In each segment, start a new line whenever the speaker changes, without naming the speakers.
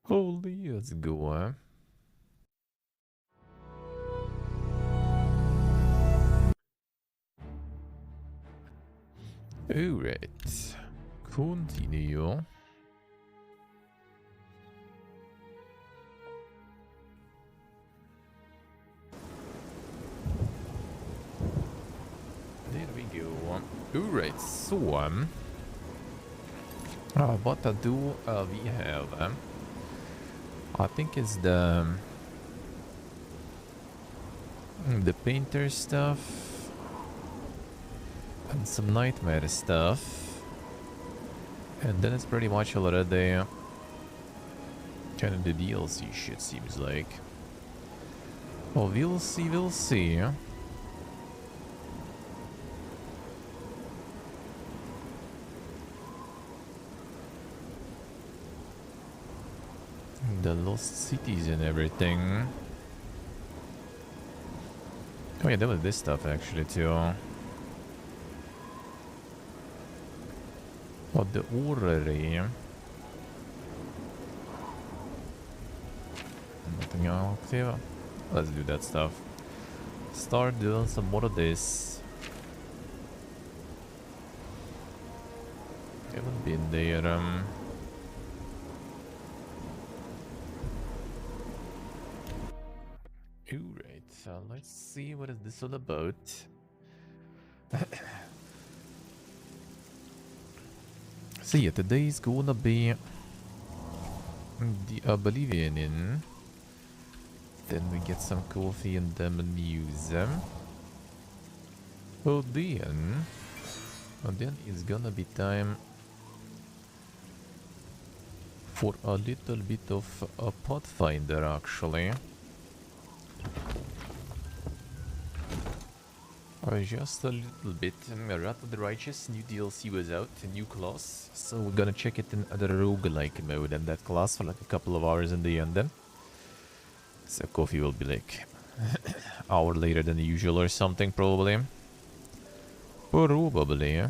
Holy, let's go, huh? Alright. Continue. There we go. Alright, so what do we have? I think it's the painter stuff and some nightmare stuff, and then it's pretty much already kind of the DLC shit, seems like. Well, we'll see, we'll see. The lost cities and everything. Oh yeah, there was this stuff actually too. Oh, the orrery. Nothing active. Let's do that stuff. Start doing some more of this. Haven't been there. Alright, so let's see what is this all about. So yeah, today is gonna be the Oblivion in. Then we get some coffee and then news. Oh then it's gonna be time for a little bit of a Pathfinder actually. Or just a little bit. Wrath of the Righteous, new DLC was out, a new class. So we're gonna check it in the roguelike mode and that class for like a couple of hours in the end then. So coffee will be like an hour later than usual or something probably. Probably.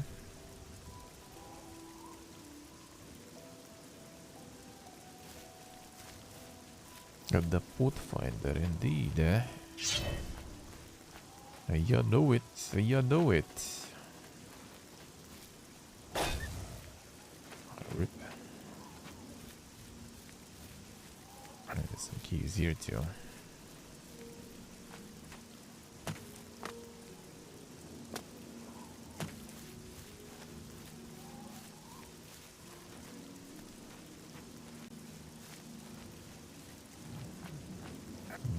The Pathfinder indeed. You know it, you know it. Rip. There's some keys here too.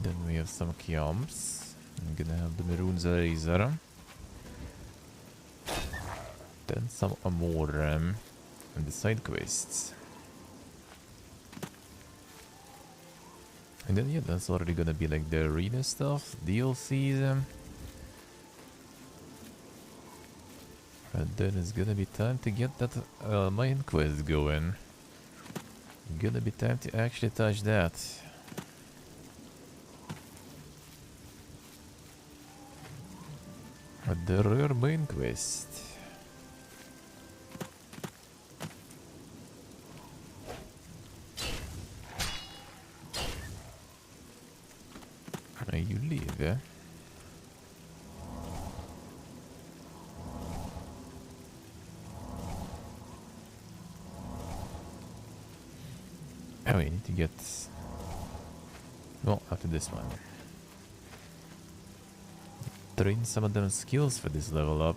Then we have some camps. I'm gonna have the Maroon's Razor. Then some more and the side quests. And then yeah, that's already gonna be like the arena stuff, DLCs. And then it's gonna be time to get that main quest going. Gonna be time to actually touch that. The rare main quest. You leave, eh? Oh, we need to get... Well, after this one. Train some of them skills for this level up.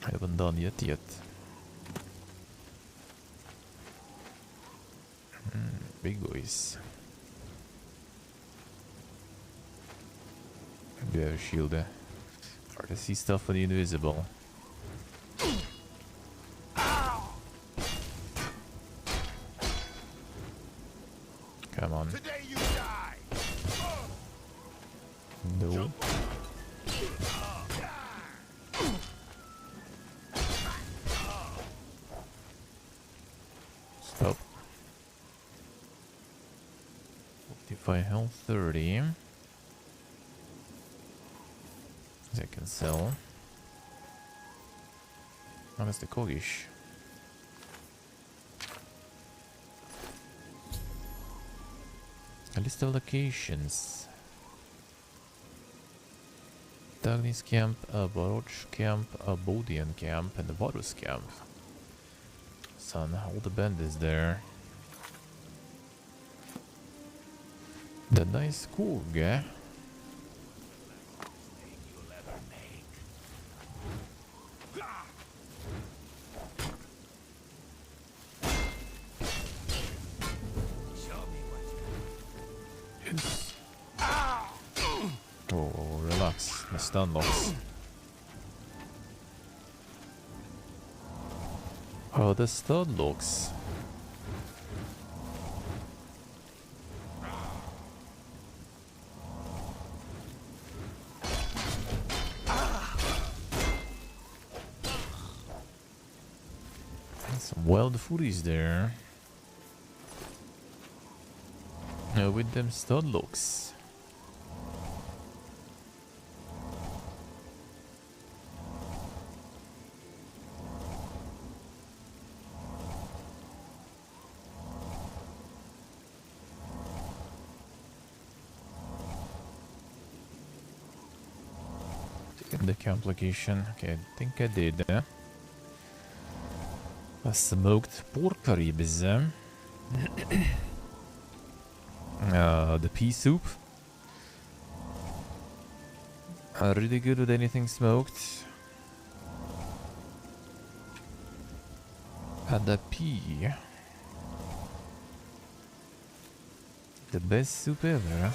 I haven't done yet. Big boys. Do you have a shield? Hard to see stuff when you're invisible. Come on.
Today you die.
No. Stop. 45 health, 30. I can sell. Oh, that's the Kogish. list of locations. Dagny's camp, a Baroch camp, a Bodian camp, and a Varus camp. Son, all the bandits there. The nice cool guy. Oh, relax. The stun locks. Oh, the stun locks. Some wild footies there. With them stun locks. The camp location. Okay, I think I did. A smoked pork ribs. The pea soup. Really good with anything smoked. And the pea. The best soup ever.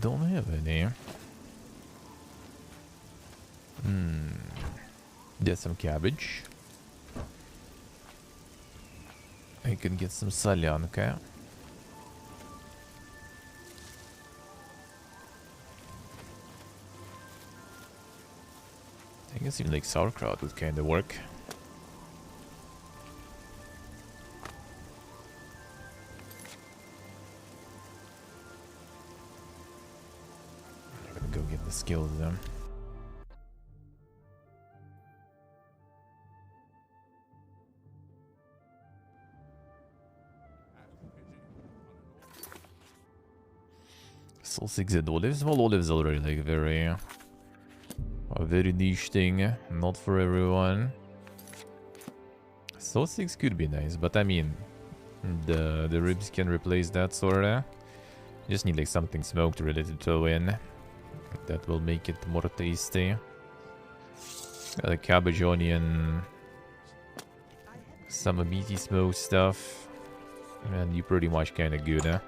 Don't have any. There's some cabbage. I can get some solyanka. I guess even like sauerkraut would kind of work. Go get the skills then. Soul 6 and olives. Well, olives already like a very niche thing, not for everyone. Soul 6 could be nice, but I mean, the ribs can replace that sorta. You just need like something smoked really to throw in. That will make it more tasty. The cabbage, onion, some meaty smoked stuff, and you pretty much kinda good, huh?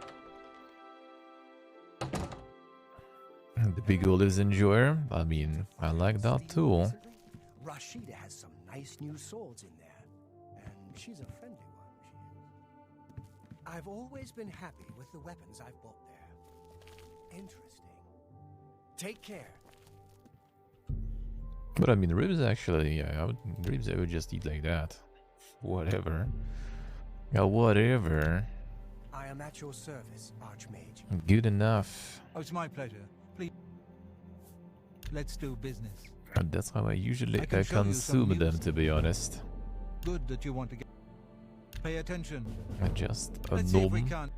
The big olives enjoy. I mean, I like that too.
Rashida has some nice new swords in there, and she's a friendly one. She is. I've always been happy with the weapons I've bought there. Interesting. Take care.
But I mean, ribs actually, yeah, ribs I would just eat like that. Whatever. Yeah, whatever.
I am at your service, Archmage.
Good enough.
Oh, it's my pleasure. Please, let's do business.
And that's how I usually
I can show you some
consume them,
news.
to be honest.
Good that you want to get. Pay attention.
Just a
Let's see if we
nom.
can.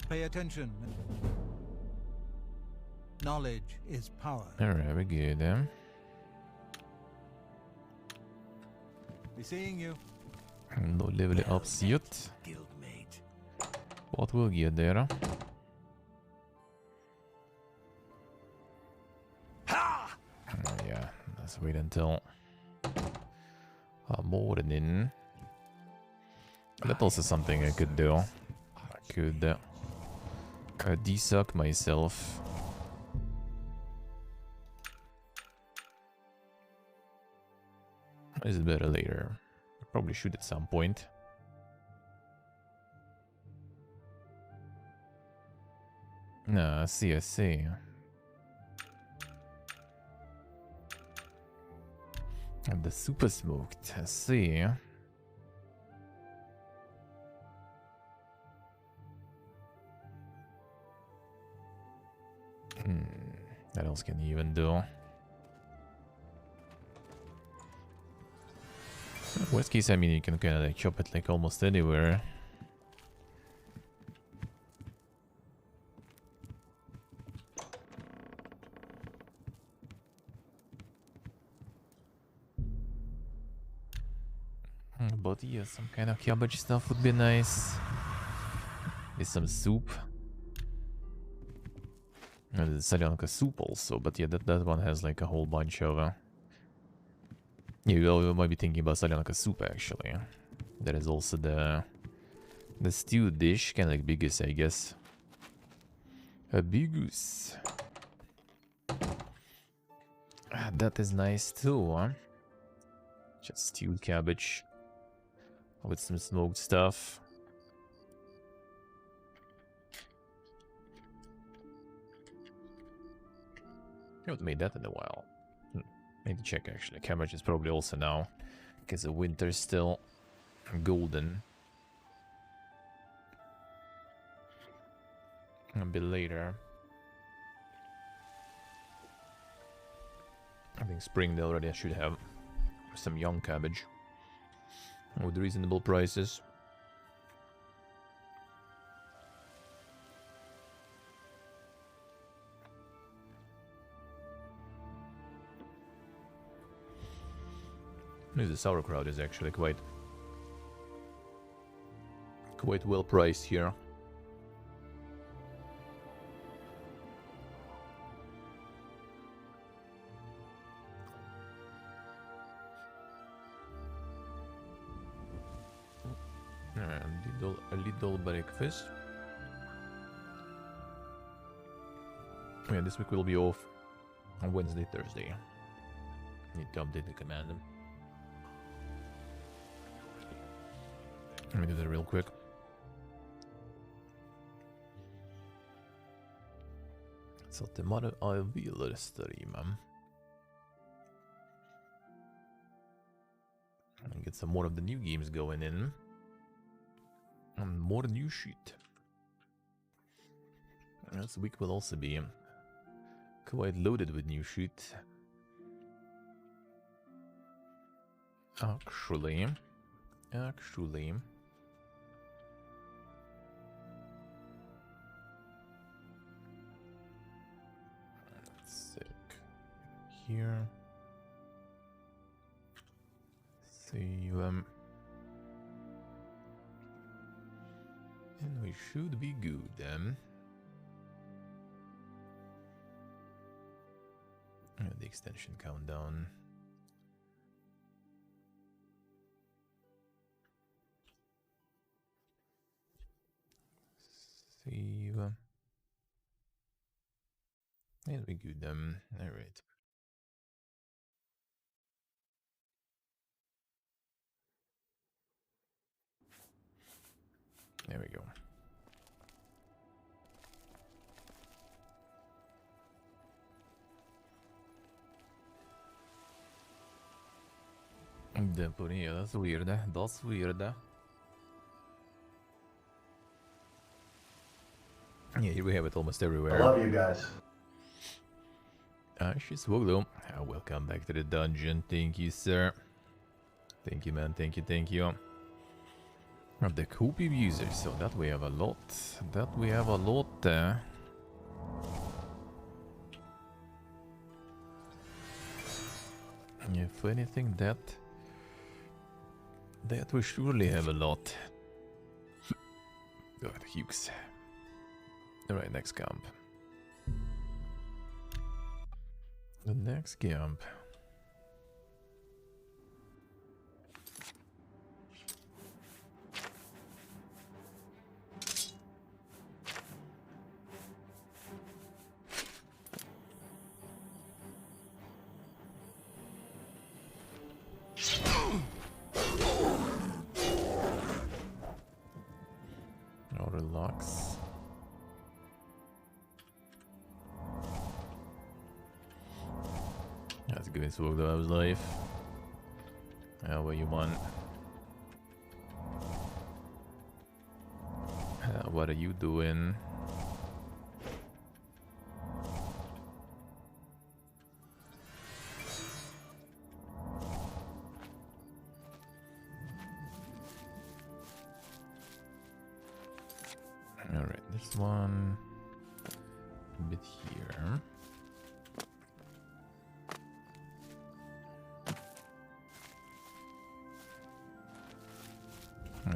Pay attention. Knowledge is power.
Alright, we're good, eh?
Be seeing you.
No level ups yet.
Guildmate.
What will get there?
Ha!
Yeah, let's wait until morning. That's also something I could do. I could desuck myself. Is it better later? Probably should at some point. No, I see, I see. And the super smoked, I see. What else can you even do? Worst case, I mean, you can kind of like chop it like almost anywhere. But yeah, some kind of cabbage stuff would be nice. With some soup. And there's Salyanka soup also, but yeah, that one has like a whole bunch of... Yeah, you might be thinking about Salyanka soup actually. There is also the stew dish, kind of like bigus, I guess. A bigus. That is nice too, huh? Just stewed cabbage with some smoked stuff. I haven't made that in a while. Need to check actually. Cabbage is probably also now, because the winter's still golden. A bit later. I think spring they already should have some young cabbage with reasonable prices. The sauerkraut is actually quite well priced here. A little breakfast. Yeah, this week will be off on Wednesday, Thursday. Need to update the command. Let me do that real quick. Så att jag vill streama. And get some more of the new games going in. And more new shit. This week will also be quite loaded with new shit. Actually. Sick. Here. See and we should be good then. The extension countdown. Save. And we good then. Alright. There we go. Yeah, that's weird. That's weird. Yeah, here we have it almost everywhere.
I love you guys.
She's Woglo. Welcome back to the dungeon. Thank you, sir. Thank you, man. Thank you. The Coopy users, so that we have a lot. If anything, that we surely have a lot. God, Hughes. Alright, next camp. The next camp. Relax. That's good to work out his life. What you want? What are you doing? Alright, this one a bit here.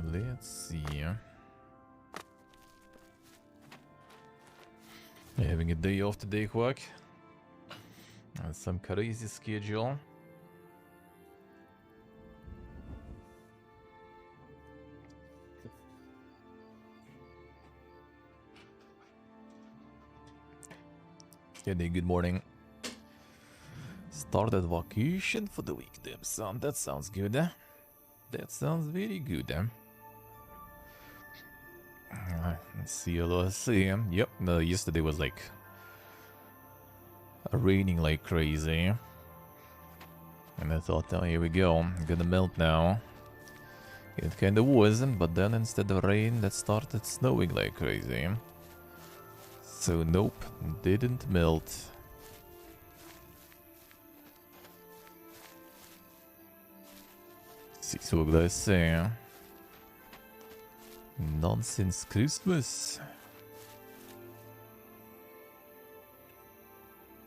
Let's see. Having a day off today, Quack. Some crazy schedule. Steady, good morning. Started vacation for the week, damn son. That sounds good. That sounds very good. Let's see, let's see. Yep, yesterday was like raining like crazy. And I thought, oh, here we go. I'm gonna melt now. It kinda wasn't, but then instead of rain, that started snowing like crazy. So nope, didn't melt. See, so what did I say? Nonsense Christmas.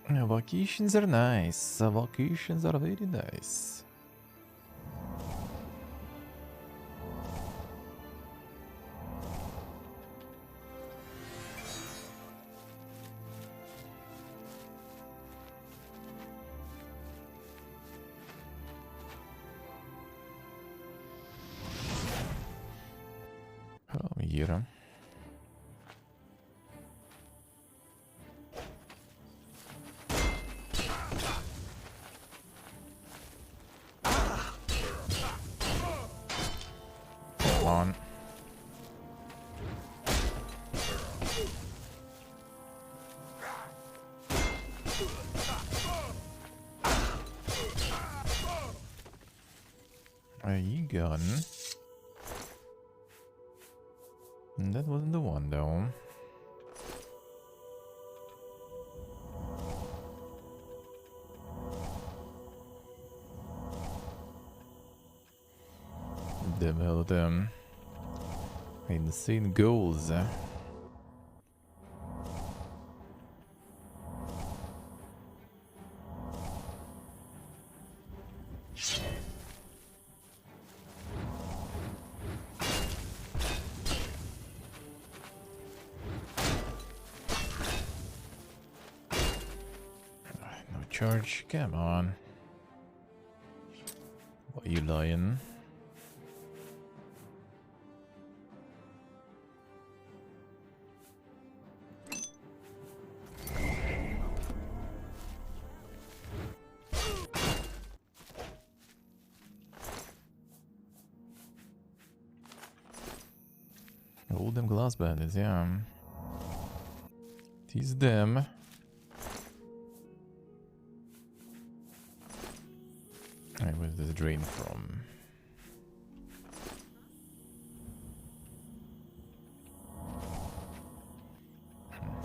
Vacations are nice. Vacations are very nice. Here. Come on. Are you gone? That wasn't the one, though. Them hell them. Insane goals. Charge, come on. Why are you lying? All them glass bandits, yeah. Tease them. Alright, where's this drain from?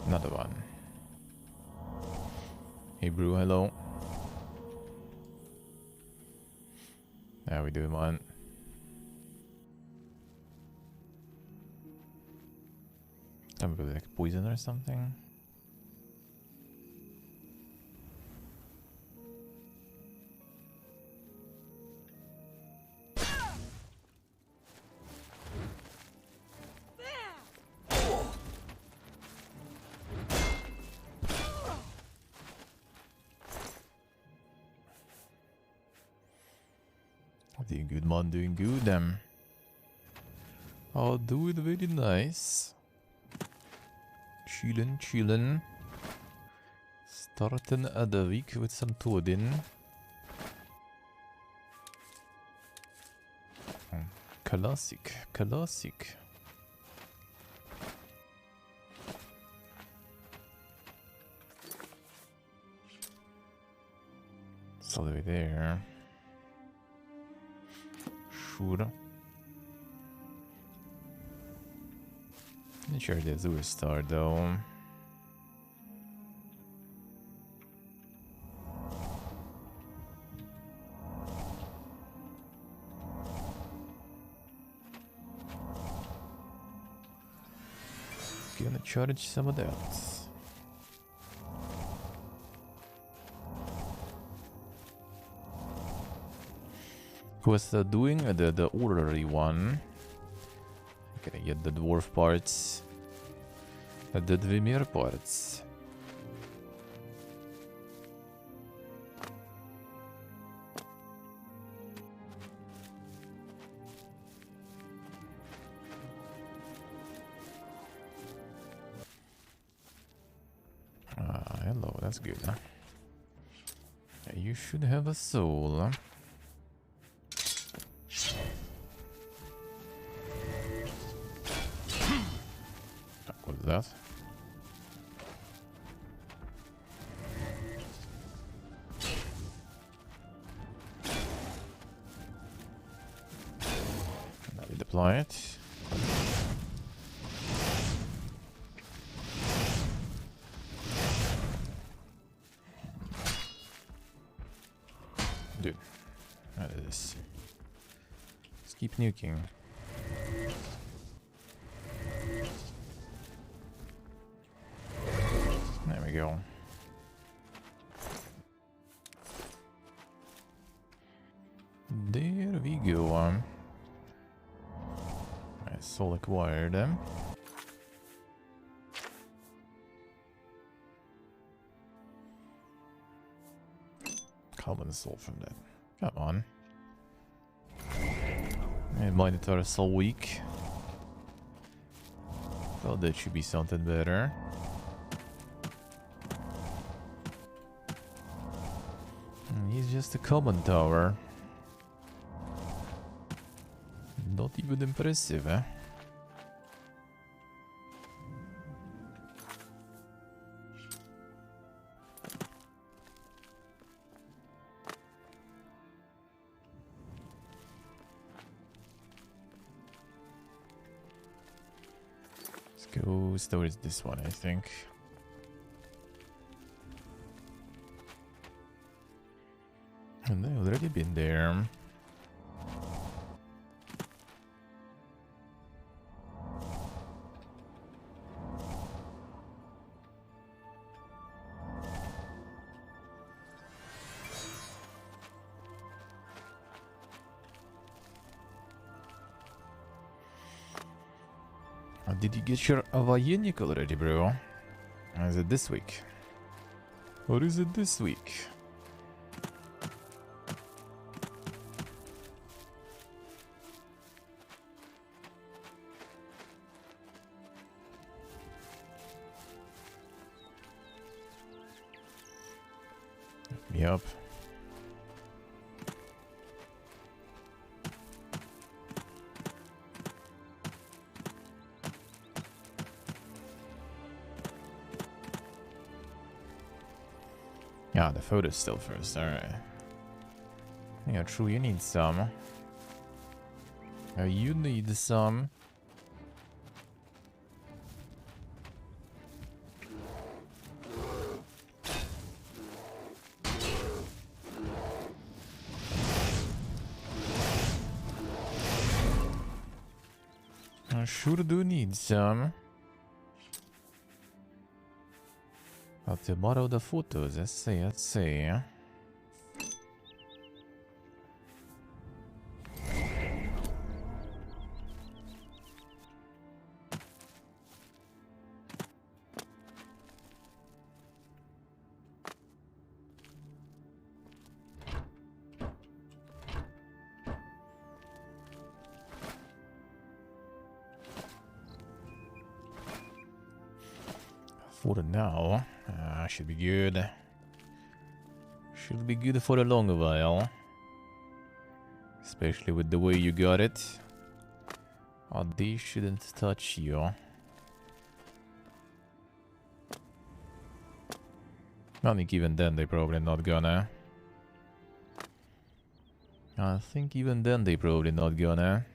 Another one. Hey, Brew, hello. How we doing, man? I'm gonna be like poison or something. Doing good, man, doing good. I'll do it very nice. Chillin', chillin'. Starting the week with some Toadin. Classic, classic. It's all the way there. Sure. Not sure there's a star though. Gonna charge some of that. Was doing the orderly one. Gonna get the dwarf parts. The Dvimir parts. Hello, that's good. Huh? You should have a soul. What's that? Now we deploy it. Dude, what is this? Let's keep nuking. There we go. There we go. I soul acquired them. Common soul from that. Come on. And monitor soul weak. Well, that should be something better. He's just a common tower. Not even impressive, eh? Let's go towards this one, I think. And I've already been there. Did you get your Avayenic already, bro? Or is it this week? Or is it this week? Yup. Yeah, the photo's still first, alright. Yeah, true, you need some. You need some. I sure do need some. But tomorrow the photos, let's see. For now, should be good. Should be good for a long while. Especially with the way you got it. Oh, they shouldn't touch you. I think even then they probably not gonna. I think even then they probably not gonna.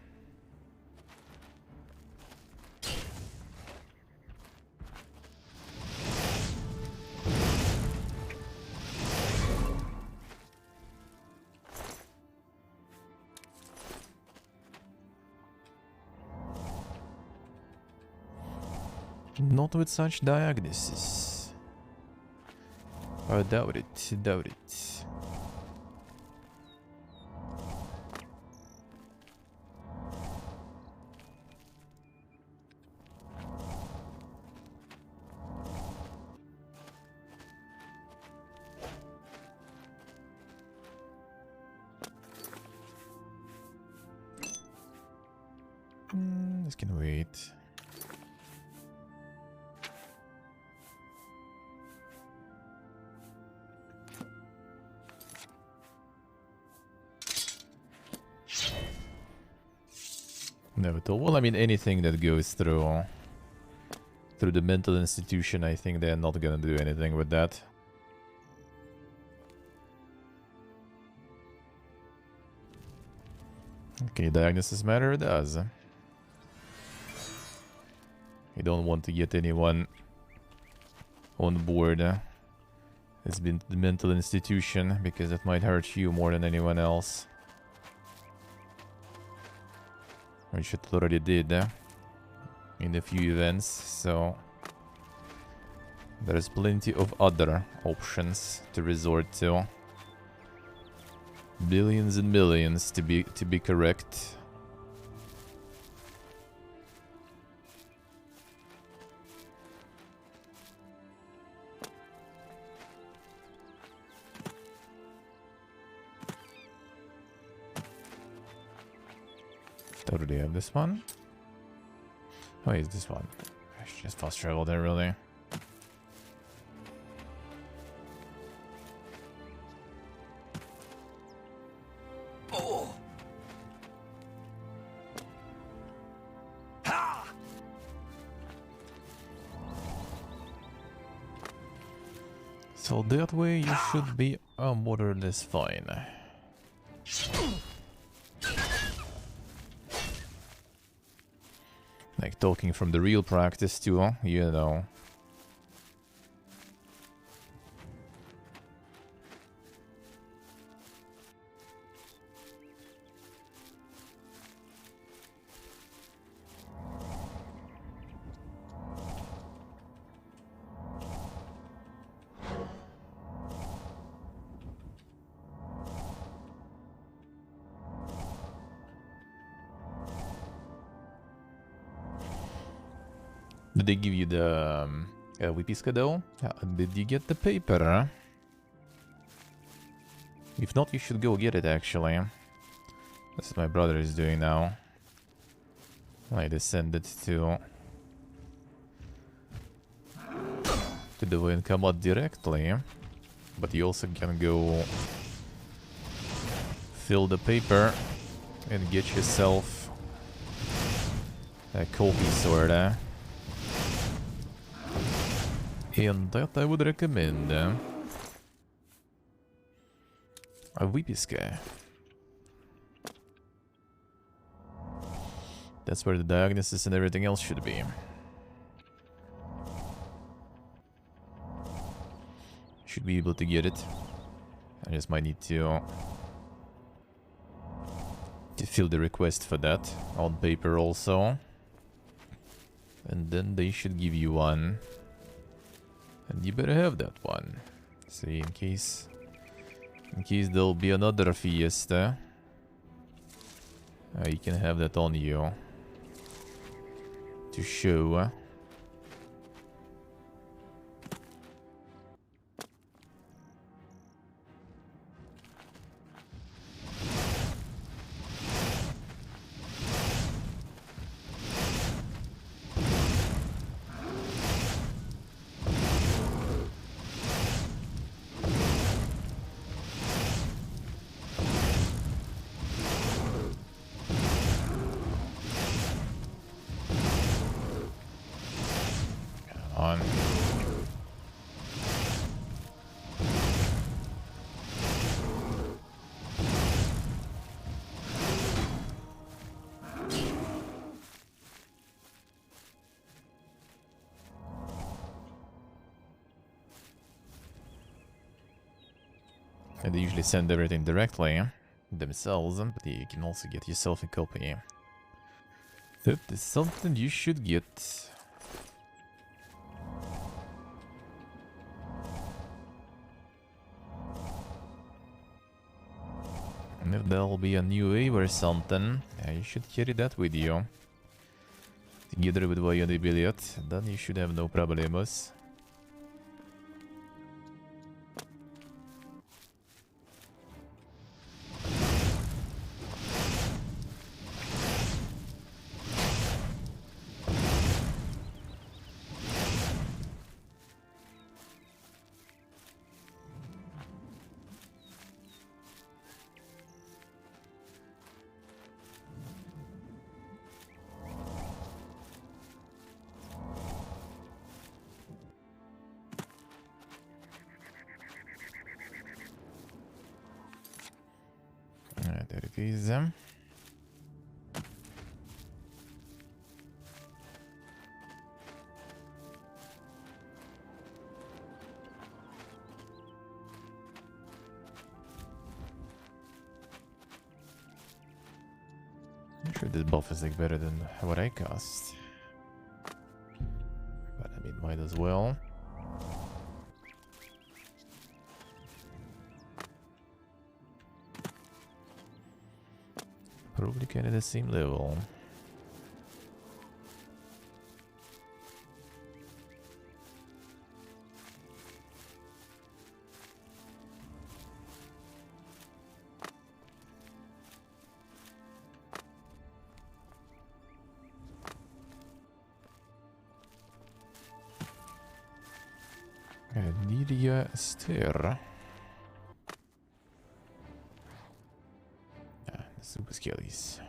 Not with such diagnosis. I doubt it, doubt it. This can wait. Never told. Well, I mean, anything that goes through the mental institution, I think they're not gonna do anything with that. Okay, diagnosis matter it does. You don't want to get anyone on board. It's been the mental institution because it might hurt you more than anyone else. Which it already did in a few events, so there's plenty of other options to resort to. Billions and millions to be correct. Totally have this one. Oh, it's this one. I should just fast travel there, really.
Oh. Ha!
So that way you should be more or less fine. Like talking from the real practice too, you know. Did they give you the Wipiska though? Did you get the paper? If not, you should go get it actually. That's what my brother is doing now. I just send it to the Voinkamat directly. But you also can go fill the paper and get yourself a copy sword. And that I would recommend. A Wipiska. That's where the diagnosis and everything else should be. Should be able to get it. I just might need to fill the request for that on paper also. And then they should give you one. And you better have that one. See, in case there'll be another fiesta, you can have that on you to show. And they usually send everything directly themselves, but you can also get yourself a copy. That is something you should get. And if there'll be a new wave or something, yeah, you should carry that with you. Together with Voyage Billiot, then you should have no problemos. There it is. I'm sure this buff is like better than what I cast. But I mean, might as well. Probably kind of the same level. Lydia Stair. Super skillies.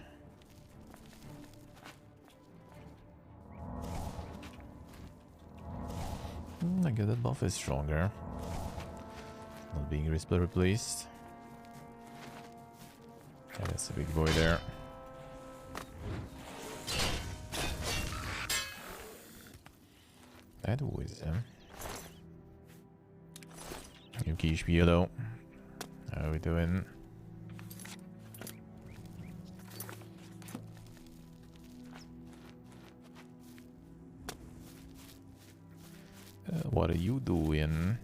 I guess that buff is stronger. Not being replaced. Yeah, that's a big boy there. That was new key spiel though. How are we doing? What are you doing?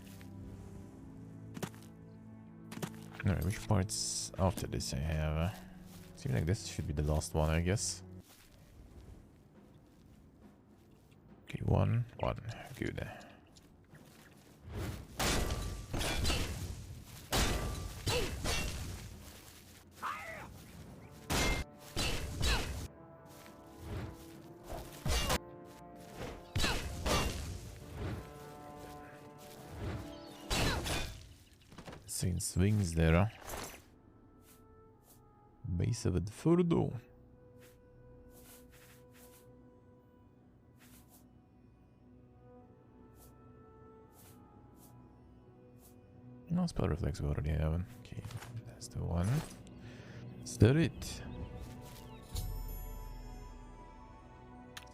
Alright, which parts after this I have? Seems like this should be the last one, I guess. Okay, one. Good. Insane swings there. Base of the Furdo. No spell reflex we already have. Okay, that's the one. Is that it?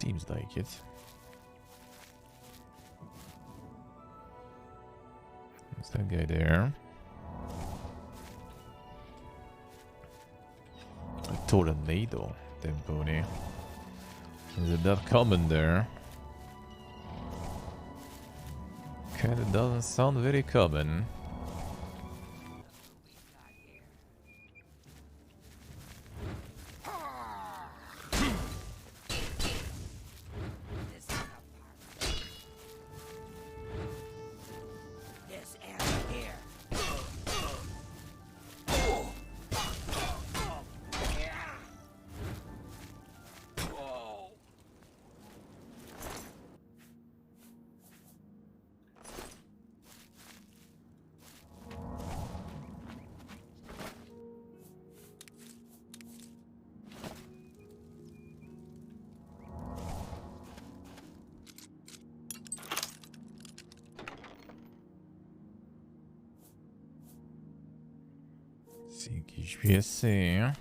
Seems like it. There's that guy there. A tornado, Temponi. Is it that common there? Kinda doesn't sound very common. C'est qui je vais essayer.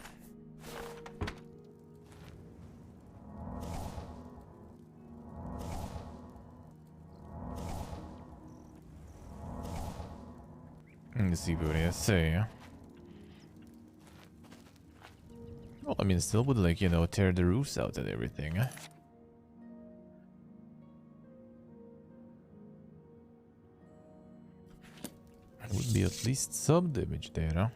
Hein? Let's see what I say. Well, I mean, still would, like, you know, tear the roofs out and everything. Would be at least some damage there, huh?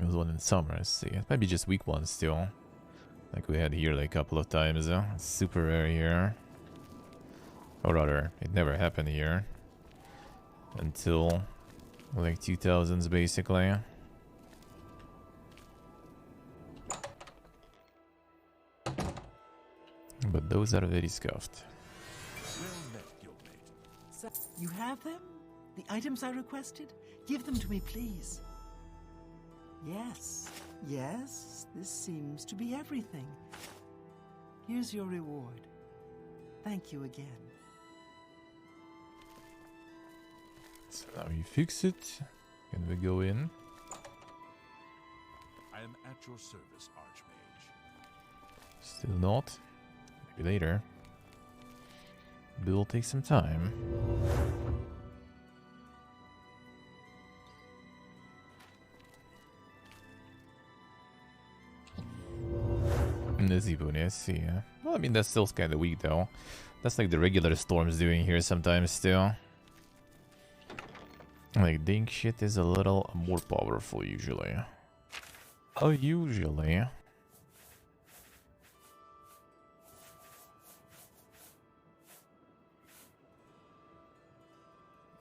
There's one in summer, let's see. It might be just week 1 still. Like we had here like a couple of times. It's super rare here. Or rather, it never happened here. Until like 2000s basically. But those are very scuffed.
You have them? The items I requested? Give them to me, please. Yes, yes, this seems to be everything. Here's your reward. Thank you again.
So now you fix it. Can we go in?
I am at your service, Archmage.
Still not. Maybe later. But it'll take some time. Nizibuni, I see. Well, I mean, that's still kind of weak, though. That's like the regular storm's doing here sometimes, still. Like, dink shit is a little more powerful, usually. Oh, usually.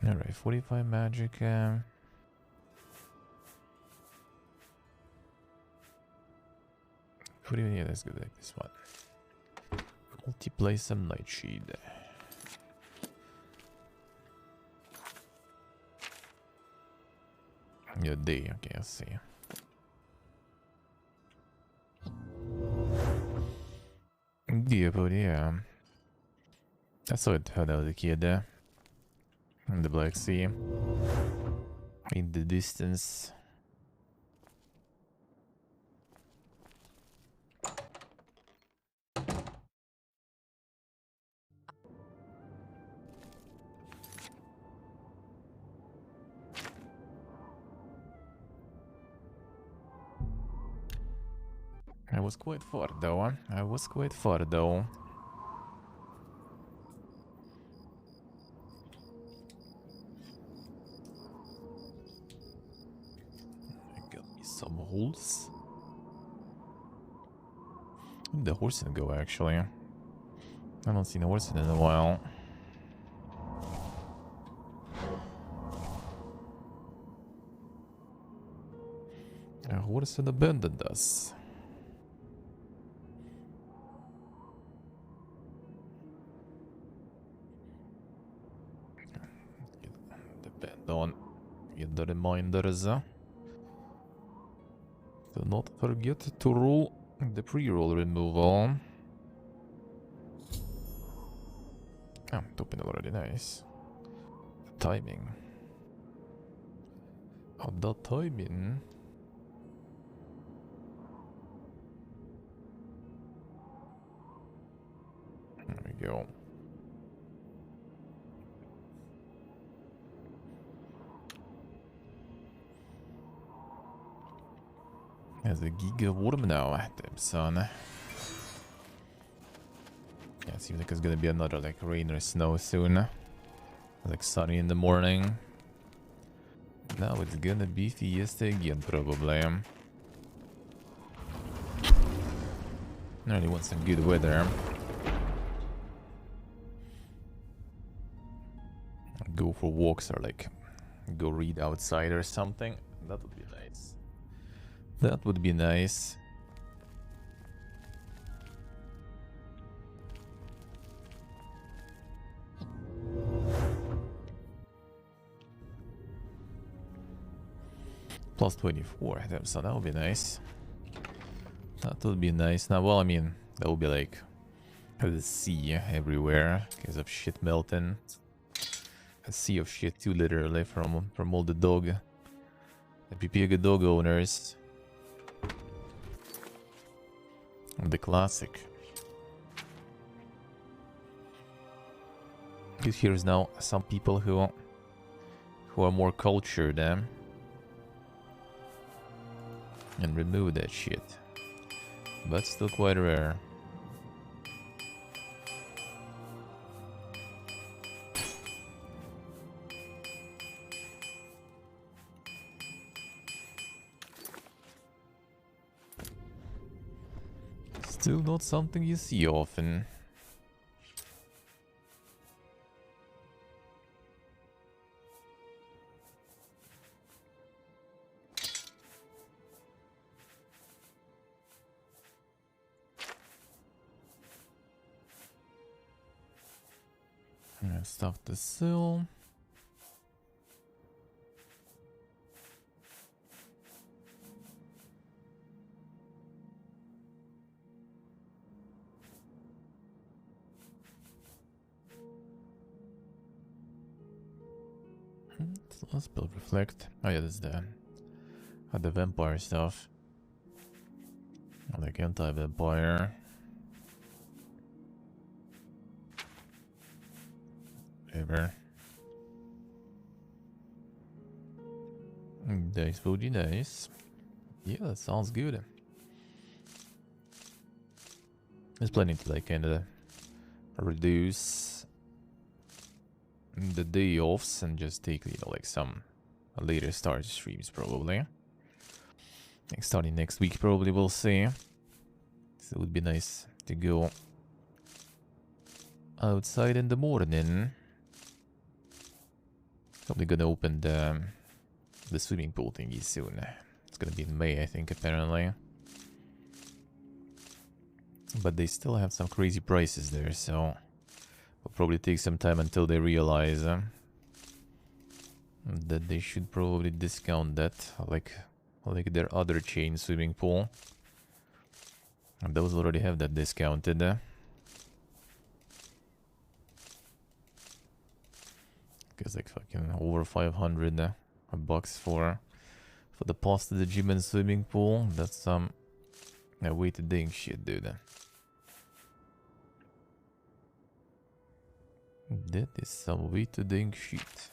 Alright, 45 magic. Yeah, let's go like this one. Multiply some nightshade. Yeah, day. Okay, I see. Yeah, but yeah. I saw it when I was a kid. In the Black Sea. In the distance. I was quite far though. I was quite far though. I got me some holes. Where'd the horse go actually? I haven't seen a horse in a while. A horse had abandoned us. Don't get the reminders. Do not forget to roll the pre-roll removal. Ah, open already, nice. The timing. Oh, the timing. There we go. There's a giga worm now, damn son. Yeah, it seems like it's gonna be another like rain or snow soon. Like sunny in the morning. Now it's gonna be fiesta again, probably. I really want some good weather. Go for walks or like go read outside or something. That would be nice. That would be nice. Plus 24, damn, so that would be nice. That would be nice. Now, well, I mean, that would be like the sea everywhere because of shit melting. A sea of shit too, literally, from all the Pepega dog owners. The classic. Because here's now some people who are more cultured and remove that shit. But still quite rare. Still not something you see often. Stuff to sell. Let's build reflect. Oh yeah, that's the vampire stuff. Like anti-vampire. Whatever. Dice VOD, nice. Yeah, that sounds good. There's plenty to like kind of reduce the day offs and just take, you know, like some later start streams probably. Like starting next week probably, we'll see. So it would be nice to go outside in the morning. Probably gonna open the swimming pool thingy soon. It's gonna be in May, I think, apparently. But they still have some crazy prices there, so it'll probably take some time until they realize that they should probably discount that, like their other chain swimming pool. And those already have that discounted. It's like fucking over 500 bucks for the pass to the gym and swimming pool. That's some way to ding shit, dude. That is some way to ding shit.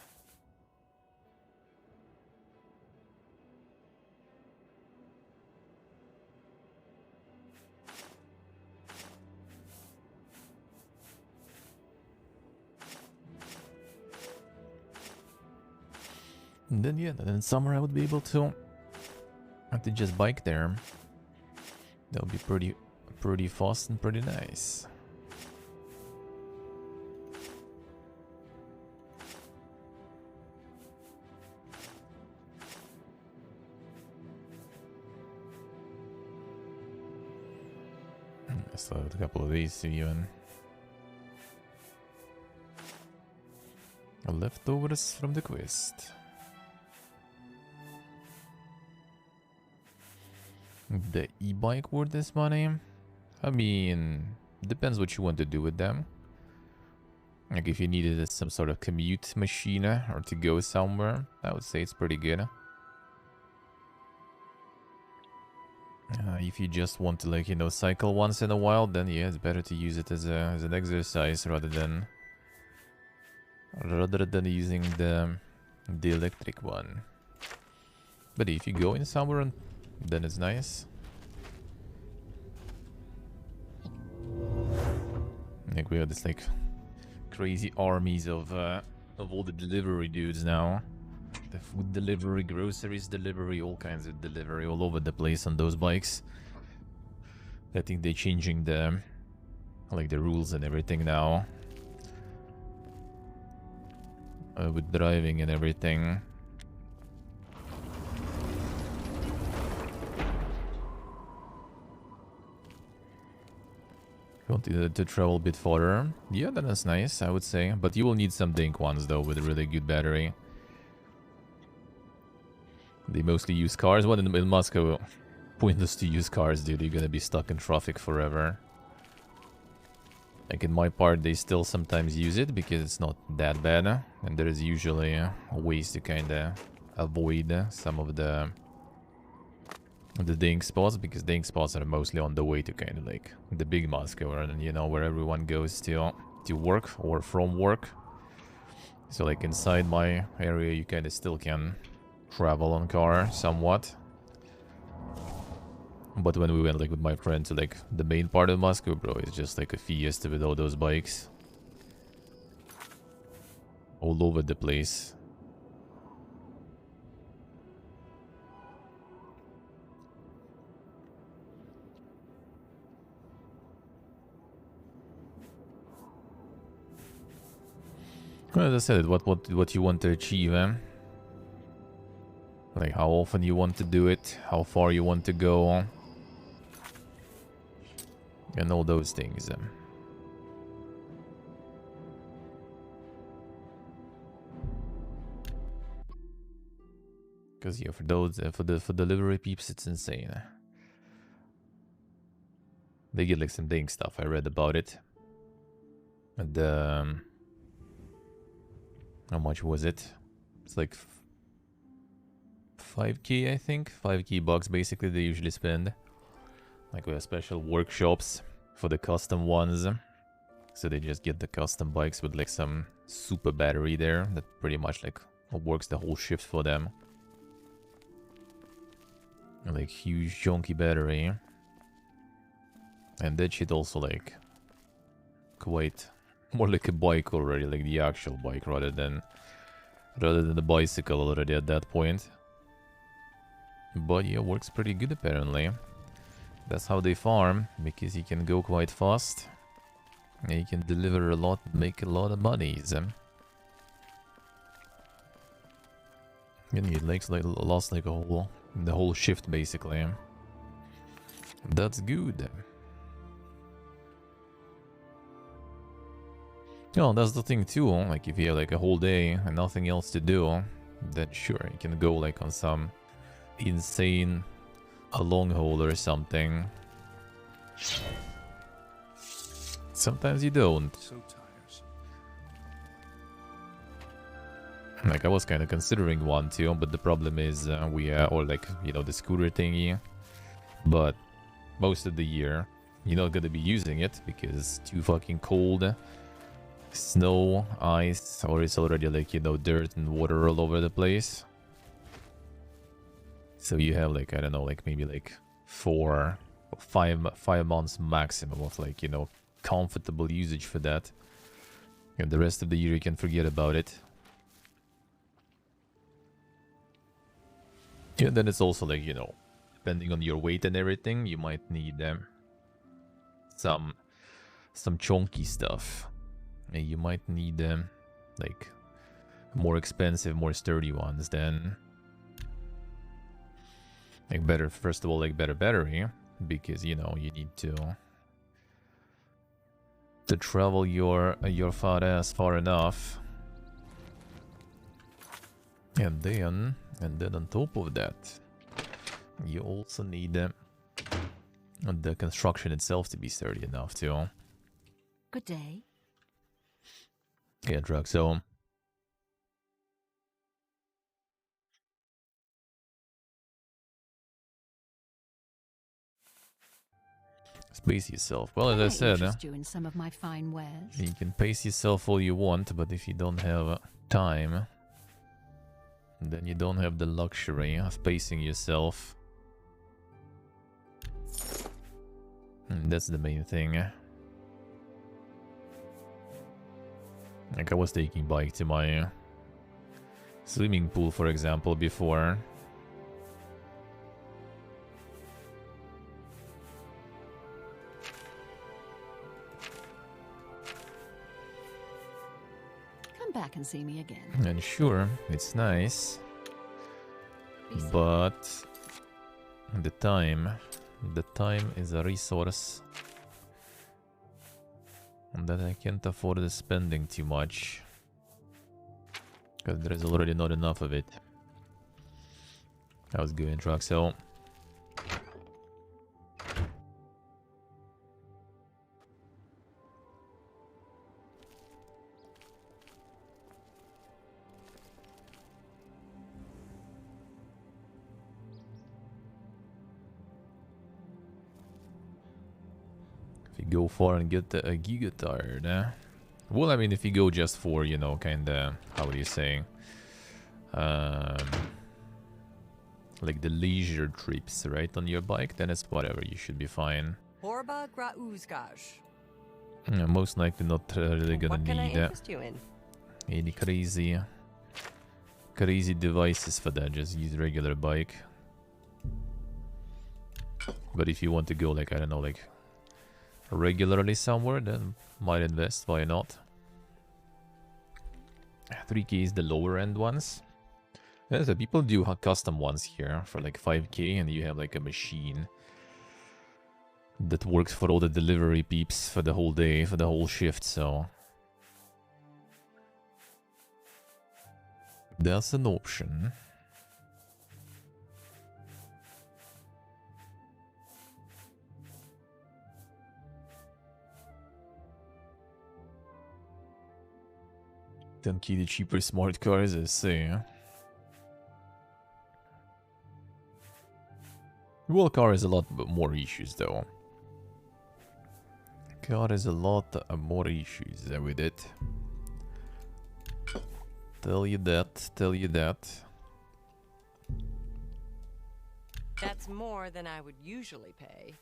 And then yeah, then in summer I would be able to just bike there. That would be pretty fast and pretty nice. I still have a couple of these even. Leftovers from the quest. The e-bike worth this money? I mean, depends what you want to do with them. Like if you needed some sort of commute machine or to go somewhere, I would say it's pretty good. If you just want to, like, you know, cycle once in a while, then yeah, it's better to use it as an exercise rather than using the electric one. But if you go in somewhere, then it's nice. Like we have this like crazy armies of all the delivery dudes now. The food delivery, groceries delivery, all kinds of delivery all over the place on those bikes. I think they're changing the rules and everything now. With driving and everything. You want to travel a bit farther? Yeah, that is nice, I would say. But you will need some dink ones though with a really good battery. They mostly use cars. Well, in Moscow, pointless to use cars, dude. You're gonna be stuck in traffic forever. Like in my part, they still sometimes use it because it's not that bad. And there is usually ways to kind of avoid some of the dink spots, because dink spots are mostly on the way to kind of like the big Moscow, and you know, where everyone goes to work or from work. So like inside my area, you kind of still can travel on car somewhat. But when we went like with my friend to like the main part of Moscow, bro, it's just like a fiesta with all those bikes all over the place. Well, as I said, what you want to achieve, eh? Like how often you want to do it, how far you want to go, and all those things. Because yeah, for those for delivery peeps, it's insane. They get like some dang stuff. I read about it. And how much was it? It's like 5k, I think. 5k bucks basically they usually spend. Like we have special workshops for the custom ones. So they just get the custom bikes with like some super battery there that pretty much like works the whole shift for them. Like huge chunky battery. And that shit also like quite more like a bike already, like the actual bike rather than the bicycle already at that point. But yeah, works pretty good apparently. That's how they farm, because you can go quite fast. And you can deliver a lot, make a lot of monies. And you lost like the whole shift basically. That's good. Yeah, that's the thing too. Like if you have like a whole day and nothing else to do, then sure you can go like on some insane a long haul or something. Sometimes you don't.
So tiresome.
Like I was kind of considering one too, but the problem is or like, you know, the scooter thingy. But most of the year you're not gonna be using it because it's too fucking cold. Snow, ice, or it's already like, you know, dirt and water all over the place. So you have like, I don't know, like maybe like 4 or 5 months maximum of like, you know, comfortable usage for that. And the rest of the year you can forget about it. Yeah, then it's also like, you know, depending on your weight and everything, you might need some chunky stuff. And you might need like more expensive, more sturdy ones than like better. First of all, like better battery, because you know you need to travel your fat ass far enough, and then on top of that, you also need the construction itself to be sturdy enough too.
Good day.
Yeah, drug. So pace yourself. Well, as I said,
You in some of my fine wares.
you can pace yourself all you want, but if you don't have time, then you don't have the luxury of pacing yourself. And that's the main thing. Like I was taking bike to my swimming pool, for example, before.
Come back and see me again.
And sure, it's nice, but the time is a resource that I can't afford spending too much, because there is already not enough of it. I was going truck, so go far and get a giga tired, eh? Well, I mean, if you go just for, you know, kinda, how do you say, like the leisure trips, right, on your bike, then it's whatever, you should be fine.
Horba Grauzgaj.
Yeah, most likely not really gonna
What can I
need
interest you in?
any crazy devices for that, just use regular bike. But if you want to go, like, I don't know, like regularly somewhere, then might invest, why not? 3K is the lower end ones. Yeah, so people do custom ones here for like 5K, and you have like a machine that works for all the delivery peeps for the whole day, for the whole shift, so that's an option. Then key the cheaper smart cars, I see. Well, car has a lot more issues though. Car has a lot more issues with it. Tell you that, tell you that.
That's more than I would usually pay.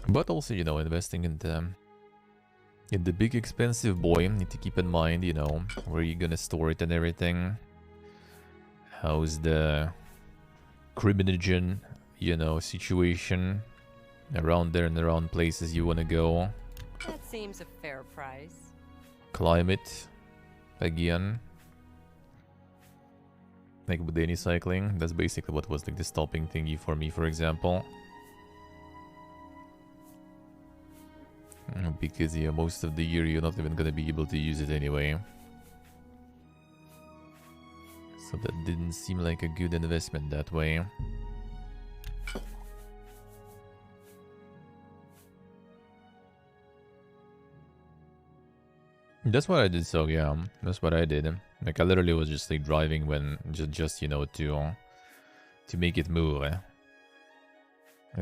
But also, you know, investing in the big expensive boy, need to keep in mind, you know, where you're gonna store it and everything. How's the criminogen, you know, situation around there and around places you wanna go.
That seems a fair price.
Climate, again. Like with any cycling, that's basically what was like the stopping thingy for me, for example. Because yeah, most of the year you're not even gonna be able to use it anyway. So that didn't seem like a good investment that way. That's what I did, so yeah, that's what I did. Like I literally was just like driving when just you know to make it move.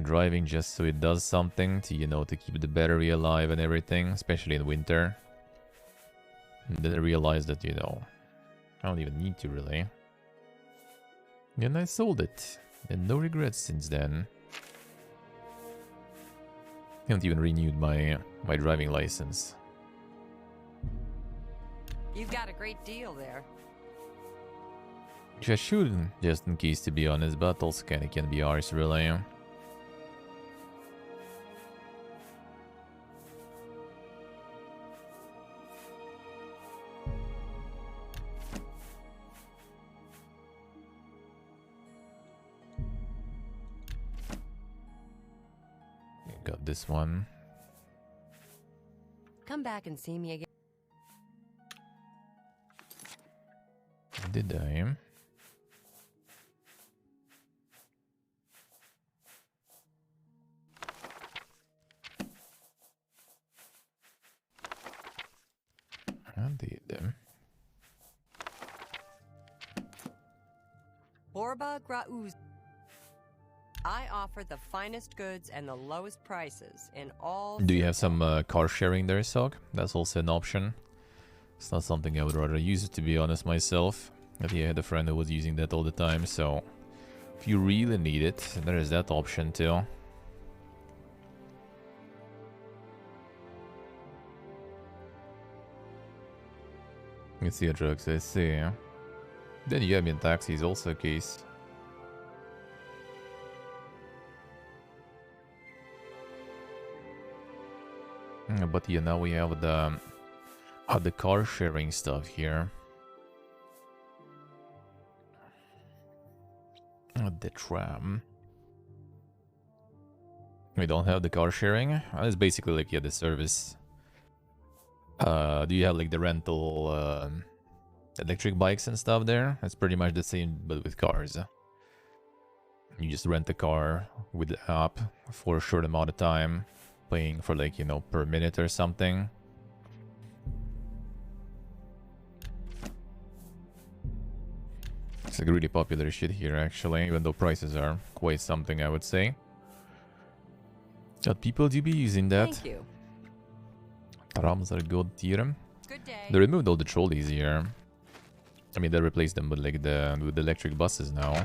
Driving just so it does something to, you know, to keep the battery alive and everything, especially in winter. And then I realized that, you know, I don't even need to really. And I sold it. And no regrets since then. I haven't even renewed my driving license.
You've got a great deal there.
Which I should, just in case to be honest, but also kinda can be ours really. Got this one.
Come back and see me again.
Did I? I did.
Borba Grauz. I offer the finest goods and the lowest prices in all.
Do you have some car sharing there, Sog? That's also an option. It's not something I would rather use, to be honest, myself. But yeah, I had a friend who was using that all the time, so if you really need it, there is that option too. You see a drugs, I see. Then yeah, I mean taxi is also a case. But yeah, now we have the car sharing stuff here. The tram. We don't have the car sharing. It's basically like, yeah, the service. Do you have like the rental electric bikes and stuff there? It's pretty much the same, but with cars. You just rent a car with the app for a short amount of time, paying for like, you know, per minute or something. It's like really popular shit here, actually, even though prices are quite something, I would say. But people do be using that.
Thank you.
Trams are good here.
Good day.
They removed all the trolleys here. I mean, they replaced them with like with the electric buses now,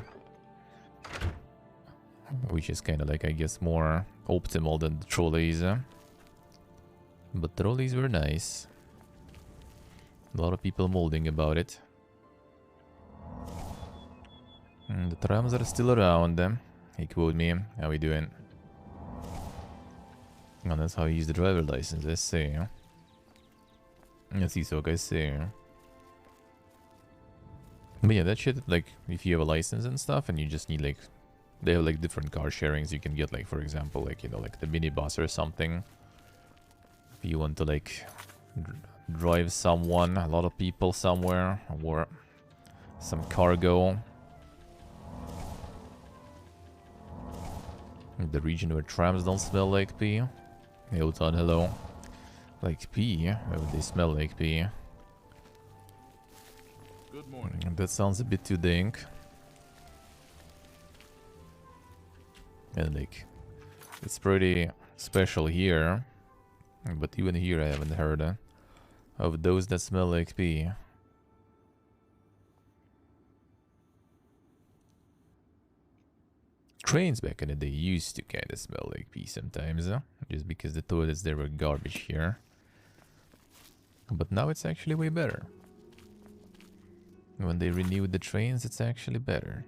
which is kind of like, I guess, more optimal than the trolleys. But trolleys were nice. A lot of people molding about it. The trams are still around. He quoted me. How we doing? Oh, that's how you use the driver license, I see. Let's see, so I see. But yeah, that shit, like, if you have a license and stuff, and you just need, like, they have, like, different car sharings you can get, like, for example, like, you know, like the minibus or something. If you want to, like, drive someone, a lot of people somewhere, or some cargo. The region where trams don't smell like pee. Hey, Otan, hello. Like pee? Why would they smell like pee?
Good morning.
That sounds a bit too dank. And like, it's pretty special here. But even here I haven't heard of those that smell like pee. Trains back in the day used to kind of smell like pee sometimes, just because the toilets there were garbage here. But now it's actually way better. When they renewed the trains, it's actually better.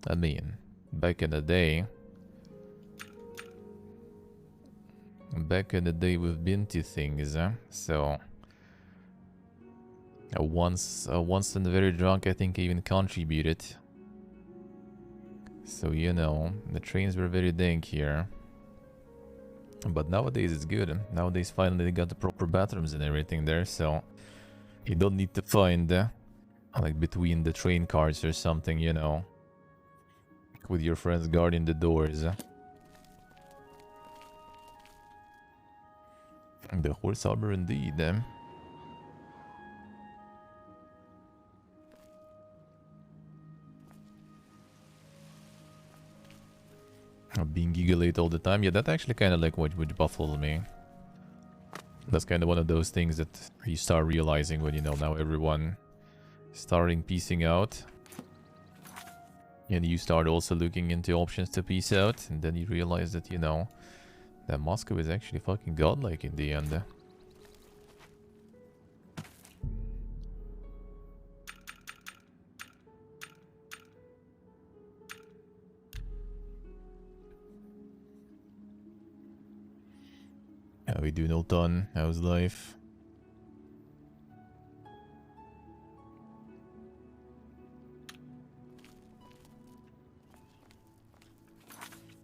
I mean, back in the day we've been to things, so once when very drunk, I think I even contributed. So, you know, the trains were very dank here. But nowadays it's good. Nowadays finally they got the proper bathrooms and everything there, so you don't need to find, like, between the train cars or something, you know, with your friends guarding the doors. The horse armor indeed. Being giggled all the time. Yeah, that actually kind of like what baffles me. That's kind of one of those things that you start realizing when, you know, now everyone starting piecing out. And you start also looking into options to piece out. And then you realize that, you know, that Moscow is actually fucking godlike in the end. How we doing, Olton? How's life?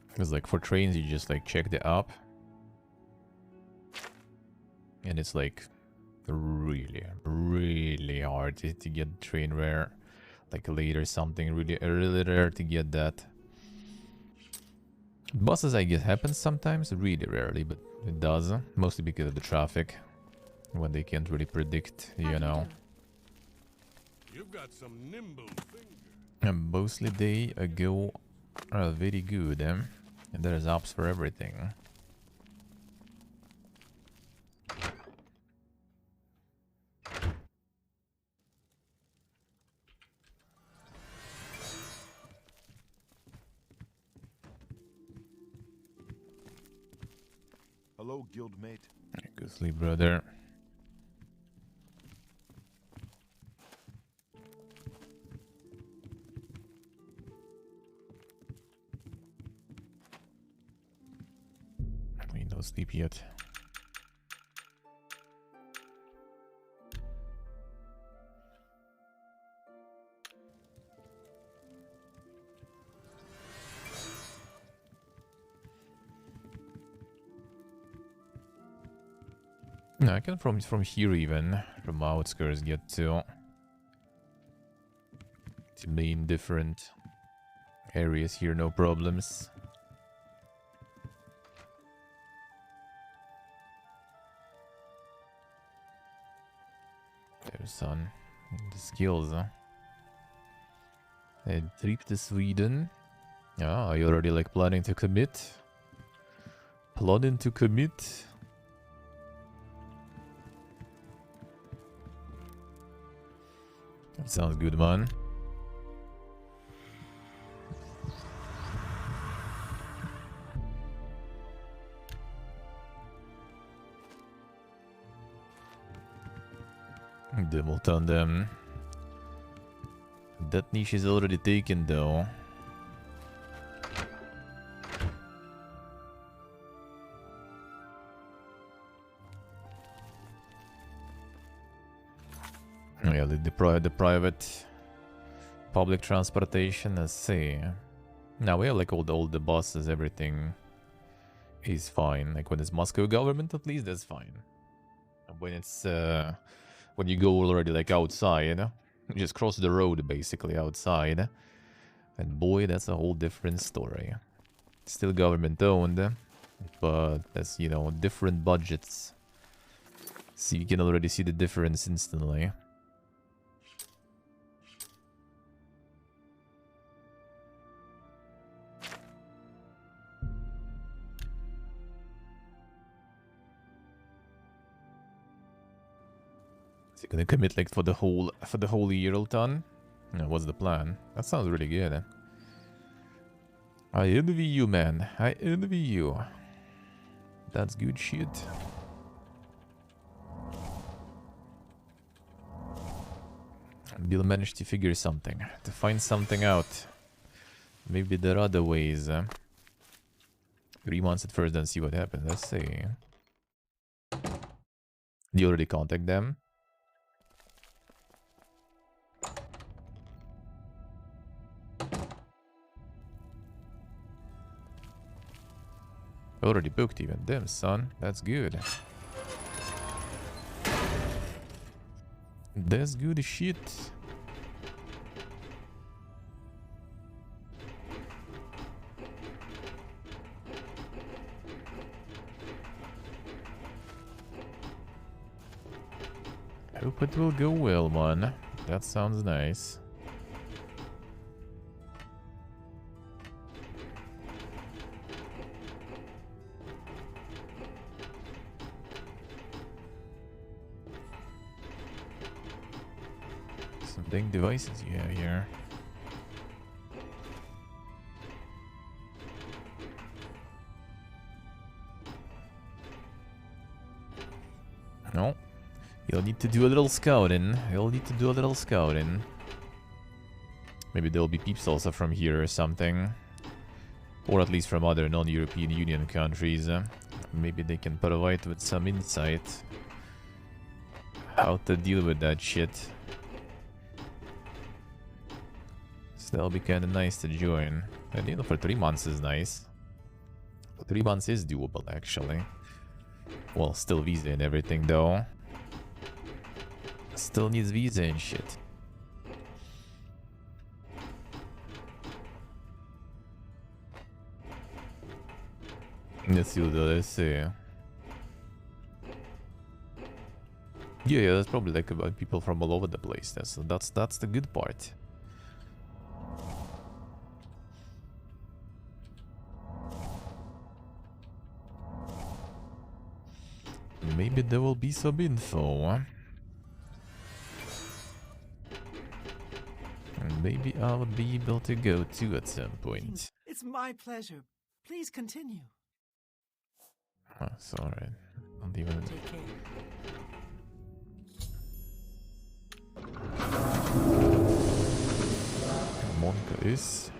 Because like for trains, you just like check the app. And it's like really, really hard to get train rare. Like late or something, really rare to get that. Buses, I guess, happens sometimes, really rarely, but it does. Mostly because of the traffic. When they can't really predict, you know.
You've got some nimble fingers.
And mostly they go very good, and there's apps for everything.
Hello, guildmate.
Go sleep, brother. We don't sleep yet. No, I can from here even, from outskirts, get to main different areas here, no problems. There's son. The skills, huh? A trip to Sweden. Ah, are you already like planning to commit? Planning to commit? That sounds good, man. Demo tandem. That niche is already taken though. Yeah, the private public transportation, let's see. Now we have like all the buses, everything is fine. Like when it's Moscow government, at least that's fine. And when it's when you go already like outside, you just cross the road basically outside, and boy, that's a whole different story. Still government owned, but that's, you know, different budgets. So you can already see the difference instantly. Gonna commit like for the whole year, Ultan? No, what's the plan? That sounds really good. I envy you, man. I envy you. That's good shit. Bill managed to figure something, to find something out. Maybe there are other ways. 3 months at first, then see what happens. Let's see. Do you already contact them? Already booked even. Damn, son. That's good. That's good shit. Hope it will go well, man. That sounds nice. Dang devices you have here. No. You'll need to do a little scouting. You'll need to do a little scouting. Maybe there'll be peeps also from here or something. Or at least from other non-European Union countries. Maybe they can provide with some insight how to deal with that shit. That'll be kind of nice to join. And you know, for 3 months is nice. 3 months is doable, actually. Well, still visa and everything, though. Still needs visa and shit. Let's see, let's see. Yeah, that's probably like about people from all over the place. That's the good part. Maybe there will be some info. And maybe I'll be able to go too at some point.
It's my pleasure. Please continue.
Oh, it's alright. Don't even...
Take care.
Monka is...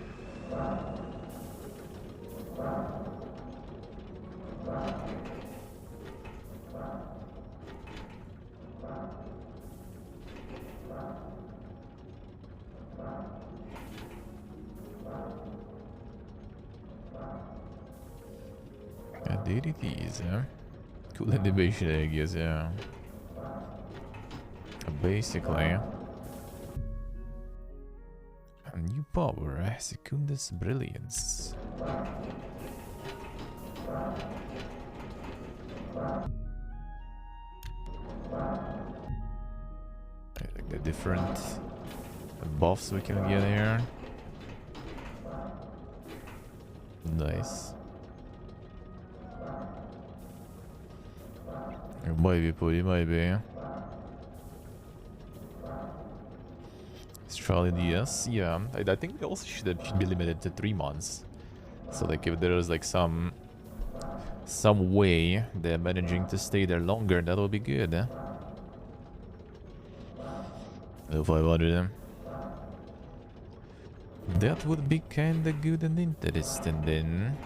There it is, huh? Cool animation, I guess, yeah. Basically. A new power, Secundus Brilliance. I like the different buffs we can get here. Nice. It might be pretty, maybe. Australian, yes, yeah. I think it also should be limited to 3 months. So like if there is like some way they're managing to stay there longer, that would be good. Eh? 500. That would be kinda good and interesting then.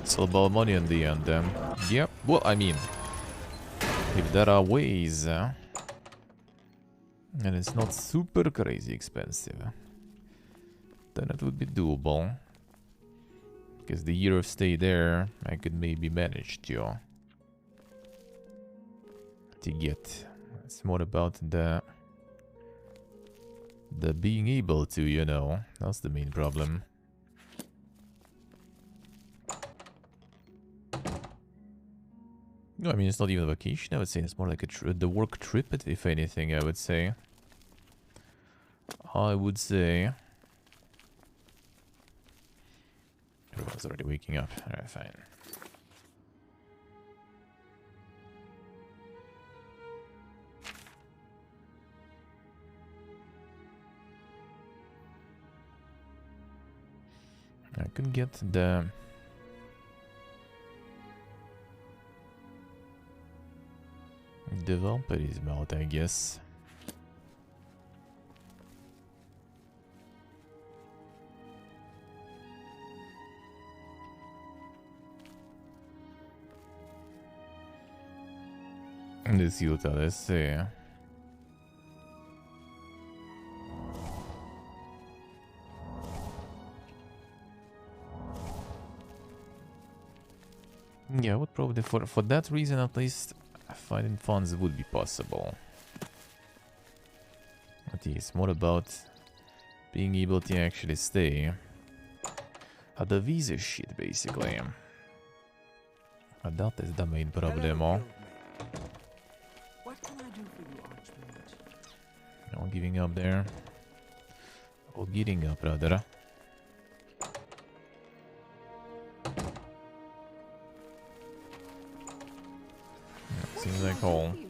It's all about money in the end. Yep, well, I mean, if there are ways, and it's not super crazy expensive, then it would be doable. Because the year of stay there, I could maybe manage to get. It's more about the being able to, you know, that's the main problem. No, I mean, it's not even a vacation, I would say. It's more like the work trip, if anything, I would say. Everyone's already waking up. Alright, fine. I can get the vampirism out, I guess. Let's see what others say. Yeah, I would probably, for that reason at least, finding funds would be possible. But yeah, it's more about being able to actually stay. The visa shit, basically. That is the main problem.
What can I do for you, Archmage?
No giving up there. Or getting up, rather. Seems like home.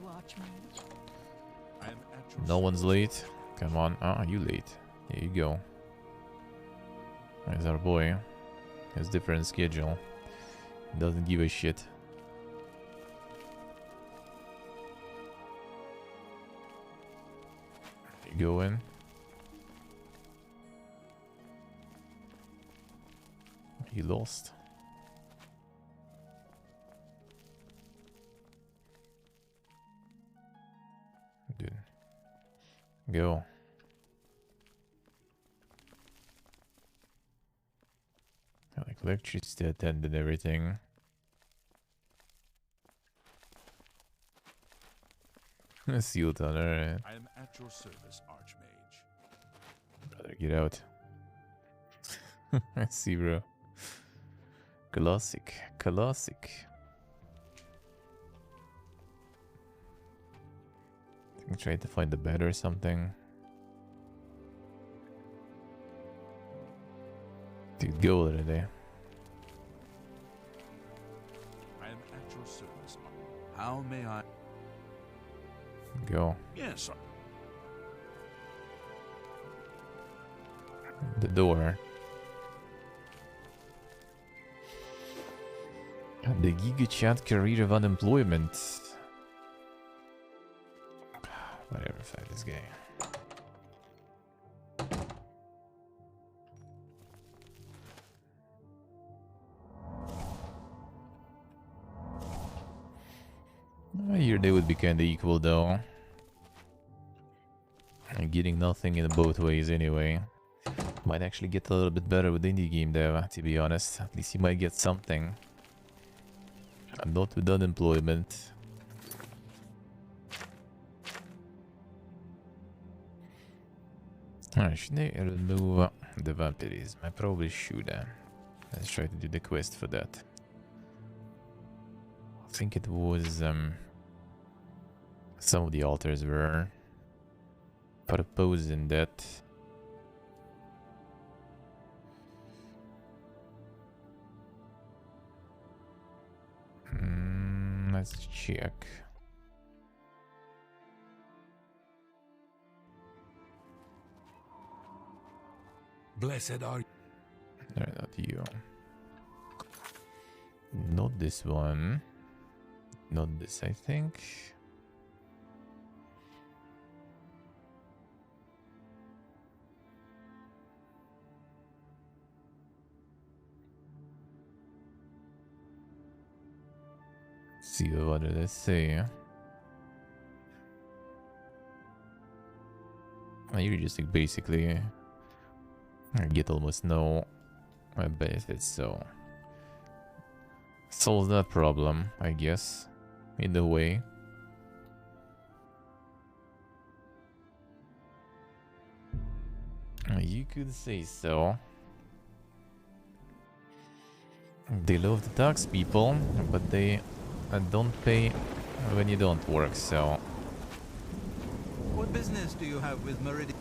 No one's late. Come on. Ah, you late. Here you go. There's our boy. Has different schedule. Doesn't give a shit. You go in. He lost. Dude. Go. Like electricity attended everything. Sealed on, alright.
I am at your service, Archmage.
Brother, get out. I see, bro. Classic. Classic. I think try to find the bed or something. Dude, go already.
I am at your service. How may I?
Go.
Yes, sir.
The door. The Giga Chat career of unemployment. Whatever, fuck this guy. Here they would be kinda equal though. And getting nothing in both ways anyway. Might actually get a little bit better with indie game dev, to be honest. At least you might get something. And not with unemployment. Alright, should I remove the vampirism? I probably should. Let's try to do the quest for that. I think it was some of the altars were proposing that. Let's check.
Blessed are you.
No, not you. Not this one. Not this, I think. See, what did I say? You just like basically get almost no benefits, so solves that problem, I guess, in a way. You could say so. They love the tax people, but they don't pay when you don't work, so...
What business do you have with Meridian?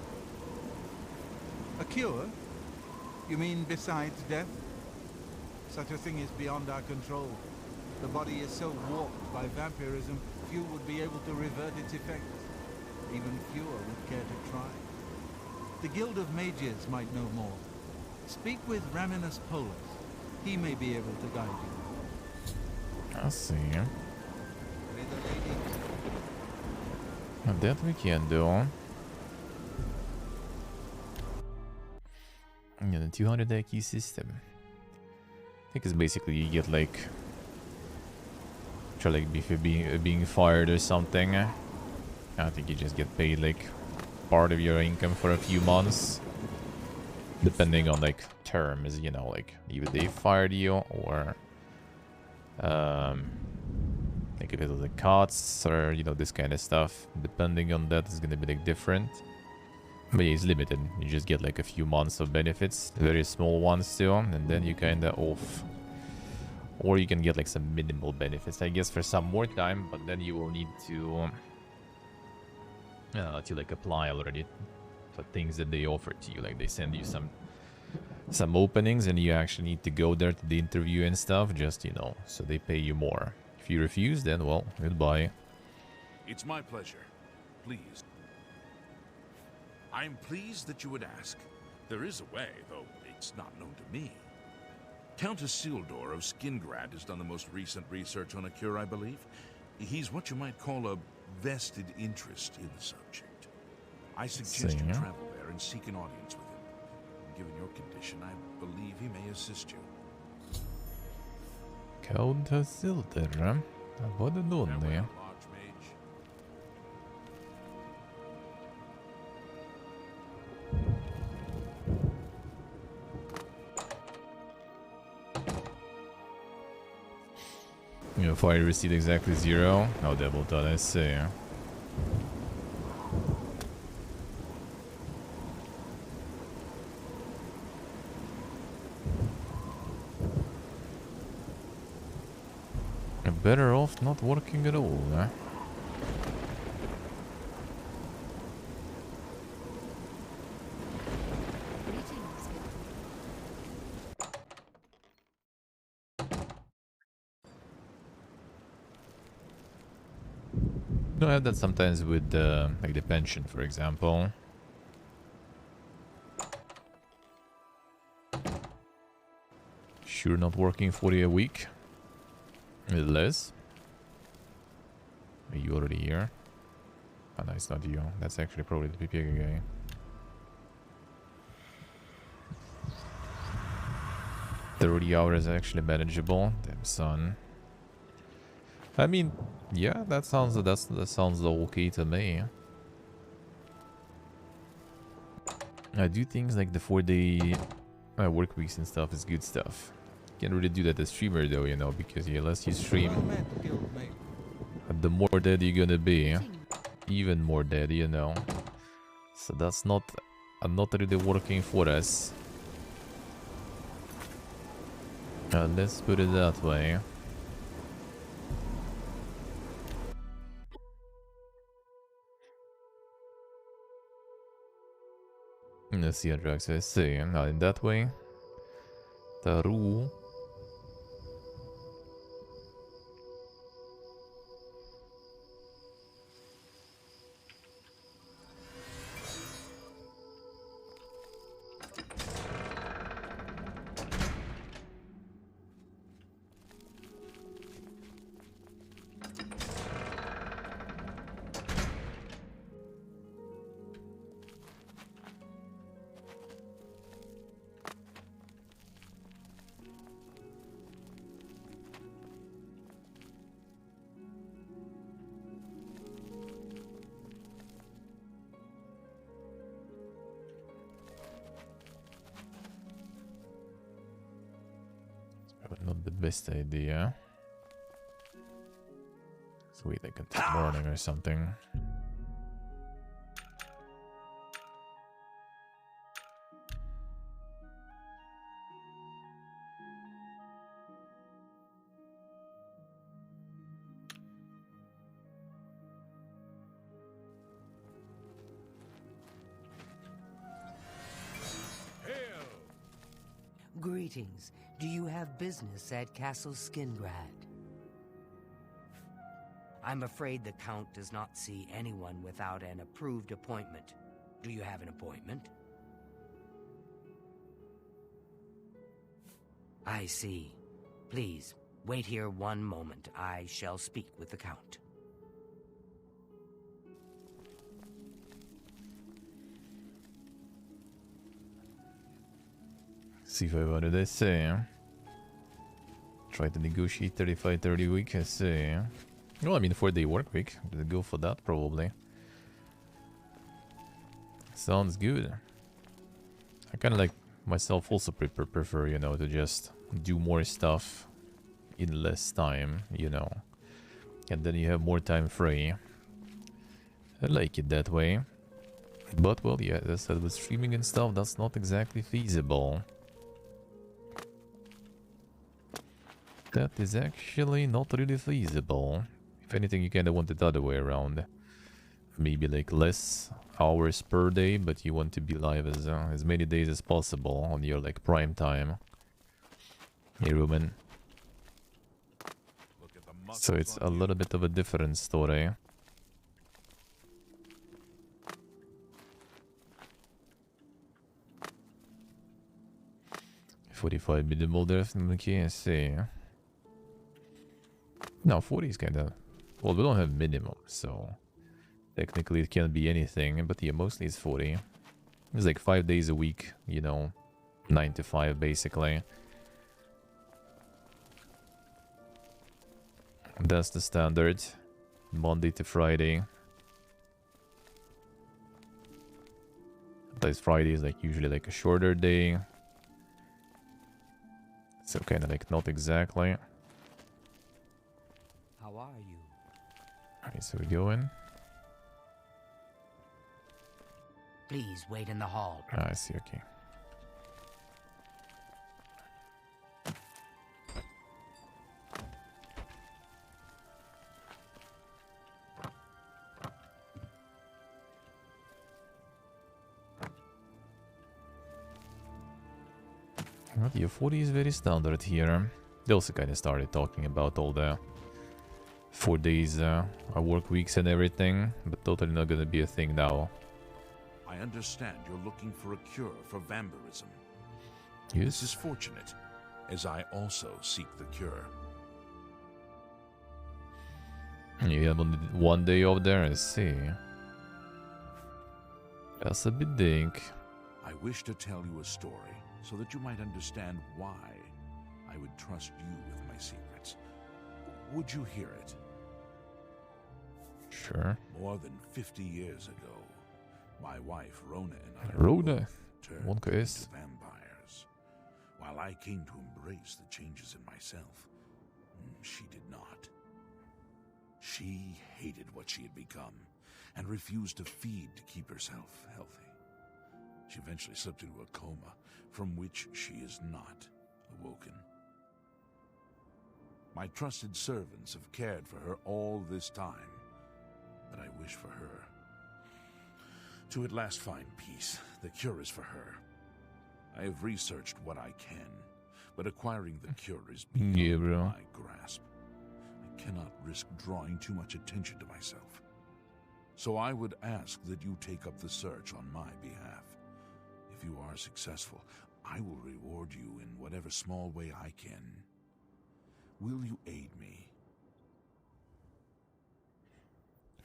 A cure? You mean besides death? Such a thing is beyond our control. The body is so warped by vampirism, few would be able to revert its effects. Even fewer would care to try. The Guild of Mages might know more. Speak with Raminus Polus. He may be able to guide you.
I'll see. That we can do. Yeah, the 200 IQ system. I think it's basically you get like... Try like if you're being fired or something. I think you just get paid like part of your income for a few months. Depending on like terms, you know, like either they fired you or... like if it was like costs or, you know, this kind of stuff. Depending on that, it's gonna be like different. But yeah, it's limited. You just get like a few months of benefits, very small ones too, and then you kinda off. Or you can get like some minimal benefits, I guess, for some more time, but then you will need to like apply already for things that they offer to you. Like they send you some openings and you actually need to go there to the interview and stuff, just, you know, so they pay you more. If you refuse, then, well, goodbye.
It's my pleasure. Please. I am pleased that you would ask. There is a way, though it's not known to me. Countess Sildor of Skingrad has done the most recent research on a cure, I believe. He's what you might call a vested interest in the subject. I suggest you travel there and seek an audience with him. Given your condition, I believe he may assist you.
Countess Sildor, vad är då det? You know, fire receipt exactly 0. How devil done, I see. You're better off not working at all, eh? No, I have that sometimes with like the pension, for example. Sure, not working 40 a week. Less. Are you already here? Oh, no, it's not you. That's actually probably the Pepega guy. $30 hours actually manageable. Damn son. I mean, yeah, that sounds okay to me. I do things like the 4-day work weeks and stuff is good stuff. Can't really do that as streamer though, you know, because the less you stream, the more dead you're gonna be. Even more dead, you know. So that's not really working for us. Let's put it that way. Let's see how drugs I see. Not in that way. Taru. the best idea. Sweet, I can take morning or something.
Greetings. Do you have business at Castle Skingrad? I'm afraid the Count does not see anyone without an approved appointment. Do you have an appointment? I see. Please, wait here one moment. I shall speak with the Count.
See if I wanted to say. Try to negotiate 35-30 week, I say. Well, I mean 4-day work week. Go for that probably. Sounds good. I kind of like myself also prefer, you know, to just do more stuff in less time, you know. And then you have more time free. I like it that way. But, well, yeah, as I said, with streaming and stuff, that's not exactly feasible. That is actually not really feasible. If anything, you kind of want it the other way around. Maybe like less hours per day, but you want to be live as many days as possible on your like prime time. Hey, Ruben. So it's a little bit of a different story. $45 minimal definitely, I see. No, 40 is kind of... Well, we don't have minimum, so... Technically it can be anything, but yeah, mostly it's 40. It's like 5 days a week, you know. 9 to 5, basically. That's the standard. Monday to Friday. Sometimes Friday is like usually like a shorter day. So kind of like not exactly.
How are you?
Alright, so we go in.
Please wait in the hall.
Ah, I see, okay. Well, the 40 is very standard here. They also kind of started talking about all the 4 days work weeks and everything, but totally not gonna be a thing now.
I understand you're looking for a cure for vampirism.
Yes.
This is fortunate, as I also seek the cure.
You have only 1 day off there, I see. That's a bit dink.
I wish to tell you a story, so that you might understand why I would trust you with my secrets. Would you hear it?
Sure.
More than 50 years ago, my wife Rona and I
Rona,
turned
one
into
case.
vampires. While I came to embrace the changes in myself, she did not. She hated what she had become and refused to feed to keep herself healthy. She eventually slipped into a coma from which she is not awoken. My trusted servants have cared for her all this time, but I wish for her to at last find peace. The cure is for her. I have researched what I can, but acquiring the cure is beyond my grasp. I cannot risk drawing too much attention to myself. So I would ask that you take up the search on my behalf. If you are successful, I will reward you in whatever small way I can. Will you aid me?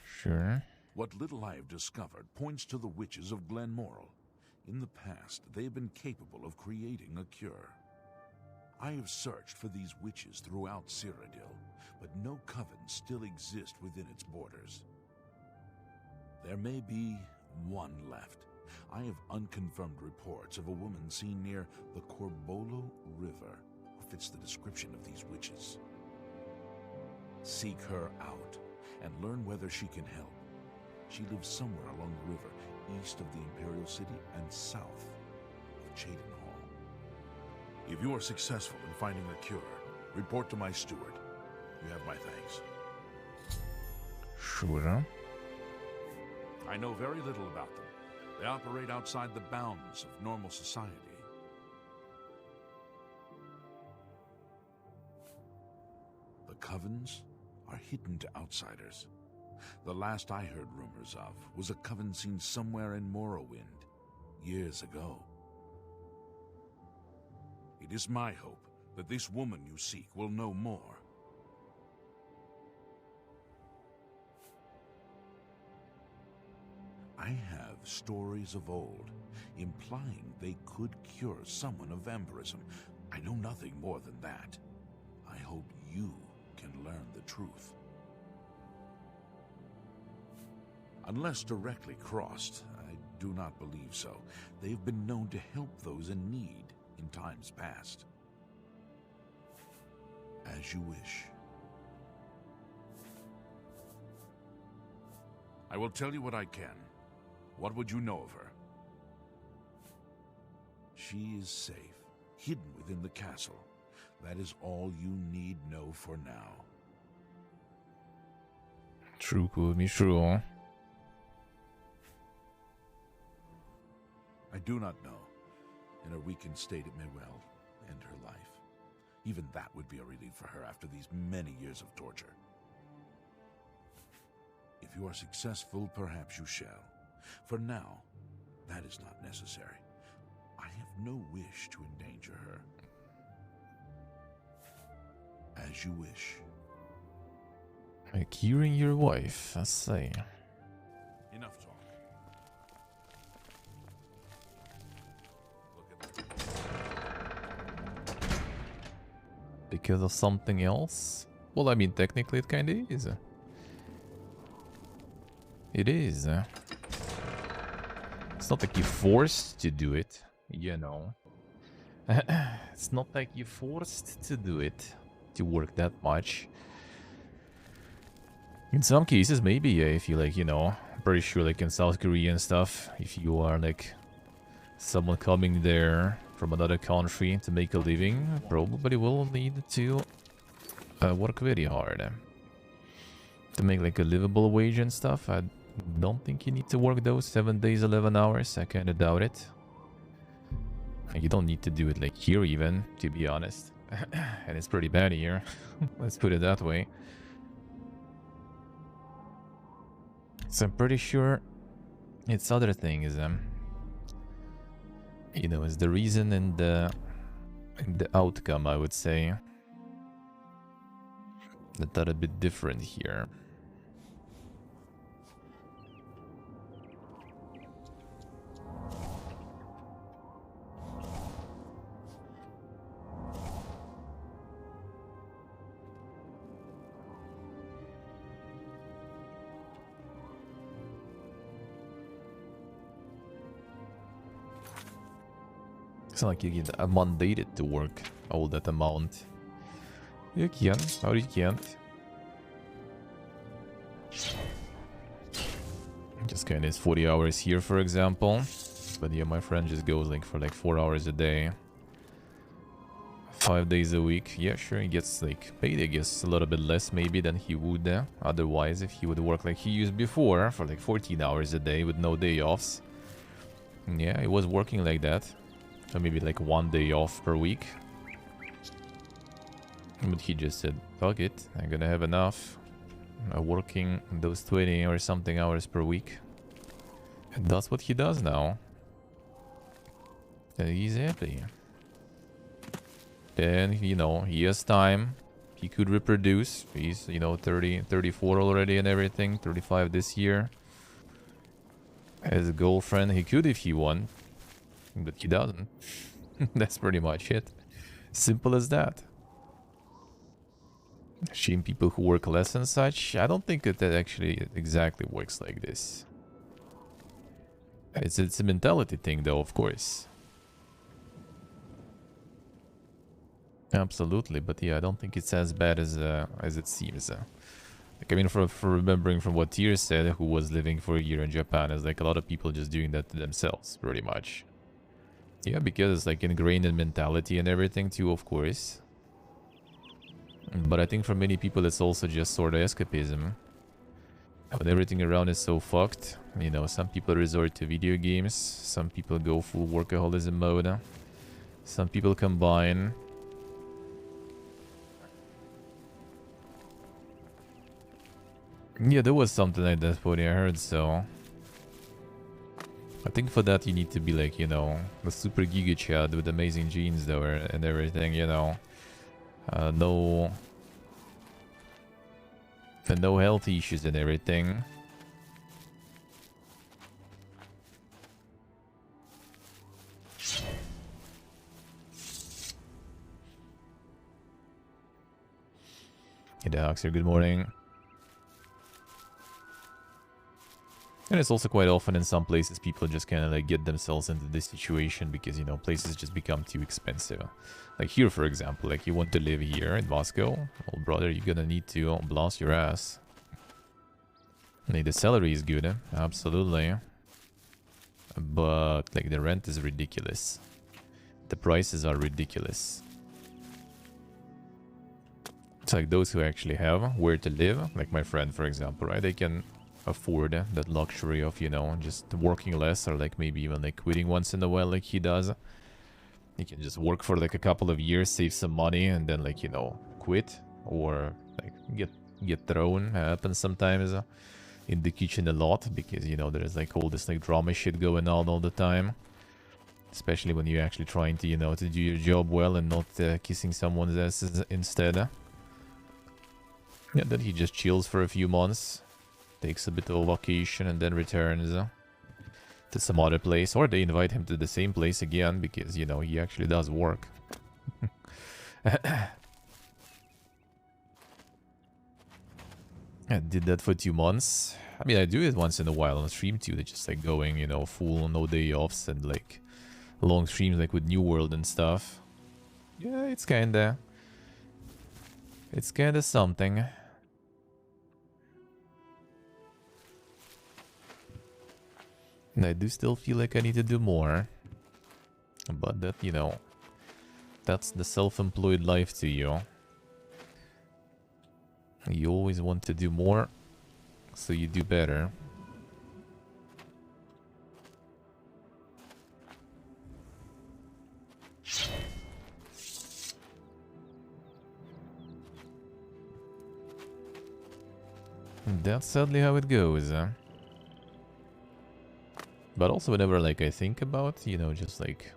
Sure.
What little I have discovered points to the witches of Glenmoral. In the past, they have been capable of creating a cure. I have searched for these witches throughout Cyrodiil, but no coven still exists within its borders. There may be one left. I have unconfirmed reports of a woman seen near the Corbolo River, fits the description of these witches. Seek her out and learn whether she can help. She lives somewhere along the river, east of the Imperial City and south of Cheydinhall. If you are successful in finding a cure, report to my steward. You have my thanks.
Sure.
I know very little about them. They operate outside the bounds of normal society. The covens are hidden to outsiders. The last I heard rumors of was a coven seen somewhere in Morrowind, years ago. It is my hope that this woman you seek will know more. I have stories of old, implying they could cure someone of vampirism. I know nothing more than that. I hope you can learn the truth. Unless directly crossed, I do not believe so. They've been known to help those in need in times past. As you wish. I will tell you what I can. What would you know of her? She is safe, hidden within the castle. That is all you need know for now.
True, could be true.
I do not know. In a weakened state, it may well end her life. Even that would be a relief for her after these many years of torture. If you are successful, perhaps you shall. For now, that is not necessary. I have no wish to endanger her. As you wish.
Curing your wife, I say.
Enough talk.
Because of something else? Well, I mean, technically it kinda is. It is. It's not like you're forced to do it, you know. It's not like you're forced to do it, to work that much. In some cases, maybe, yeah, if you like, you know, I'm pretty sure like in South Korea and stuff, if you are like someone coming there from another country to make a living, probably will need to work very hard to make like a livable wage and stuff. I don't think you need to work those 7 days, 11 hours. I kind of doubt it. And you don't need to do it like here even, to be honest. And it's pretty bad here. Let's put it that way. So I'm pretty sure it's other things. You know, is the reason and the outcome, I would say, that are a bit different here. It's not like you get mandated to work all that amount. You can, or you can't. Just kind of is 40 hours here, for example. But yeah, my friend just goes like for like 4 hours a day. 5 days a week. Yeah, sure, he gets like paid, I guess, a little bit less maybe than he would otherwise if he would work like he used before for like 14 hours a day with no day offs. Yeah, he was working like that. So maybe like 1 day off per week. But he just said, fuck it, I'm gonna have enough. Working those 20 or something hours per week. And that's what he does now. And he's happy. And, you know, he has time. He could reproduce. He's, you know, 30, 34 already and everything. 35 this year. As a girlfriend, he could if he won. But he doesn't. That's pretty much it. Simple as that. Shame people who work less and such. I don't think that actually exactly works like this. It's a mentality thing though, of course. Absolutely, but yeah, I don't think it's as bad as it seems. Like, I mean, for remembering from what Tyr said, who was living for a year in Japan, is like a lot of people just doing that to themselves, pretty much. Yeah, because it's like ingrained in mentality and everything too, of course. But I think for many people it's also just sort of escapism. When everything around is so fucked, you know, some people resort to video games, some people go full workaholism mode, some people combine. Yeah, there was something like that, what I heard, so... I think for that you need to be like, you know, the super giga chad with amazing genes though, and everything, you know. No health issues and everything. Hey Daxer, good morning. And it's also quite often in some places people just kind of like get themselves into this situation because, you know, places just become too expensive. Like here, for example, like you want to live here in Moscow, well, brother, you're gonna need to blast your ass. Like, the salary is good, absolutely. But, like, the rent is ridiculous. The prices are ridiculous. It's like those who actually have where to live, like my friend, for example, right? They can afford that luxury of, you know, just working less, or like maybe even like quitting once in a while like he does. He can just work for like a couple of years, save some money, and then like, you know, quit, or like get thrown. Happens sometimes in the kitchen a lot, because, you know, there's like all this like drama shit going on all the time, especially when you're actually trying to, you know, to do your job well and not kissing someone's asses instead. Yeah, then he just chills for a few months, takes a bit of a vacation, and then returns to some other place, or they invite him to the same place again because, you know, he actually does work. I did that for 2 months. I mean, I do it once in a while on stream too. They're just like going, you know, full no day offs and like long streams like with New World and stuff. Yeah, it's kinda something. And I do still feel like I need to do more. But that, you know, that's the self-employed life to you. You always want to do more, so you do better. And that's sadly how it goes. But also whenever like I think about, you know, just like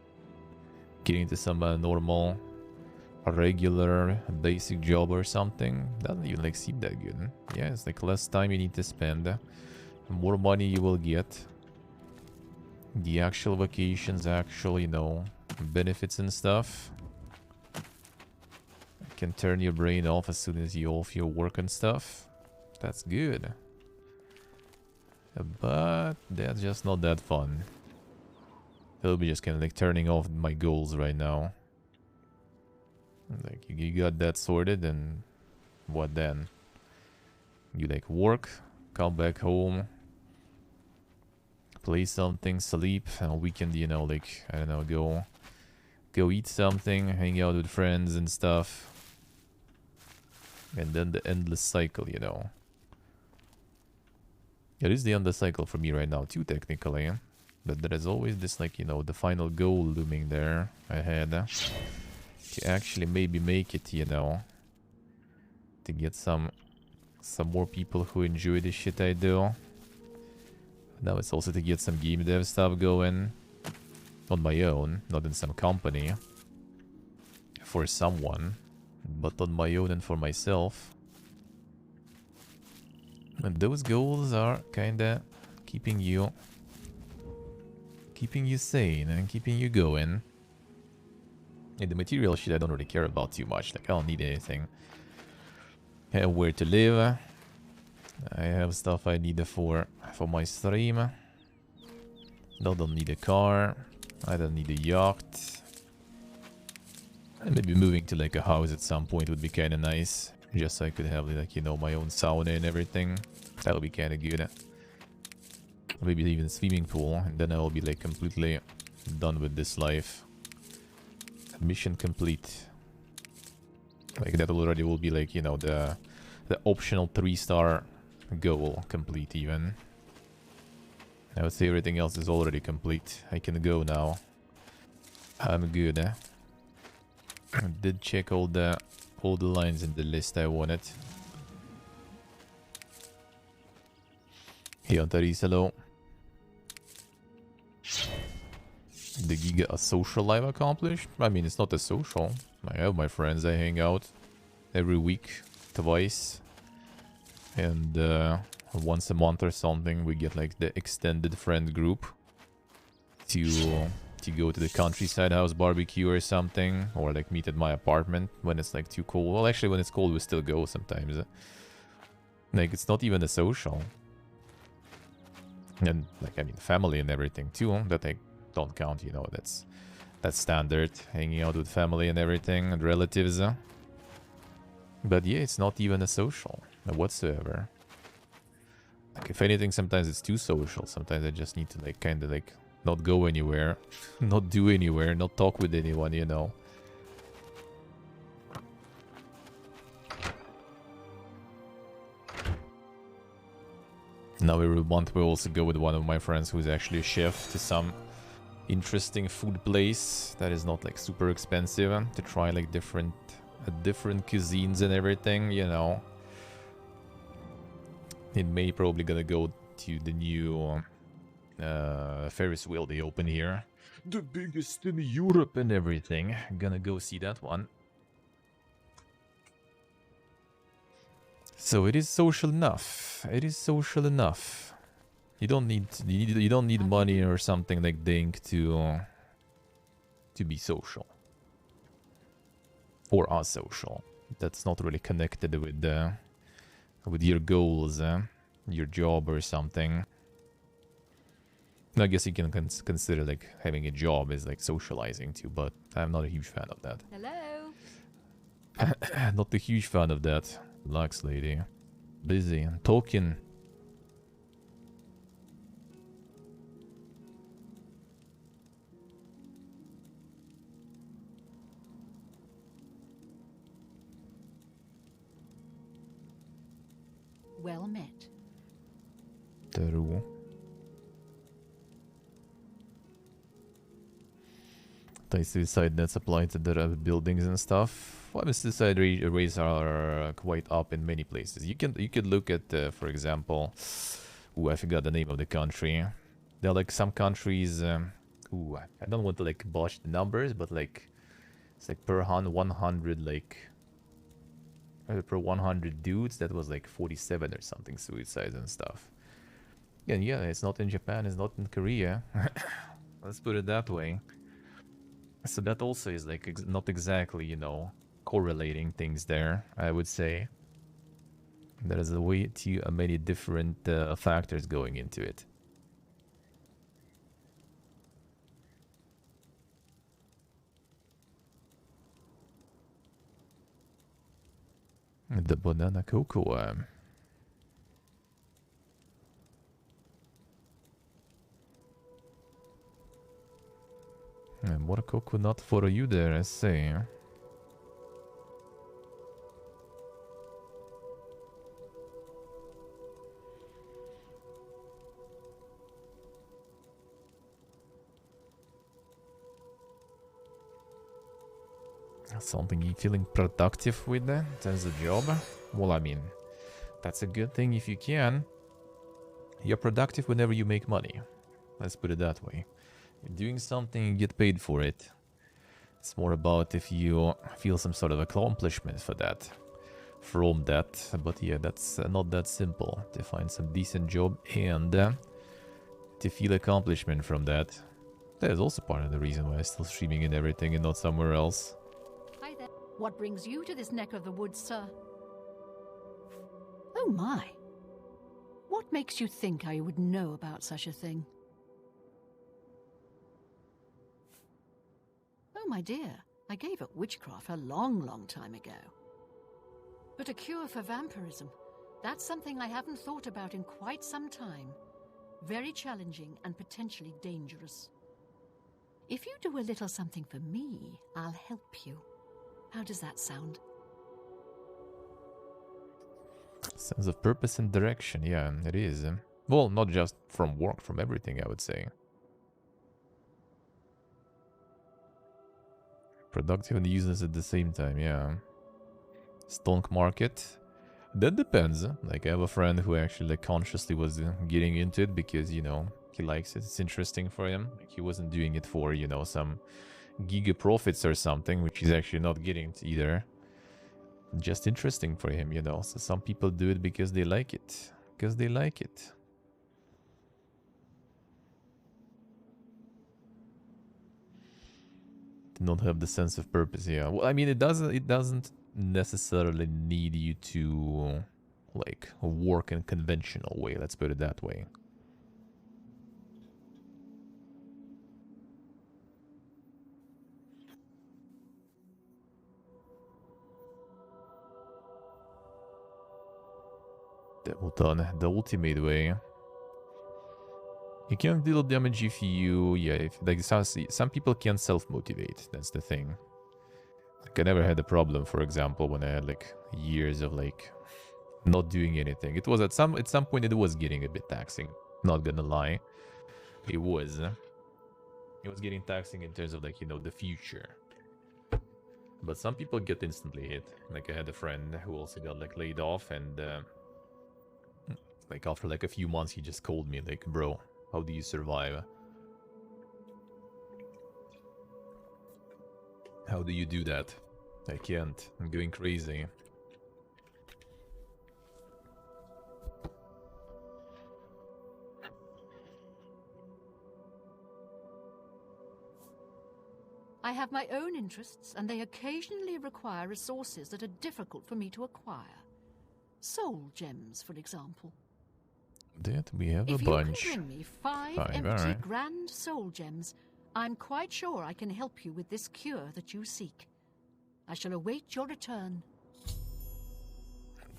getting into some normal, regular, basic job or something, doesn't even like seem that good. Yeah, it's like less time you need to spend, more money you will get. The actual vacations, actual, you know, benefits and stuff. You can turn your brain off as soon as you off your work and stuff. That's good. But that's just not that fun. It'll be just kind of like turning off my goals right now. Like, you got that sorted, and what then? You like work, come back home, play something, sleep, and on weekend, you know, like, I don't know, go eat something, hang out with friends and stuff. And then the endless cycle, you know. It is the endless cycle for me right now too, technically. But there is always this, like, you know, the final goal looming there ahead. To actually maybe make it, you know. To get some more people who enjoy the shit I do. Now it's also to get some game dev stuff going. On my own, not in some company. For someone. But on my own and for myself. And those goals are kinda keeping you sane and keeping you going. And the material shit I don't really care about too much. Like, I don't need anything. I have where to live. I have stuff I need for my stream. I don't need a car. I don't need a yacht. And maybe moving to like a house at some point would be kind of nice. Just so I could have like, you know, my own sauna and everything. That would be kind of good. Maybe even a swimming pool. And then I will be like completely done with this life. Mission complete. Like that already will be like, you know, the optional 3-star goal complete even. I would say everything else is already complete. I can go now. I'm good. I did check all the lines in the list I wanted. Hey, Antaris, hello. The Giga a social life accomplished? I mean, it's not a social. I have my friends, I hang out every week, twice. And once a month or something, we get like the extended friend group to go to the countryside house barbecue or something, or like meet at my apartment when it's like too cold. Well, actually, when it's cold, we still go sometimes. Like, it's not even a social. And like, I mean, family and everything too, that I don't count, you know, that's standard, hanging out with family and everything, and relatives. But yeah, it's not even a social whatsoever. Like, if anything, sometimes it's too social. Sometimes I just need to like kind of like not go anywhere, not do anywhere, not talk with anyone, you know. Now every month we also go with one of my friends who's actually a chef to some interesting food place that is not like super expensive, to try like different cuisines and everything, you know. It may probably gonna go to the new Ferris wheel they open here, the biggest in Europe and everything. Gonna go see that one. So it is social enough. It is social enough. You don't need money or something like Dink to be social or asocial. That's not really connected with your goals, your job or something. I guess you can consider like having a job as like socializing too, but I'm not a huge fan of that.
Hello?
Not a huge fan of that. Relax, lady. Busy. Talking.
Well met.
True. The suicide nets apply to the buildings and stuff. Well, the suicide rates are quite up in many places. You could look at, for example, I forgot the name of the country. There are like some countries. I don't want to like botch the numbers, but like it's like per 100 like per 100 dudes, that was like 47 or something suicides and stuff. And yeah, it's not in Japan, it's not in Korea. Let's put it that way. So that also is like not exactly, you know, correlating things there, I would say. There is a way too many different factors going into it. The banana cocoa. And more coconut for you there, I say. Something you feeling productive with that? That's a job? Well, I mean, that's a good thing if you can. You're productive whenever you make money. Let's put it that way. You're doing something, you get paid for it. It's more about if you feel some sort of accomplishment for that. From that. But yeah, that's not that simple. To find some decent job and to feel accomplishment from that. That is also part of the reason why I'm still streaming and everything and not somewhere else.
Hi there. What brings you to this neck of the woods, sir? Oh my. What makes you think I would know about such a thing? Oh my dear, I gave up witchcraft a long, long time ago. But a cure for vampirism, that's something I haven't thought about in quite some time. Very challenging and potentially dangerous. If you do a little something for me, I'll help you. How does that sound?
Sense of purpose and direction, yeah, it is. Well, not just from work, from everything, I would say. Productive and useless at the same time, yeah. Stonk market. That depends. Like, I have a friend who actually like consciously was getting into it because, you know, he likes it. It's interesting for him. Like, he wasn't doing it for, you know, some giga profits or something, which he's actually not getting to either. Just interesting for him, you know. So some people do it because they like it. Because they like it. Not have the sense of purpose, yeah. Well, I mean, it doesn't necessarily need you to like work in a conventional way, let's put it that way. Devilton, the ultimate way. You can't deal damage if you, if like some people can't self-motivate. That's the thing. Like, I never had a problem, for example, when I had like years of like not doing anything. It was at some point it was getting a bit taxing. Not gonna lie, it was. It was getting taxing in terms of like, you know, the future. But some people get instantly hit. Like, I had a friend who also got like laid off, and like after like a few months, he just called me like, bro, how do you survive? How do you do that? I can't. I'm going crazy.
I have my own interests, and they occasionally require resources that are difficult for me to acquire. Soul gems, for example.
That we have a bunch.
If you can bring me five empty grand soul gems, I'm quite sure I can help you with this cure that you seek. I shall await your return.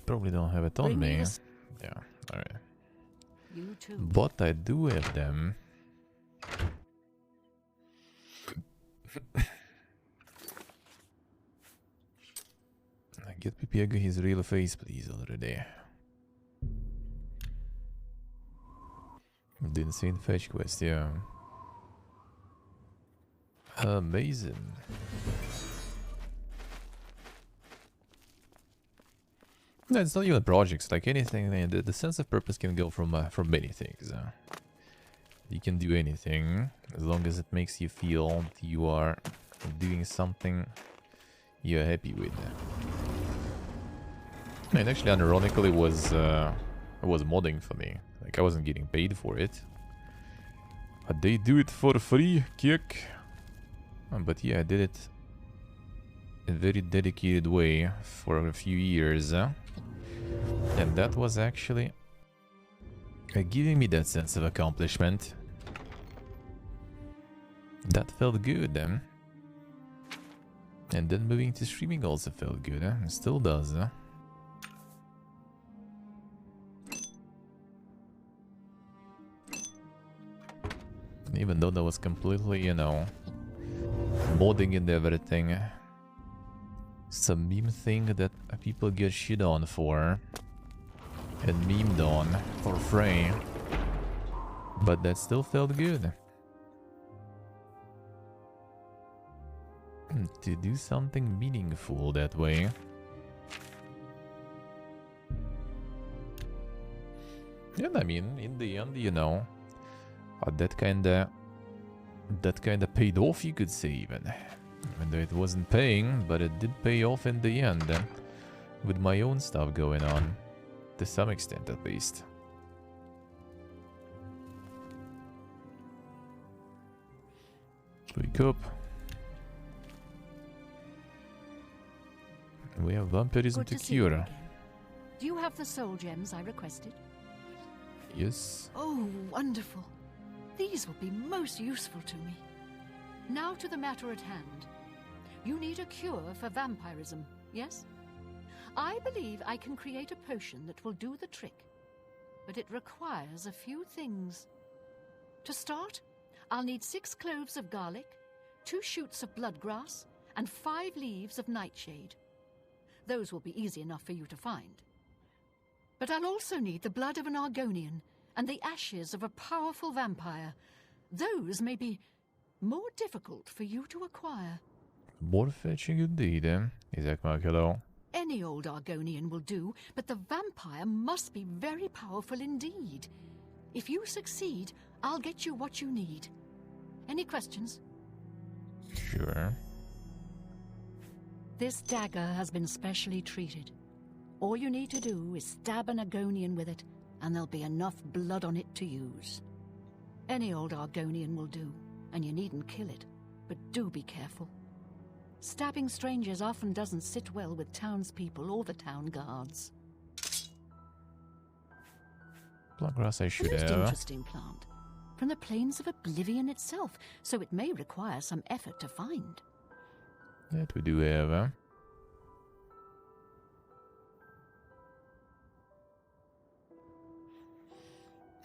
Probably don't have it on me. Yeah, alright.
You too.
But I do have them. Get Pepega his real face, please, already. The insane fetch quest, yeah. Amazing. No, it's not even projects, like anything. The sense of purpose can go from many things. You can do anything as long as it makes you feel you are doing something you're happy with. And actually, unironically, it was modding for me. Like, I wasn't getting paid for it, but they do it for free, kick. But yeah, I did it in a very dedicated way for a few years, and that was actually giving me that sense of accomplishment. That felt good, and then moving to streaming also felt good. It still does. Even though that was completely, you know, modding and everything. Some meme thing that people get shit on for. And memed on for free. But that still felt good. To do something meaningful that way. And I mean, in the end, you know, that kinda paid off, you could say, even though it wasn't paying, but it did pay off in the end, with my own stuff going on, to some extent at least. Wake up. We have vampirism to cure.
Do you have the soul gems I requested?
Yes.
Oh, wonderful. These will be most useful to me. Now to the matter at hand. You need a cure for vampirism, yes? I believe I can create a potion that will do the trick, but it requires a few things. To start, I'll need 6 cloves of garlic, 2 shoots of bloodgrass, and 5 leaves of nightshade. Those will be easy enough for you to find. But I'll also need the blood of an Argonian and the ashes of a powerful vampire. Those may be more difficult for you to acquire.
Borrfetching indeed, eh? Ezek már kell.
Any old Argonian will do, but the vampire must be very powerful indeed. If you succeed, I'll get you what you need. Any questions?
Sure.
This dagger has been specially treated. All you need to do is stab an Argonian with it, and there'll be enough blood on it to use. Any old Argonian will do, and you needn't kill it, but do be careful. Stabbing strangers often doesn't sit well with townspeople or the town guards.
Bloodgrass I should
A most
have.
interesting plant. From the plains of Oblivion itself, so it may require some effort to find.
That we do have, eh?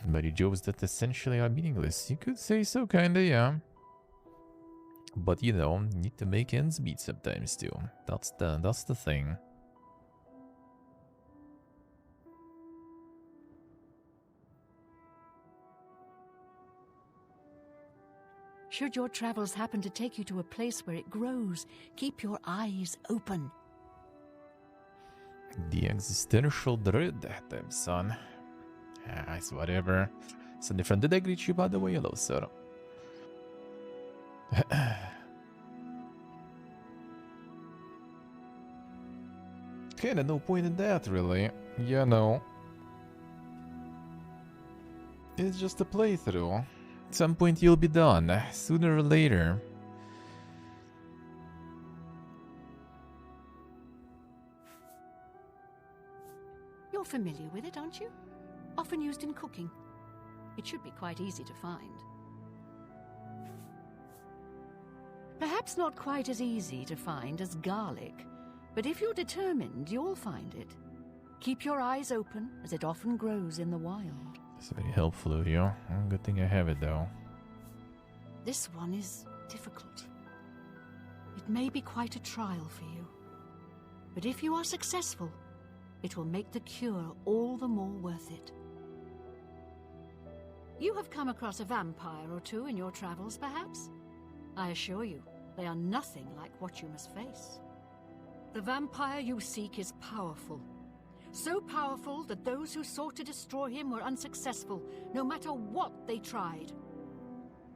But jobs that essentially are meaningless. You could say so, kinda, yeah. But you know, need to make ends meet sometimes too. That's the thing.
Should your travels happen to take you to a place where it grows, keep your eyes open.
The existential dread, damn son. It's whatever. Something from did I greet you by the way? Hello, sir. Kinda no point in that, really. You know. It's just a playthrough. At some point you'll be done, sooner or later.
You're familiar with it, aren't you? Often used in cooking. It should be quite easy to find. Perhaps not quite as easy to find as garlic, but if you're determined, you'll find it. Keep your eyes open, as it often grows in the wild.
That's very helpful of you. Good thing I have it, though.
This one is difficult. It may be quite a trial for you. But if you are successful, it will make the cure all the more worth it. You have come across a vampire or two in your travels, perhaps? I assure you, they are nothing like what you must face. The vampire you seek is powerful. So powerful that those who sought to destroy him were unsuccessful, no matter what they tried.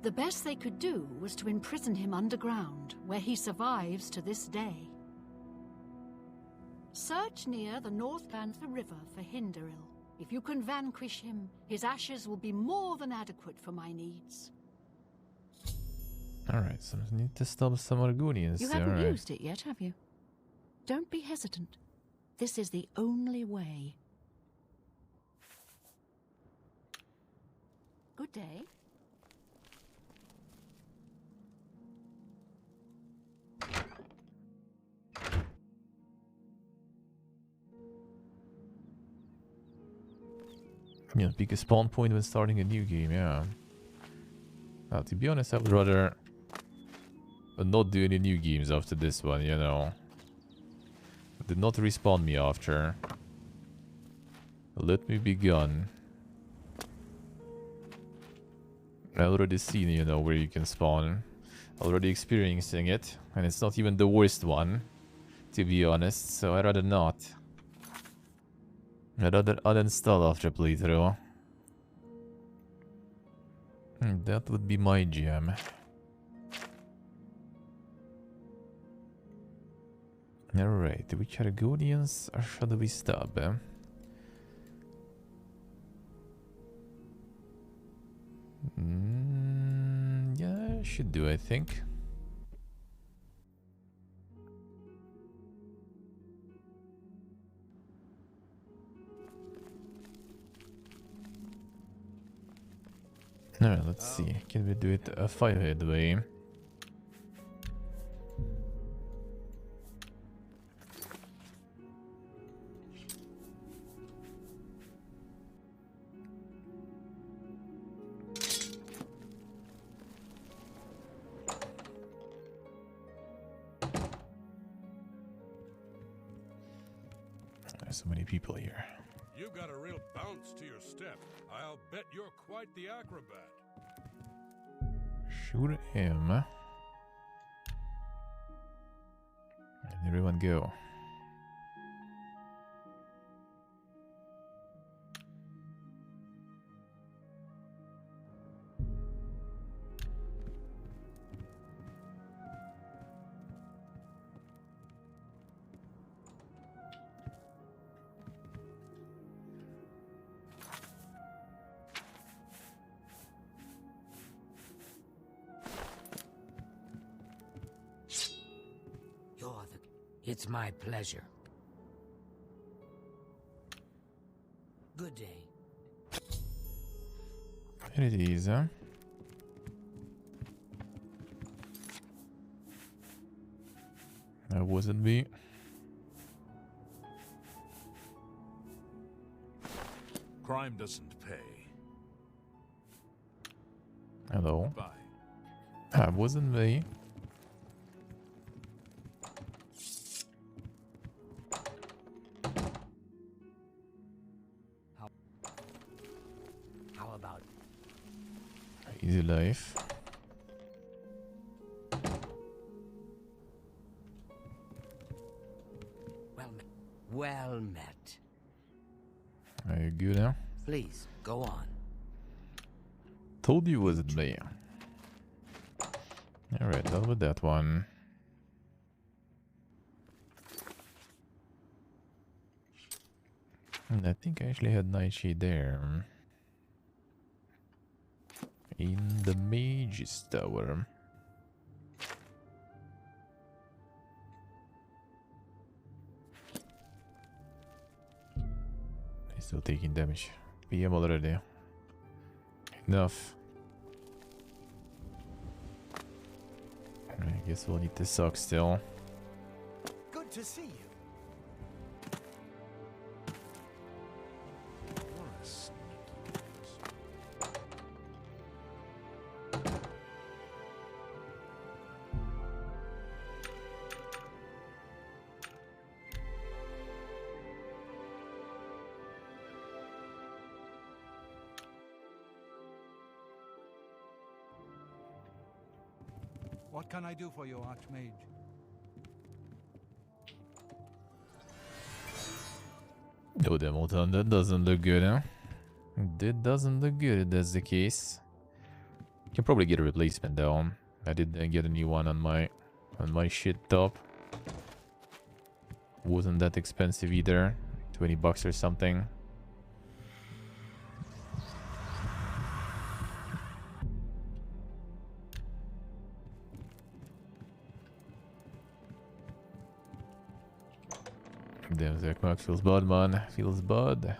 The best they could do was to imprison him underground, where he survives to this day. Search near the north bank of the river for Hinderil. If you can vanquish him, his ashes will be more than adequate for my needs.
Alright, so I need to stop some Argonians.
You haven't used it yet, have you? Don't be hesitant. This is the only way. Good day.
Yeah, pick a spawn point when starting a new game, yeah. Now, to be honest, I would rather not do any new games after this one, you know. Did not respawn me after. Let me be gone. I already seen, you know, where you can spawn. Already experiencing it. And it's not even the worst one, to be honest, so I'd rather not. I'd rather uninstall after playthrough. That would be my jam. Alright, which Argonians should we stab? Yeah, should do, I think. Alright, let's see. Can we do it a firehead way? There's so many people here.
You've got a real bounce to your step. I'll bet you're quite the acrobat.
Sure am. And everyone go.
It's my pleasure. Good day.
Here it is, huh? That wasn't me.
Crime doesn't pay.
Hello.
Bye.
That wasn't me.
How about
Easy life.
well met.
Are you good now?
Please, go on.
Told you it wasn't me. Alright, done with that one. And I think I actually had Nightshade there. In the Mage's Tower. He's still taking damage. PM already. Enough. I guess we'll need to suck still.
Good to see you.
What can I do for you, Archmage?
No, Demoton, that doesn't look good, huh? That doesn't look good if that's the case. Can probably get a replacement though. I didn't get a new one on my shit top. Wasn't that expensive either. 20 bucks or something. Damn, Zach Mark feels bad, man. Feels bad.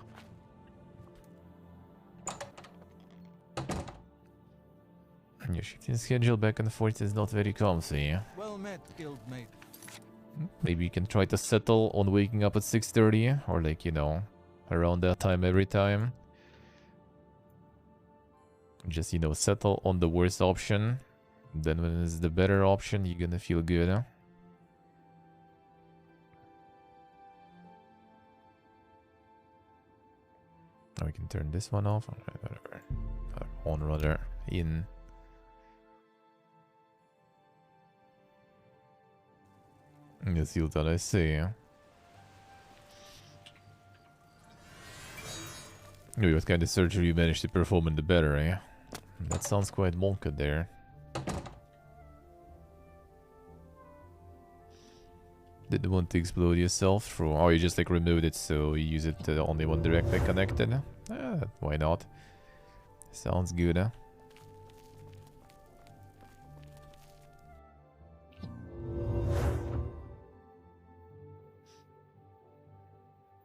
Your shifting schedule back and forth is not very comfy.
Well met, guildmate.
Maybe you can try to settle on waking up at 6:30, or like, you know, around that time every time. Just, you know, settle on the worst option. Then when it's the better option, you're gonna feel good, huh? Now we can turn this one off. Whatever. On rather. In. Let's see what I say. Wait, what kind of surgery you managed to perform in the battery? That sounds quite monka there. Didn't want to explode yourself through... Oh, you just like removed it so you use it only one directly connected? Why not? Sounds good, huh?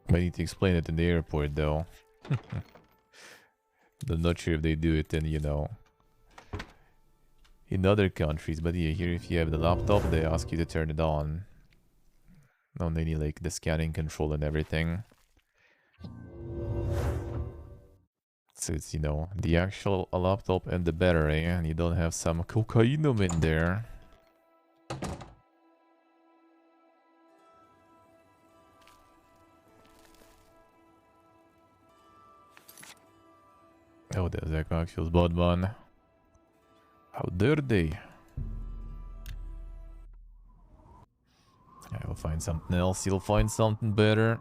I need to explain it in the airport though. I'm not sure if they do it in, you know, in other countries, but yeah, here if you have the laptop, they ask you to turn it on. No, they need like the scanning control and everything. So it's, you know, the actual laptop and the battery, and you don't have some cocainum in there. Oh, there's that actual bot one. How dare they? I will find something else. You'll find something better.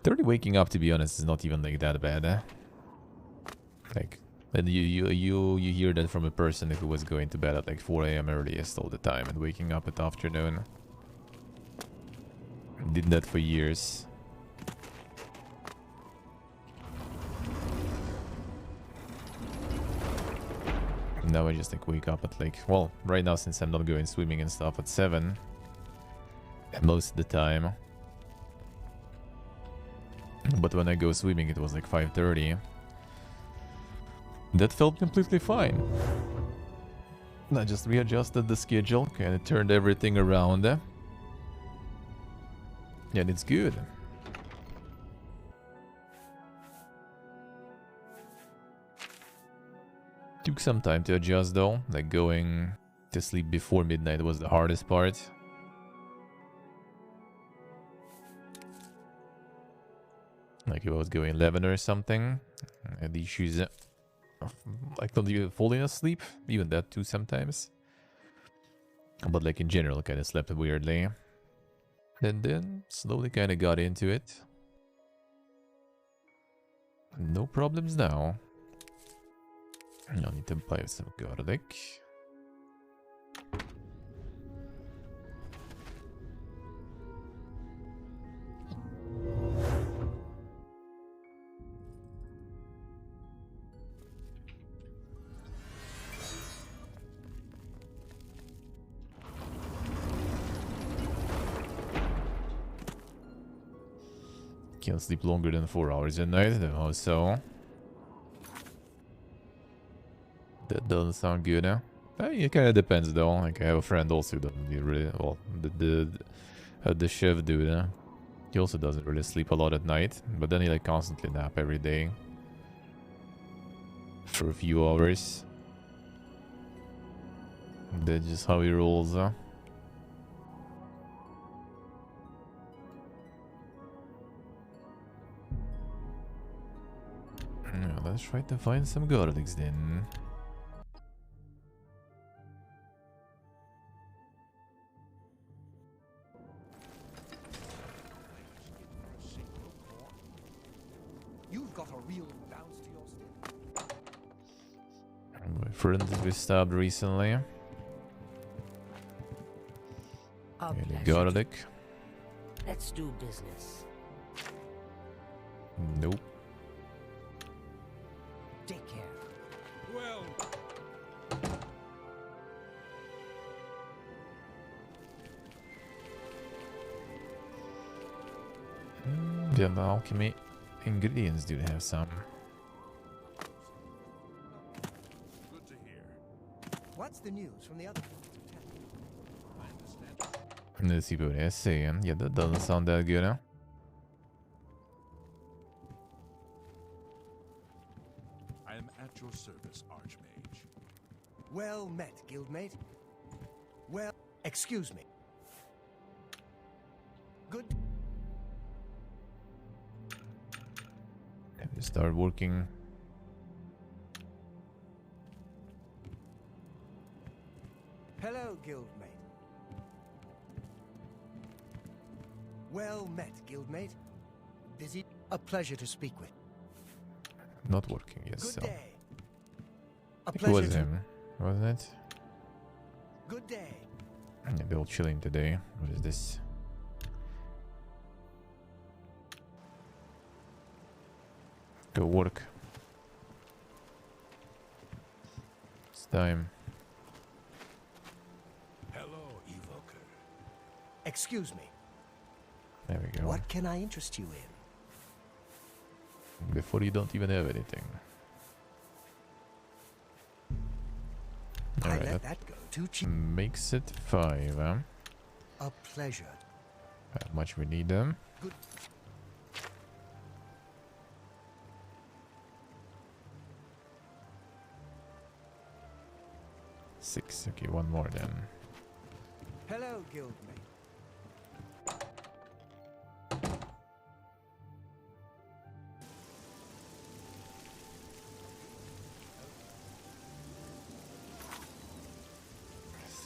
30 waking up, to be honest, is not even like that bad, eh? Like, and you hear that from a person who was going to bed at like 4 AM earliest all the time and waking up at afternoon. Did that for years. Now I just like wake up at like, well, right now since I'm not going swimming and stuff at 7 most of the time. But when I go swimming it was like 5:30. That felt completely fine. I just readjusted the schedule, kind of turned everything around. And it's good. Took some time to adjust though, like going to sleep before midnight was the hardest part. Like if I was going 11 or something, I had issues like not even falling asleep, even that too sometimes. But like in general, kind of slept weirdly. And then slowly kind of got into it. No problems now. I need to buy some garlic. Can't sleep longer than 4 hours a night, though, so that doesn't sound good, huh? It kind of depends, though. Like I have a friend also who doesn't really well. The chef dude, huh? He also doesn't really sleep a lot at night, but then he like constantly nap every day for a few hours. That's just how he rolls, huh? Let's try to find some garlics then.
You've got a real bounce to your step.
My friend that we stabbed recently. Any garlic?
Let's do business.
Nope.
Take care.
Well,
Yeah, the alchemy ingredients do have some.
good to hear.
What's the news from the other?
I understand.
Let's see what they're saying. Yeah, that doesn't sound that good, huh?
I am at your service, Archmage.
Well met, guildmate. Well, excuse me. Good.
Have you start working?
Hello, guildmate. Well met, guildmate. Busy? A pleasure to speak with.
Not working, yes.
Good
So.
day. A
It
pleasure
was
to...
him, wasn't it?
Good day.
Yeah, they're all chilling today. What is this? Go work. It's time.
Hello, Evoker.
Excuse me.
There we go.
What can I interest you in?
Before you don't even have anything.
I
Alright,
let
that
that go too cheap.
makes it 5, huh?
A pleasure.
How much we need them?
Good.
Six. Okay, one more then.
Hello, guildmate.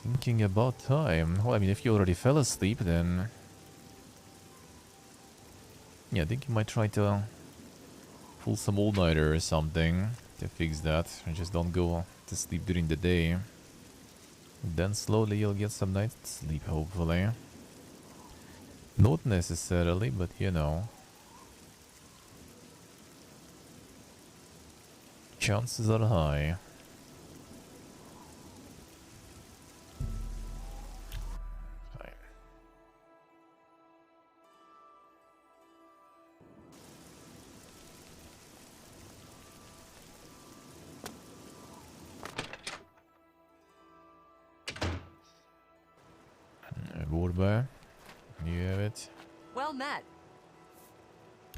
Thinking about time. Well, I mean, if you already fell asleep, then... Yeah, I think you might try to pull some all-nighter or something to fix that. And just don't go to sleep during the day. Then slowly you'll get some night sleep, hopefully. Not necessarily, but you know. Chances are high. Boardbar, you have it.
Well met.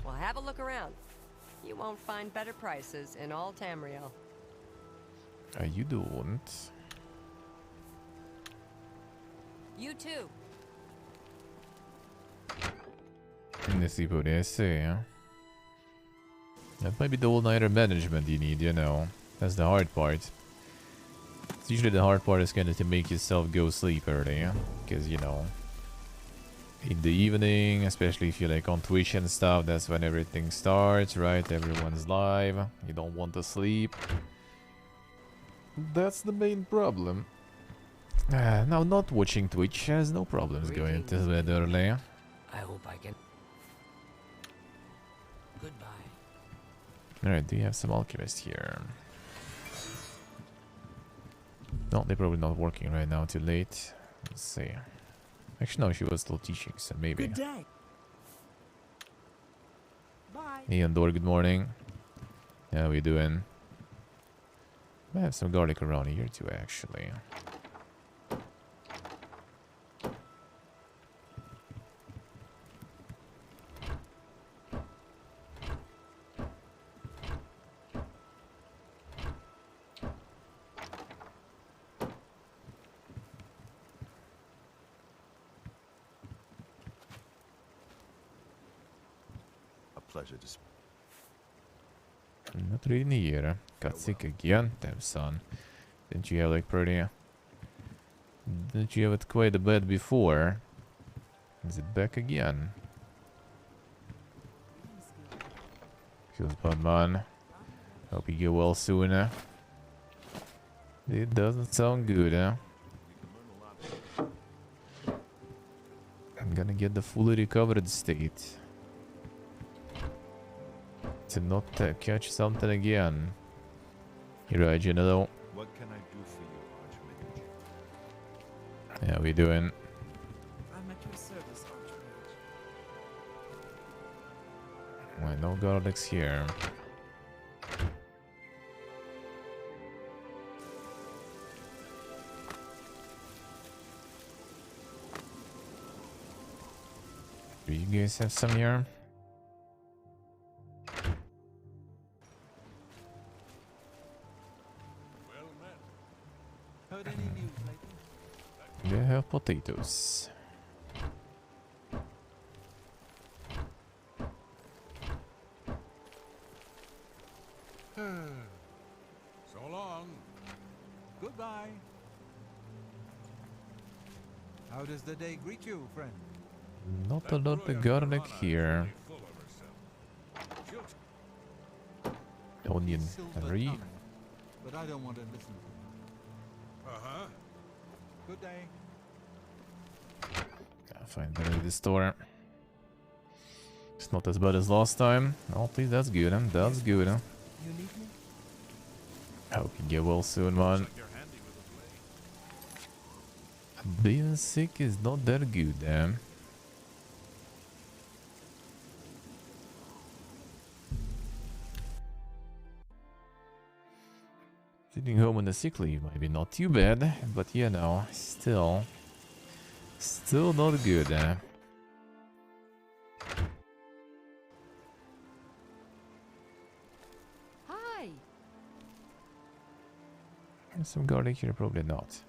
Well, have a look around. You won't find better prices in all Tamriel.
You don't.
You too.
I see. That might be the all-nighter management you need, you know. That's the hard part. It's usually the hard part is kind of to make yourself go sleep early, because you know, in the evening, especially if you're like on Twitch and stuff, that's when everything starts, right? Everyone's live. You don't want to sleep. That's the main problem. Now, not watching Twitch has no problems going to bed early.
I hope I can. Goodbye.
Alright, do you have some alchemist here? No, they're probably not working right now, too late. Let's see. Actually, no, she was still teaching, so maybe.
Good day. Bye.
Hey, Andor, good morning. How we doing? I have some garlic around here too, actually.
Pleasure to
Not really here. Got sick again, damn son. Didn't you have like pretty... Didn't you have it quite a bit before? Is it back again? Feels bad, man. Hope you get well soon, It doesn't sound good, I'm gonna get the fully recovered state. To not catch something again. You're right, General.
What can I do for you, Archmage?
How we doing?
I'm at your service, Archmage.
Well, no garlics here. Do you guys have some here?
Heard any news lately?
They have potatoes.
So long.
Goodbye. How does the day greet you, friend?
Not a lot of garlic here. Onion
Silver
3.
tongue, but I don't want to listen.
Uh-huh.
Good day.
Gotta find better at the store. It's not as bad as last time. Oh, please, that's good, That's good,
You need me?
Hope you get well soon, man. Being sick is not that good, Sitting home on the sick leave might be not too bad, but you know, still not good,
Hi.
Some garlic here, probably not.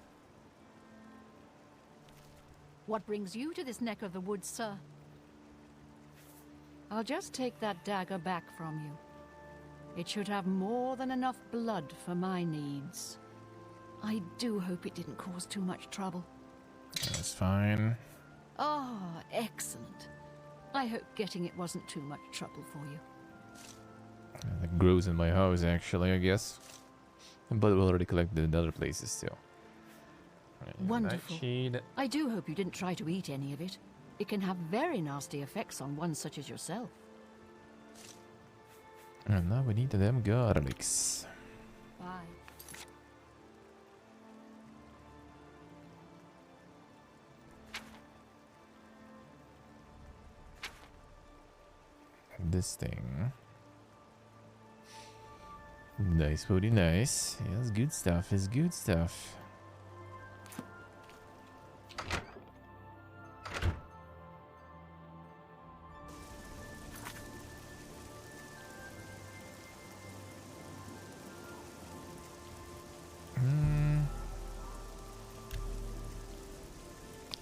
What brings you to this neck of the woods, sir? I'll just take that dagger back from you. It should have more than enough blood for my needs. I do hope it didn't cause too much trouble.
That's fine.
Oh, excellent. I hope getting it wasn't too much trouble for you.
That grows in my house, actually, I guess. But we'll already collected in other places, too.
Wonderful. I do hope you didn't try to eat any of it. It can have very nasty effects on one such as yourself.
And now we need them garlics.
Bye.
This thing. Nice, pretty nice. Yeah, it's good stuff. It's good stuff.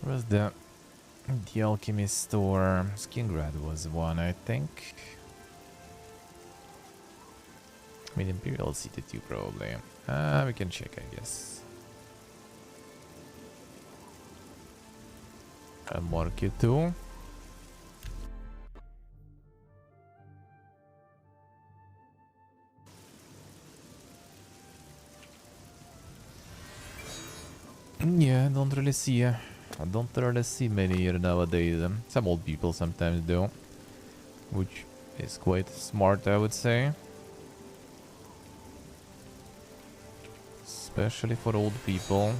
Where's the alchemy store? Skingrad was one, I think. I mean, Imperial City too, probably. We can check, I guess. Market too. Yeah, I don't really see many here nowadays. Some old people sometimes do, which is quite smart, I would say. Especially for old people.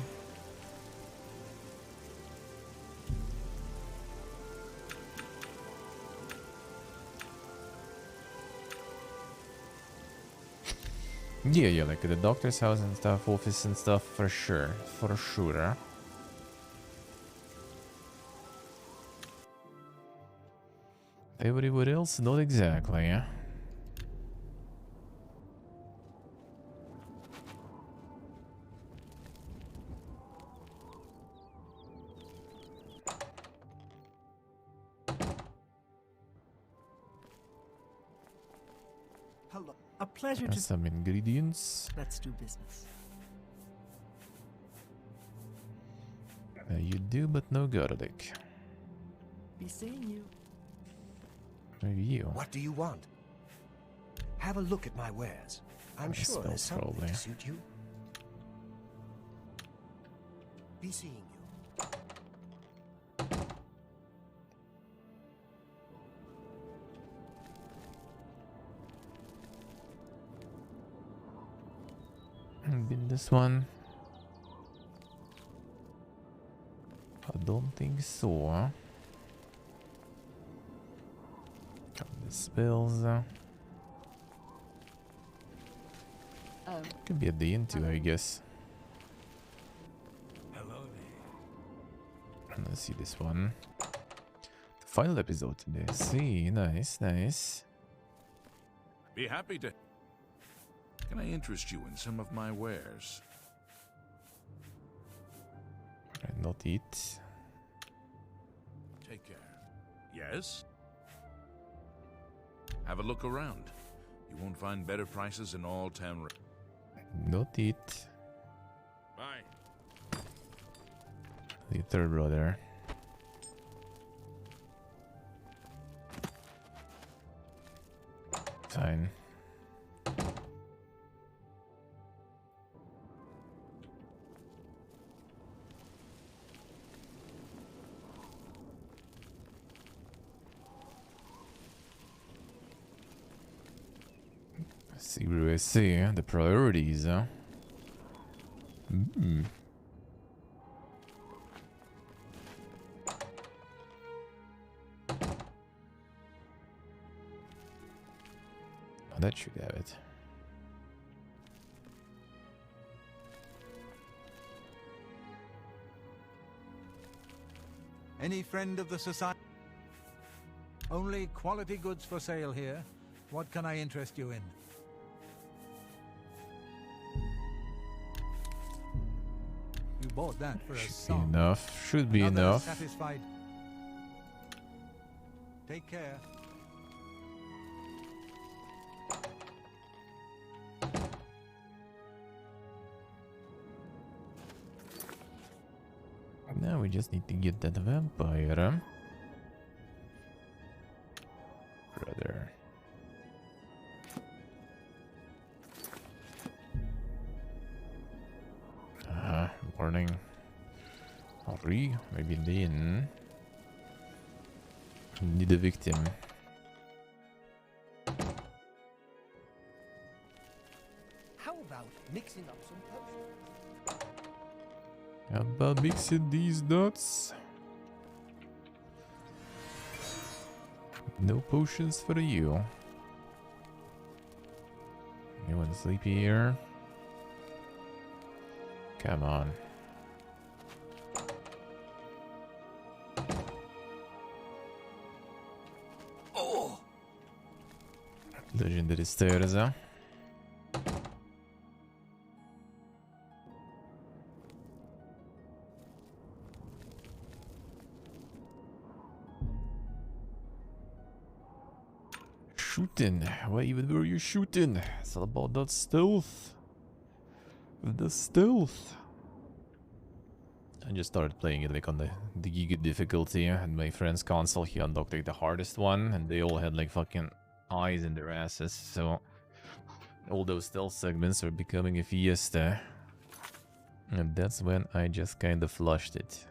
Yeah, like the doctor's house and stuff, office and stuff, for sure, for sure. Everywhere else, not exactly, yeah.
Hello. A pleasure to...
Some ingredients.
Let's do business.
You do, but no garlic.
Be seeing you.
Maybe you.
What do you want? Have a look at my wares. I'm sure there's something
probably
to suit you. Be seeing you.
Been this one. I don't think so. The spells. Could be at the end too, I guess.
Hello there.
Let's see this one. The final episode today. See, nice, nice.
Be happy to. Can I interest you in some of my wares?
Not eat.
Take care. Yes? Have a look around. You won't find better prices in all town.
Not eat.
Bye.
The third brother. Fine. See where I see the priorities, huh? Oh, that should have it.
Any friend of the society? Only quality goods for sale here. What can I interest you in? You bought that for a song.
Should be enough. Should be enough.
Satisfied. Take care.
we just need to get that vampire. Brother. Morning. Hurry, maybe then. Need a victim.
How about mixing up some potions?
How about mixing these nuts? No potions for you. Anyone sleepy here? Come on.
Oh!
Legendary stairs, huh? Shooting. Why even were you shooting? It's all about that stealth. The stealth. I just started playing it like on the Giga difficulty, and my friend's console, he unlocked like the hardest one, and they all had like fucking eyes in their asses, so all those stealth segments are becoming a fiesta. And that's when I just kind of flushed it.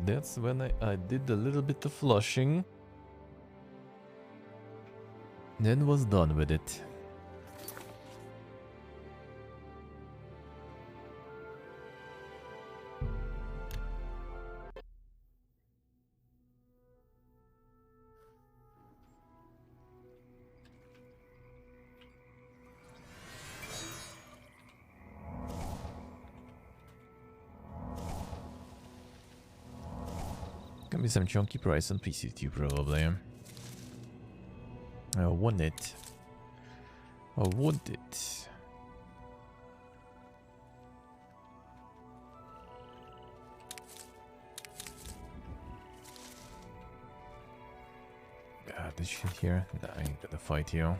That's when I did a little bit of flushing. Then was done with it. Gonna be some chunky price on PC2 probably. I want it. I want it. God, this shit here. Nah, I ain't gonna fight you.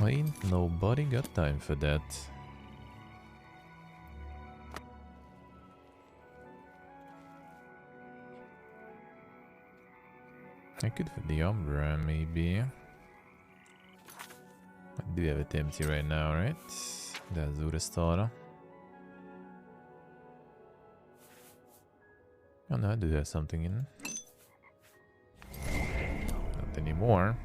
Ain't nobody got time for that. I could for the Umbra, maybe. I do have it empty right now, right? The Azura. Oh no, I do have something in. Not anymore.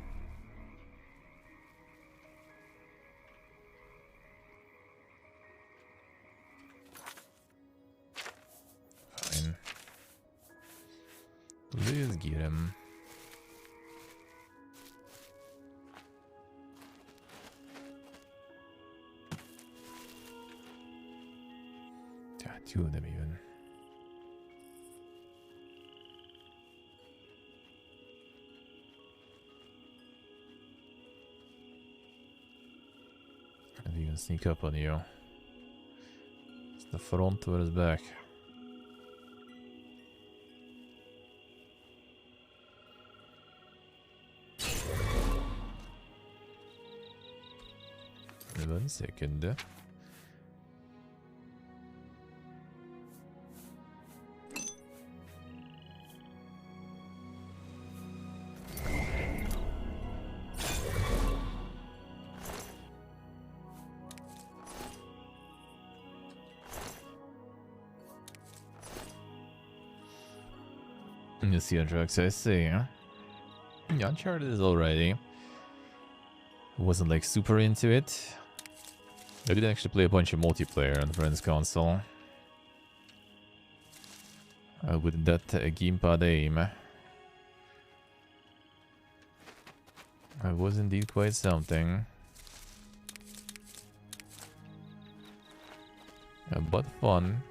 Fine. Let's get him. Two of them even. Can't even sneak up on you. It's the front or his back. Wait 1 second. You see Antrax, I see, huh? Yeah, Uncharted is alrighty. Wasn't like super into it. I did actually play a bunch of multiplayer on the friend's console. With that gamepad aim. It was indeed quite something. But fun.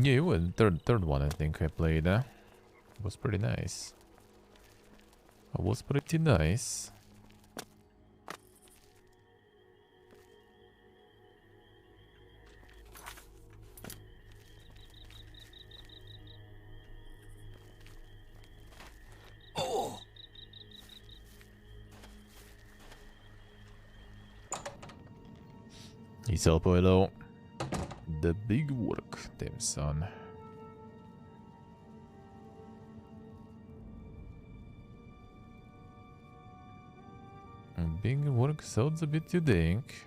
Yeah, well, third one I think I played. Was pretty nice. It was pretty nice.
Oh!
He's up, hello. The big work, damn son. Big work sounds a bit, you think?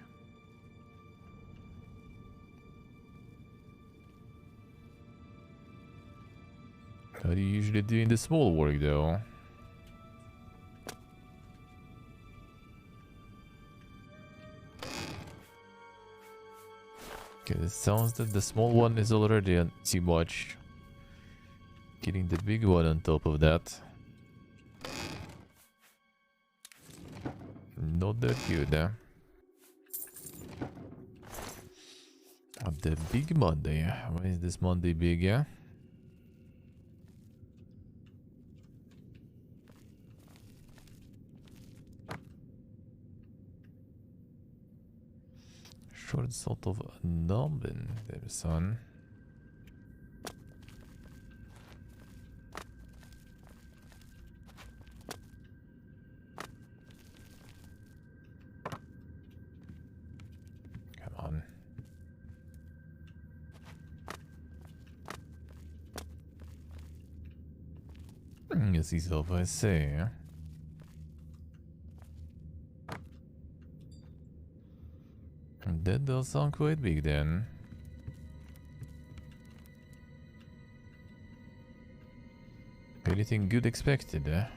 How do you usually do in the small work, though? Okay, it sounds that the small one is already too much. Getting the big one on top of that. Not that good, huh? The big Monday. Why is this Monday big, yeah? Short sort of numbing there, son. Come on. Yes, he's over, I say. That does sound quite big then. Anything good expected, eh?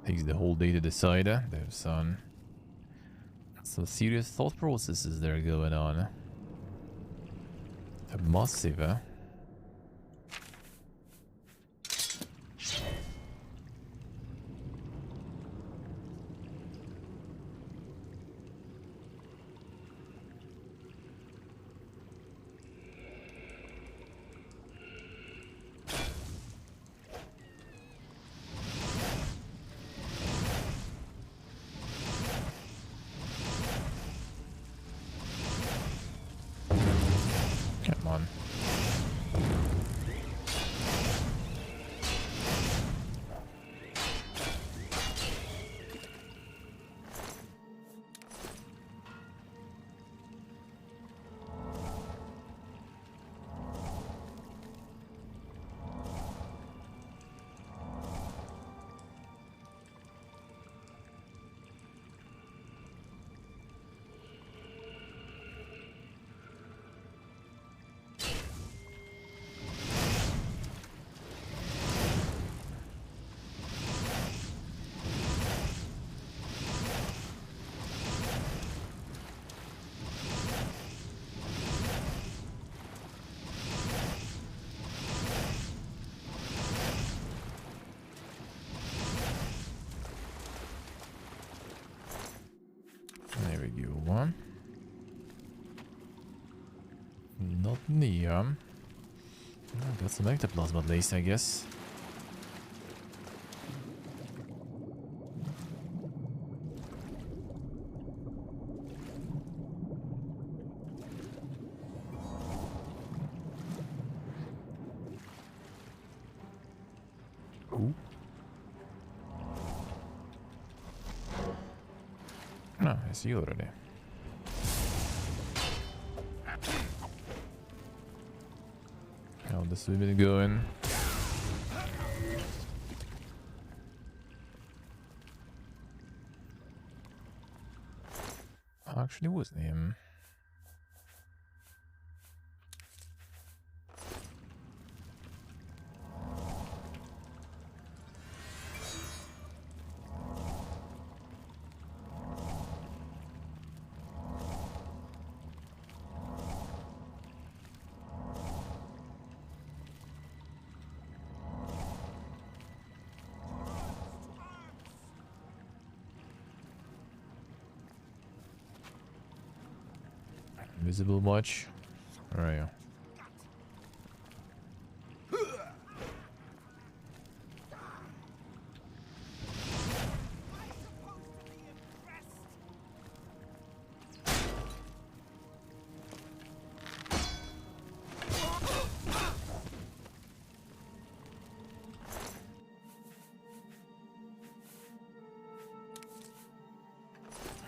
Takes the whole day to decide. There's some serious thought processes there going on. Massive, eh? Come on. There we go. One. Not near. Got some ectoplasm at least, I guess. Ooh. No, I see you already. How the swimming going? Actually, wasn't him. Invisible much? Where are you?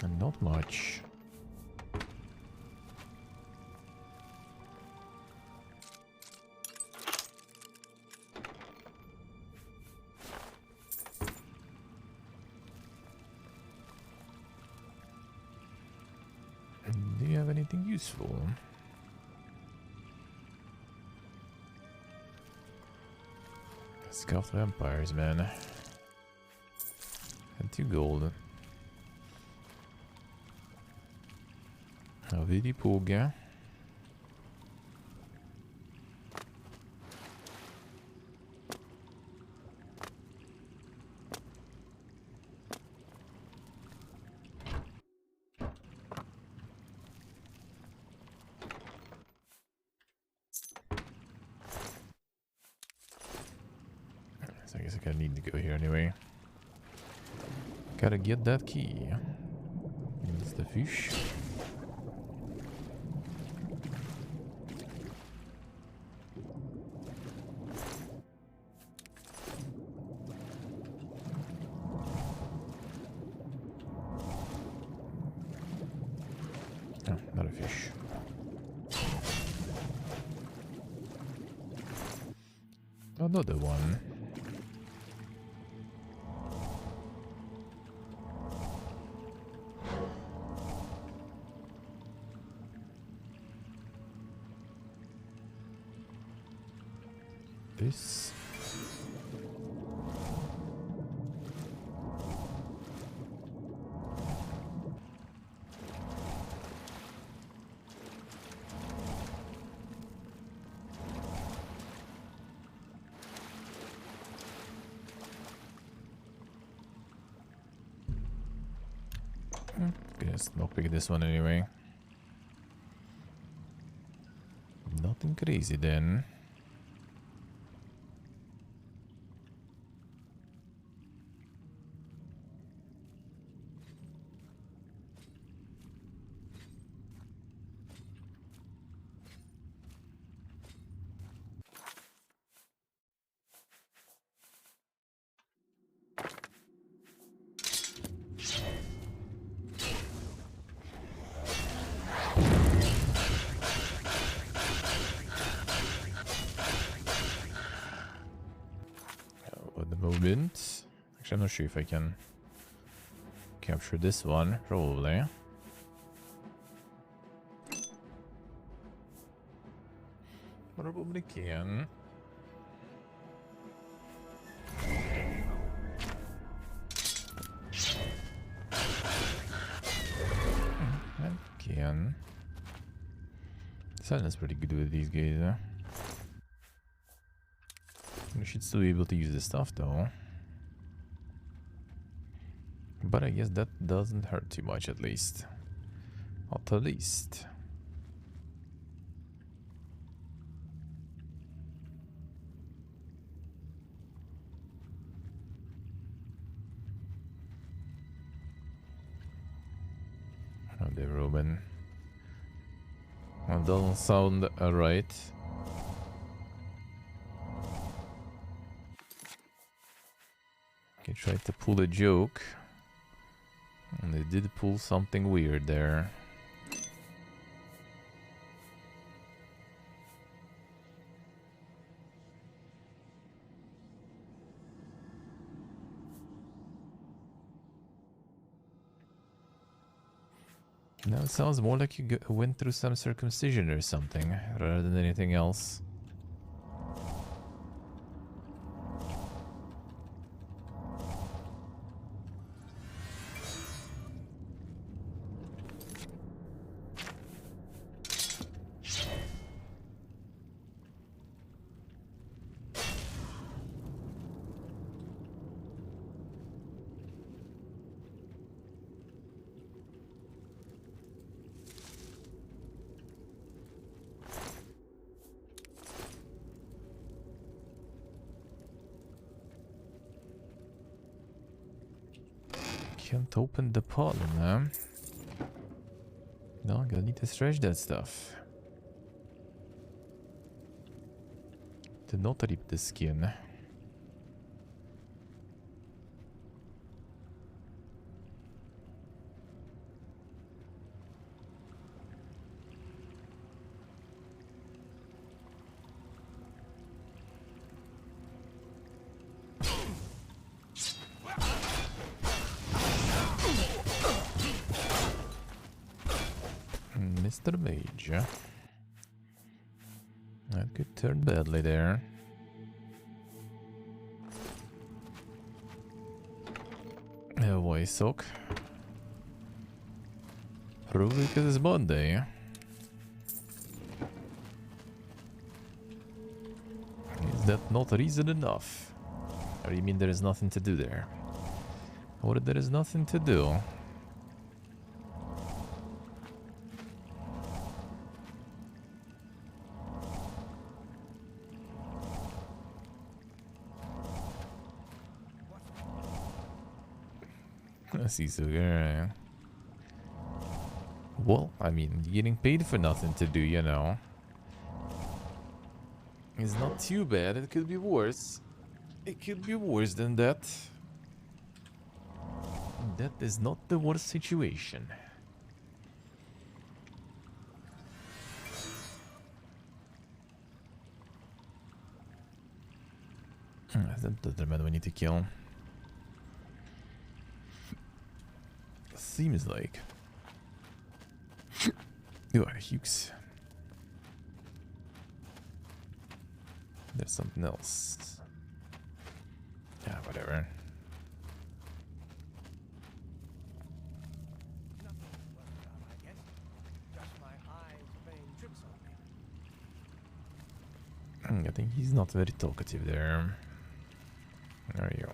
And not much. Do you have anything useful? Scuffed vampires, man. And 2 gold. Har vi de påga? So I guess I kinda need to go here anyway. Gotta get that key. It's the fish. Oh, not a fish. Another one. This. Guess not pick this one anyway. Nothing crazy then. Moment. Actually, I'm not sure if I can capture this one. Probably. Probably can. I can. Silence pretty good with these guys, huh? We should still be able to use this stuff though. But I guess that doesn't hurt too much at least. At the least. Oh, they're Roman. Well, doesn't sound right. He tried to pull a joke, and they did pull something weird there. Now it sounds more like you went through some circumcision or something, rather than anything else. Can't open the pollen, huh? No, gonna need to stretch that stuff. To not rip the skin. Mr. Mage. That could turn badly there. Why sock? Probably because it's Monday. Is that not reason enough? Or you mean there is nothing to do there? Or there is nothing to do? Sugar. Well, I mean, getting paid for nothing to do, you know. It's not too bad. It could be worse. It could be worse than that. That is not the worst situation. That's the man we need to kill. Seems like. Oh, Hughes. There's something else. Yeah, whatever. I think he's not very talkative there. There you go.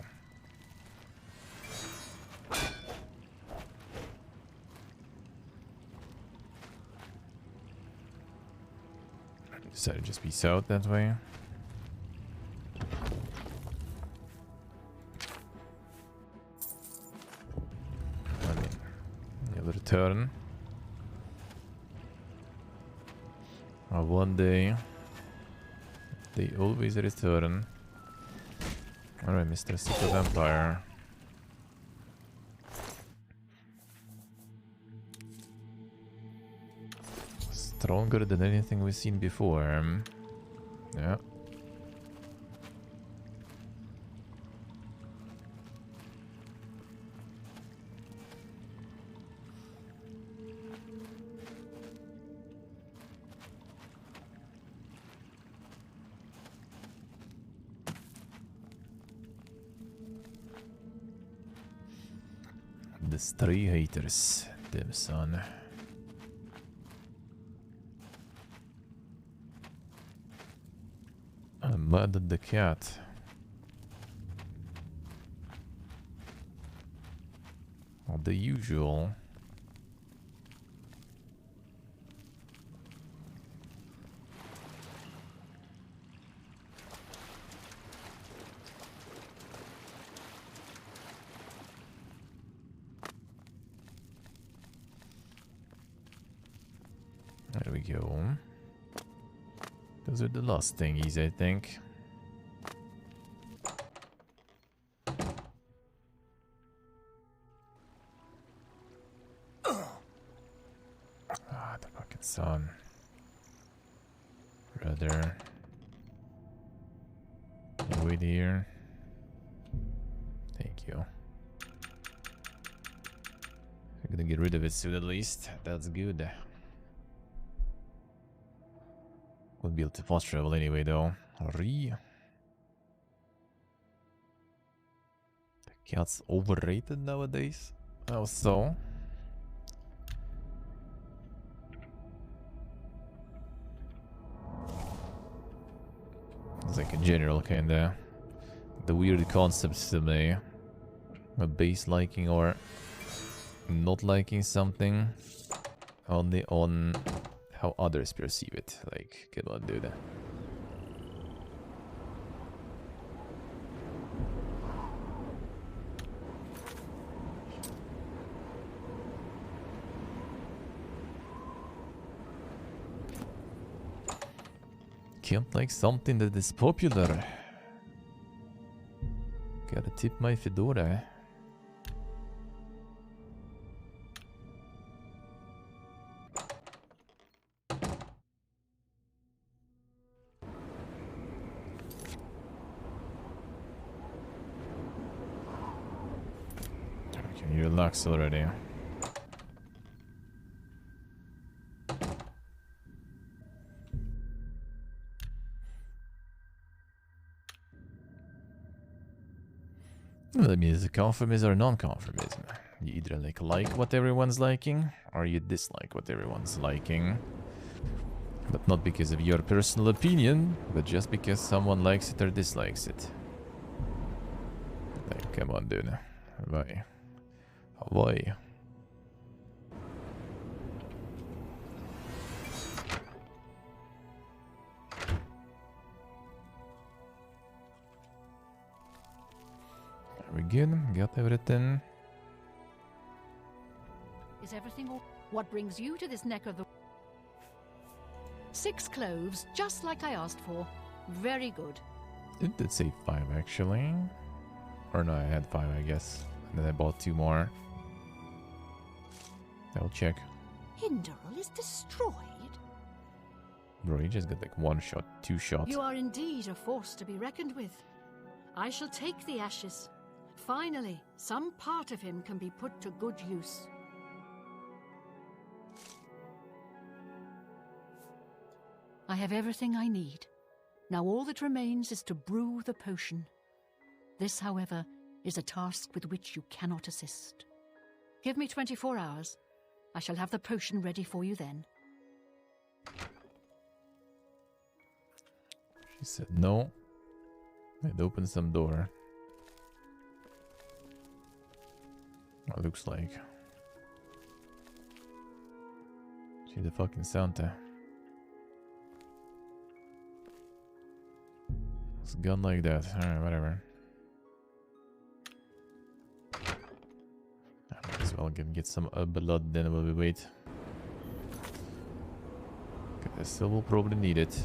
Decided to just be south that way. I mean, they'll return. One day, they always return. Alright, Mr. Super Vampire. Stronger than anything we've seen before. Yeah. The stray haters, them son. I murdered the cat. Well, the usual. There we go. Those are the last thingies, I think. Ah, the fucking sun. Brother. Wait here. Thank you. I'm gonna get rid of it soon at least. That's good. Would be able to fast travel anyway, though. The cat's overrated nowadays. How so? It's like a general kinda the weird concepts to me. A base liking or not liking something only on how others perceive it. Like, come on, dude. can't like something that is popular. Gotta tip my fedora. Okay, you relax already. Well, I mean, is it conformism or non-conformism? You either like what everyone's liking, or you dislike what everyone's liking. But not because of your personal opinion, but just because someone likes it or dislikes it. Like, come on, dude. Why? Why? We're good. Got everything.
Is everything all... What brings you to this neck of the... 6 cloves, just like I asked for. Very good.
It did say 5, actually. Or no, I had 5, I guess. And then I bought 2 more. I'll check.
Hinderl is destroyed?
Bro, you just got like 1 shot, 2 shots.
You are indeed a force to be reckoned with. I shall take the ashes. Finally, some part of him can be put to good use. I have everything I need. Now all that remains is to brew the potion. This, however, is a task with which you cannot assist. Give me 24 hours. I shall have the potion ready for you then.
She said no. It opens some door. What it looks like. She's the fucking Santa. It's a gun like that. Alright, whatever. I might as well get some blood then while we wait. I still will probably need it.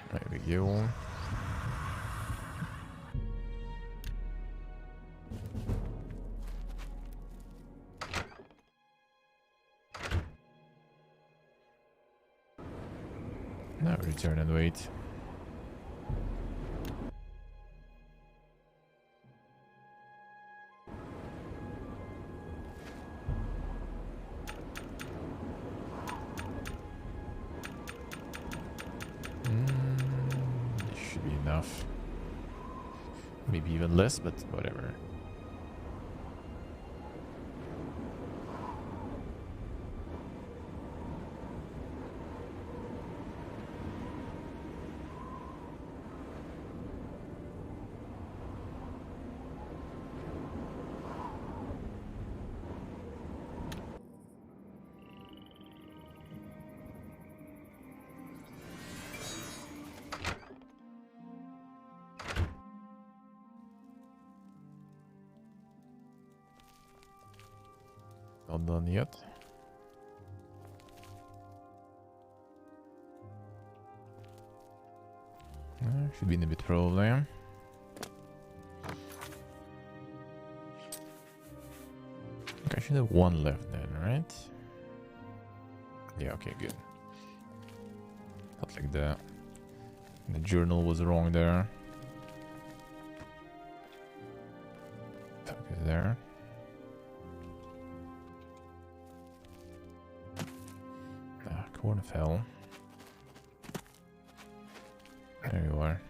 There we go. Now return and wait. Should be enough. Maybe even less, but whatever. Not done yet. Should be in a bit probably. Okay, I should have 1 left then, right? Yeah, okay, good. Felt like the journal was wrong there. Focus there. Corn fell. There you are.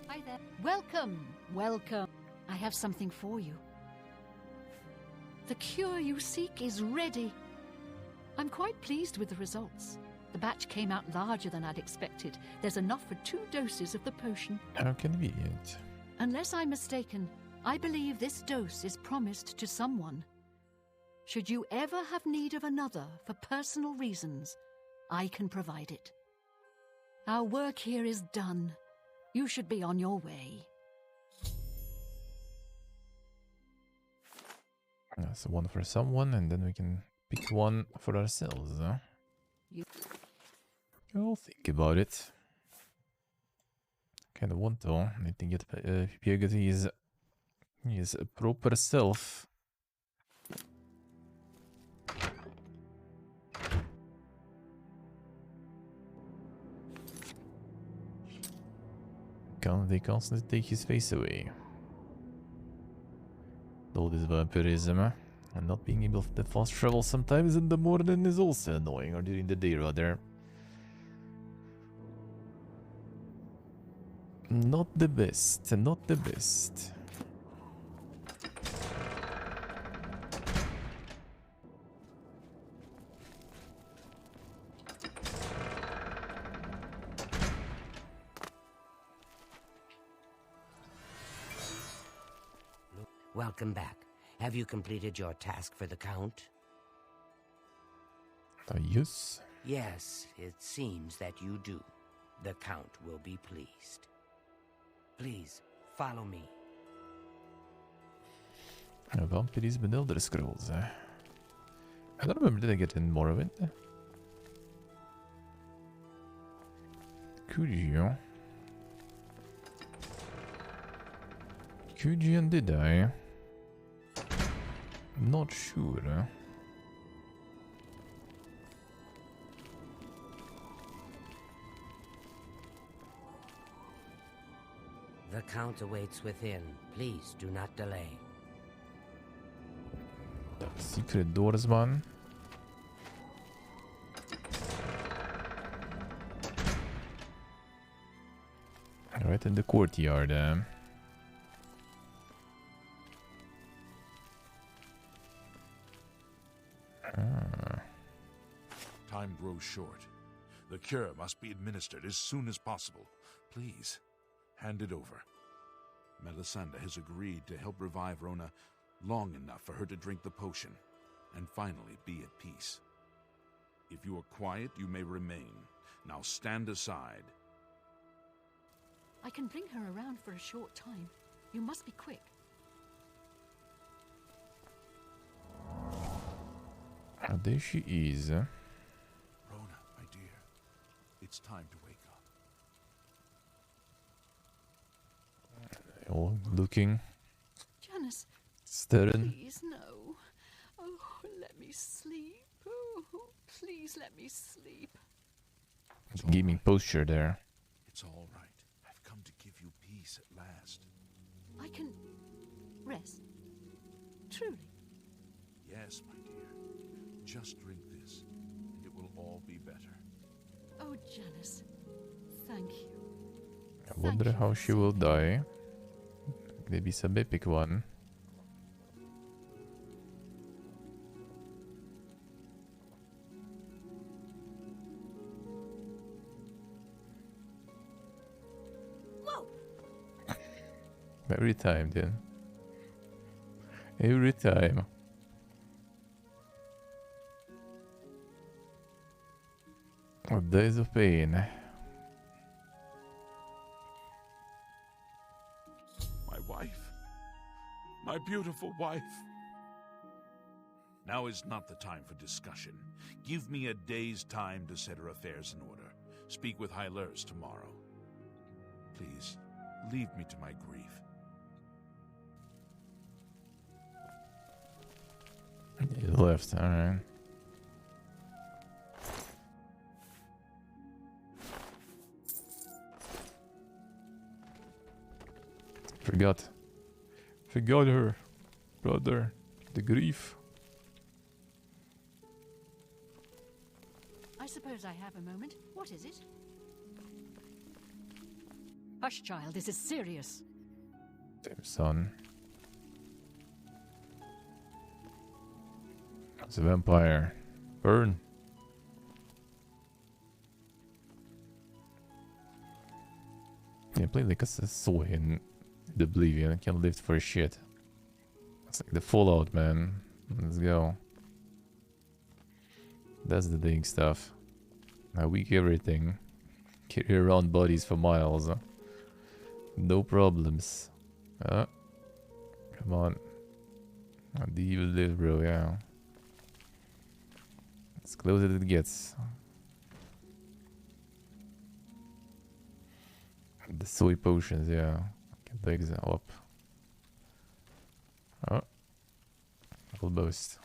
Hi there. Welcome, welcome. I have something for you. The cure you seek is ready. I'm quite pleased with the results. The batch came out larger than I'd expected. There's enough for 2 doses of the potion.
How convenient.
Unless I'm mistaken, I believe this dose is promised to someone. Should you ever have need of another for personal reasons, I can provide it. Our work here is done. You should be on your way.
That's one for someone, and then we can pick one for ourselves, huh? I'll think about it. Kind of want to. I need to get Pepega his proper self. They constantly take his face away. All this vampirism and not being able to fast travel sometimes in the morning is also annoying, or during the day rather. Not the best, not the best.
Welcome back. Have you completed your task for the Count?
Yes.
Yes, it seems that you do. The Count will be pleased. Please, follow me.
Vampirism and Elder Scrolls. I don't remember, did I get in Morrowind? Could you? Could you and did I? Not sure.
The Count awaits within. Please do not delay.
Secret doors, man. Right in the courtyard.
Time grows short. The cure must be administered as soon as possible. Please, hand it over. Melisande has agreed to help revive Rona long enough for her to drink the potion and finally be at peace. If you are quiet, you may remain. Now stand aside.
I can bring her around for a short time. You must be quick.
There she is.
Rona, my dear, it's time to wake up.
All looking.
Janice,
Staring.
please no. Oh, let me sleep. Oh, please let me sleep.
Gaming posture there.
It's all right. I've come to give you peace at last.
I can rest. Truly.
Yes, my dear. Just drink this, and it will all be better.
Oh, Janice, thank you.
I wonder how she will die. Maybe some epic one.
Whoa!
Every time, then. Every time. Days of pain.
My wife. My beautiful wife. Now is not the time for discussion. Give me a day's time to set her affairs in order. Speak with Hylers tomorrow. Please, leave me to my grief.
He left, alright. Forgot her, brother. The grief.
I suppose I have a moment. What is it? Hush, child. This is serious.
Damn son. It's a vampire. Burn. Jeg ble like så en The Oblivion, I can't lift for shit. It's like the Fallout, man. Let's go. That's the big stuff. I weak everything. Carry around bodies for miles. No problems. Come on. The evil live, bro, yeah. As close as it gets. The soy potions, yeah. Can pick them up. Oh. Almost.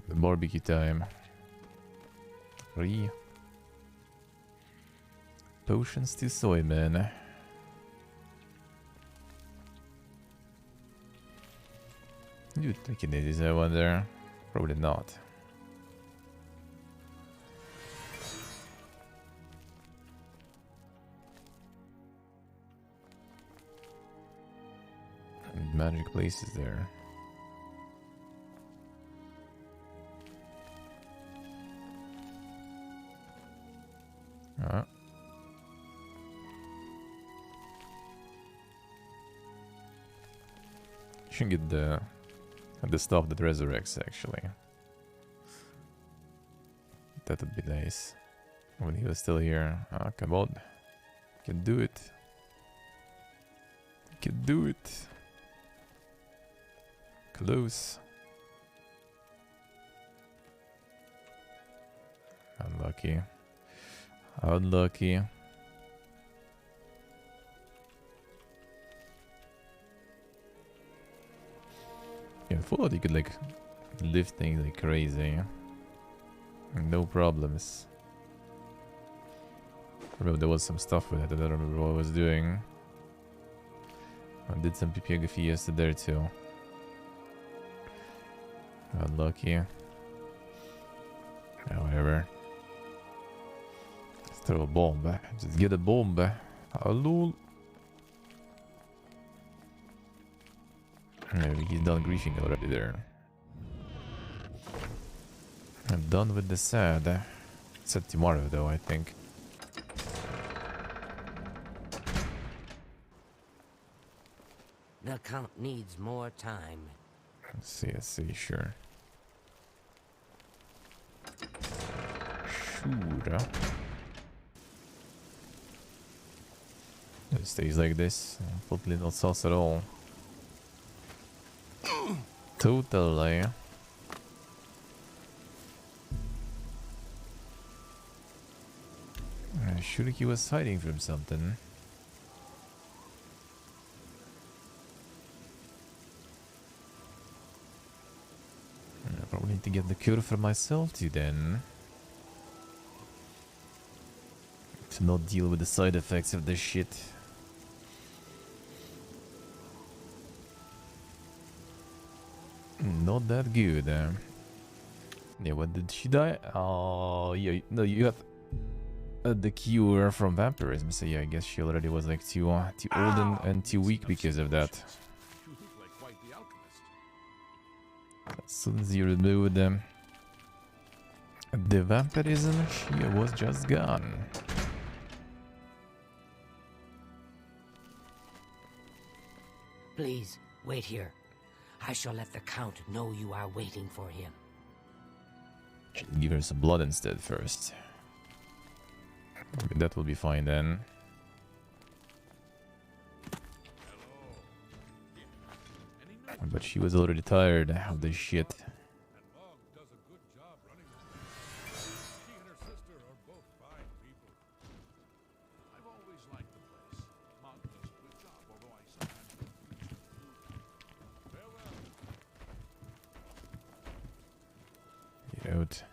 The barbecue time. 3 potions to soy, man. You think it is, I wonder? Probably not. And magic places there. You should get the stuff that resurrects, actually. That would be nice. When he was still here. Ah, come on. You can do it. You can do it. Close. Unlucky. Unlucky. Yeah, Fallout you could like lift things like crazy. No problems. I remember there was some stuff with it. I don't remember what I was doing. I did some Pepega yesterday too. Unlucky. However. Let's throw a bomb. Just get a bomb. Hello. Maybe he's done griefing already there. I'm done with the sad. Said tomorrow though, I think.
The Count needs more time.
Let's see, sure. Sure. It stays like this. Totally not sauce at all. Totally. Sure he was hiding from something. I probably need to get the cure for myself too then. To not deal with the side effects of this shit. Not that good. Yeah, when did she die? Oh, yeah, no, you got the cure from vampirism. So yeah, I guess she already was like too old and too weak because of that.
You look like quite the alchemist.
As soon as you remove the vampirism, she was just gone.
Please, wait here. I shall let the Count know you are waiting for him.
Should give her some blood instead first. Maybe that will be fine then. But she was already tired of this shit. Get out.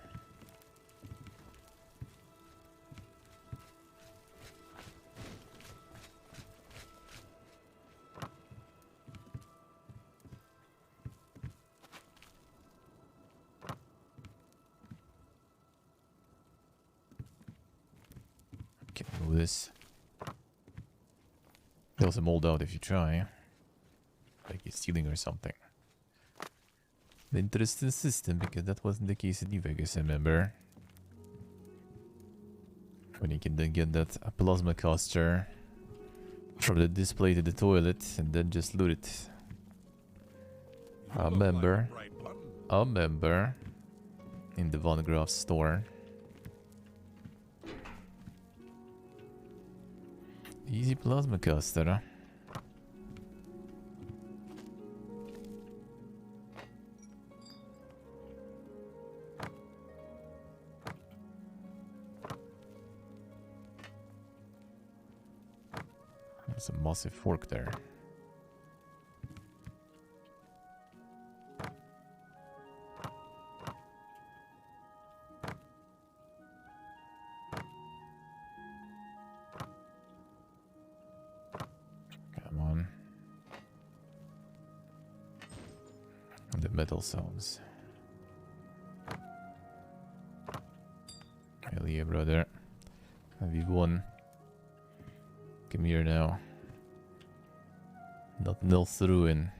Can't move this. They'll also mold out if you try. Like he's stealing or something. The interesting system, because that wasn't the case in New Vegas, I remember. When you can then get that plasma caster from the display to the toilet and then just loot it. A member in the Von Graaf store. Easy plasma caster, huh? There's a massive fork there. Come on. And the metal sounds. Hell yeah, brother. Have you won? Come here now. Nothing else to ruin.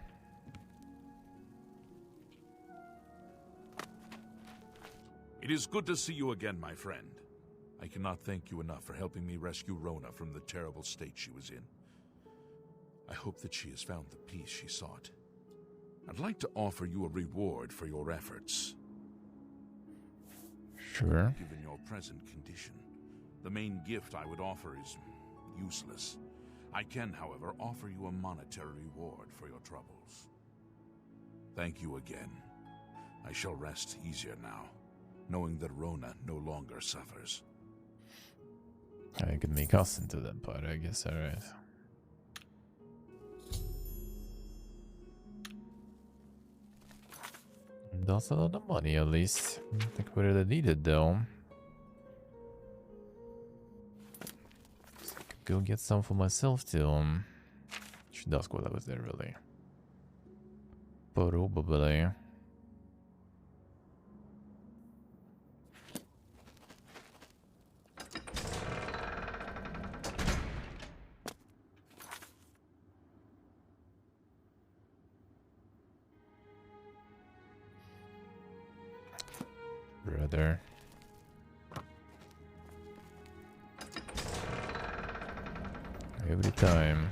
It is good to see you again, my friend. I cannot thank you enough for helping me rescue Rona from the terrible state she was in. I hope that she has found the peace she sought. I'd like to offer you a reward for your efforts.
Sure.
Given your present condition, the main gift I would offer is useless. I can, however, offer you a monetary reward for your troubles. Thank you again. I shall rest easier now, knowing that Rona no longer suffers.
I could make us into them, but I guess alright. That's a lot of money, at least. I don't think we really need it, though. Go get some for myself too. Should ask what I was there really. Probably. Brother. Every time.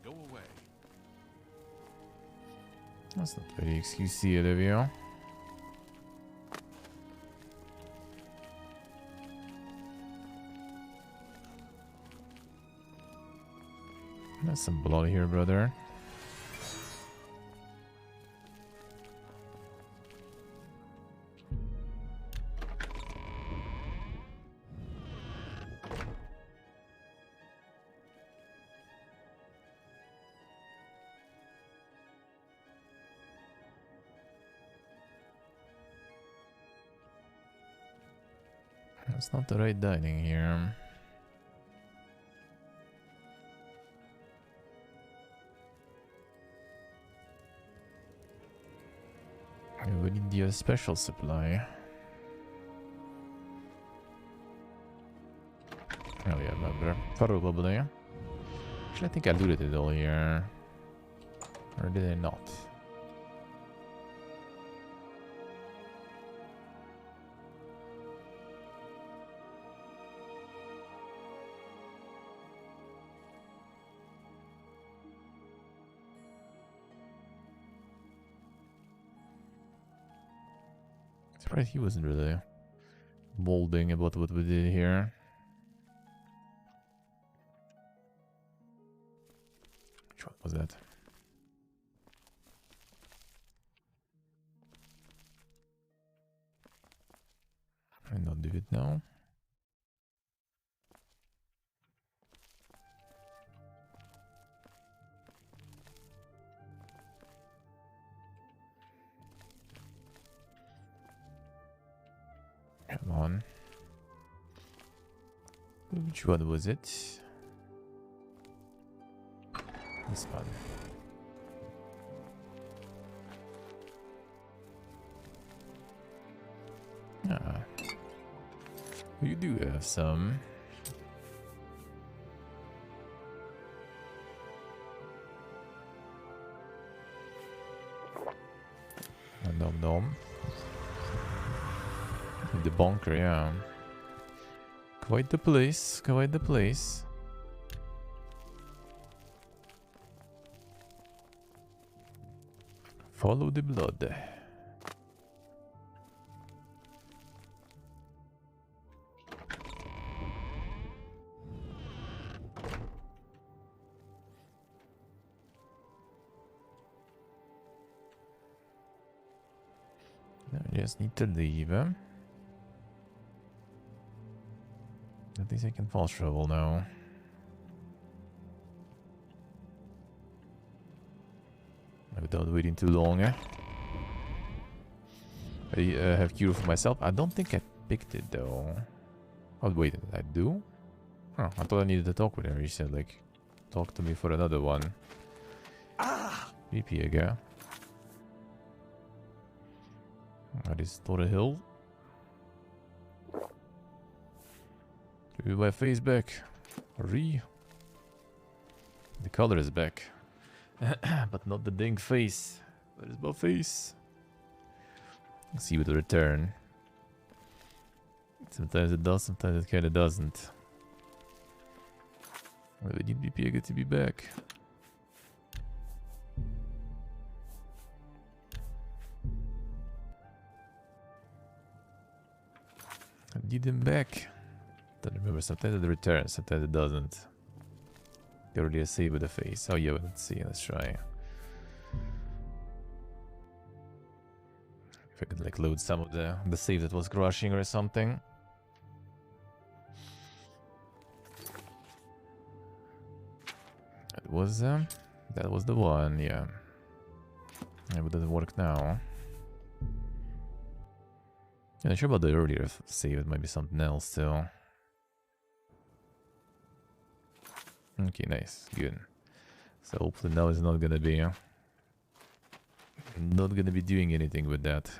Go away.
That's not very excusey of you. There's some blood here, brother. That's not the right dining here. We need the special supply. Oh yeah, remember. Probably. Actually, I think I looted it all here. Or did I not? Right, he wasn't really molding about what we did here. Which one was that? I not do it now. Come on. Which one was it? This one. Ah. You do have some. Nom nom. The bunker, yeah. Quite the place, quite the place. Follow the blood. I just need to leave. At least I can fast travel now. Without waiting too long. I have cure for myself. I don't think I picked it though. Oh wait, did I do? Oh, I thought I needed to talk with her. He said like, talk to me for another one. VP again. I just thought a hill. Give me my face back. The color is back. But not the dang face. Where is my face? Let's see with the return. Sometimes it does, sometimes it kinda doesn't. Well, we need Pepega to be back. I need him back. Don't remember, sometimes it returns, sometimes it doesn't. Already a save with the face. Oh yeah, let's see, let's try. If I could like load some of the save that was crashing or something. That was the one, yeah. Yeah, but it doesn't work now. Yeah, not sure about the earlier save, it might be something else too. Okay, nice, good. So hopefully now it's not gonna be doing anything with that.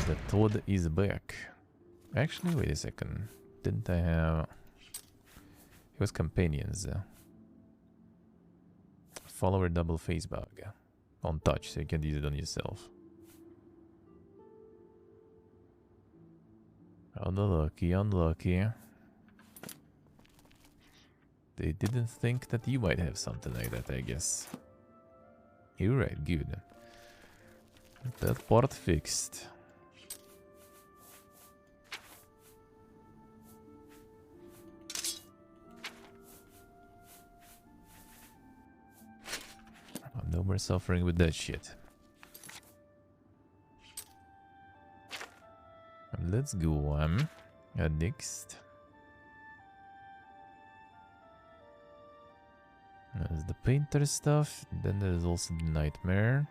The Toad is back. Actually, wait a second. Didn't I have? It was companions. Follower double face bug on touch, so you can use it on yourself. Unlucky, unlucky. They didn't think that you might have something like that, I guess. You're right, good. That part fixed. No more suffering with that shit. Let's go next. There's the painter stuff, then there's also the nightmare.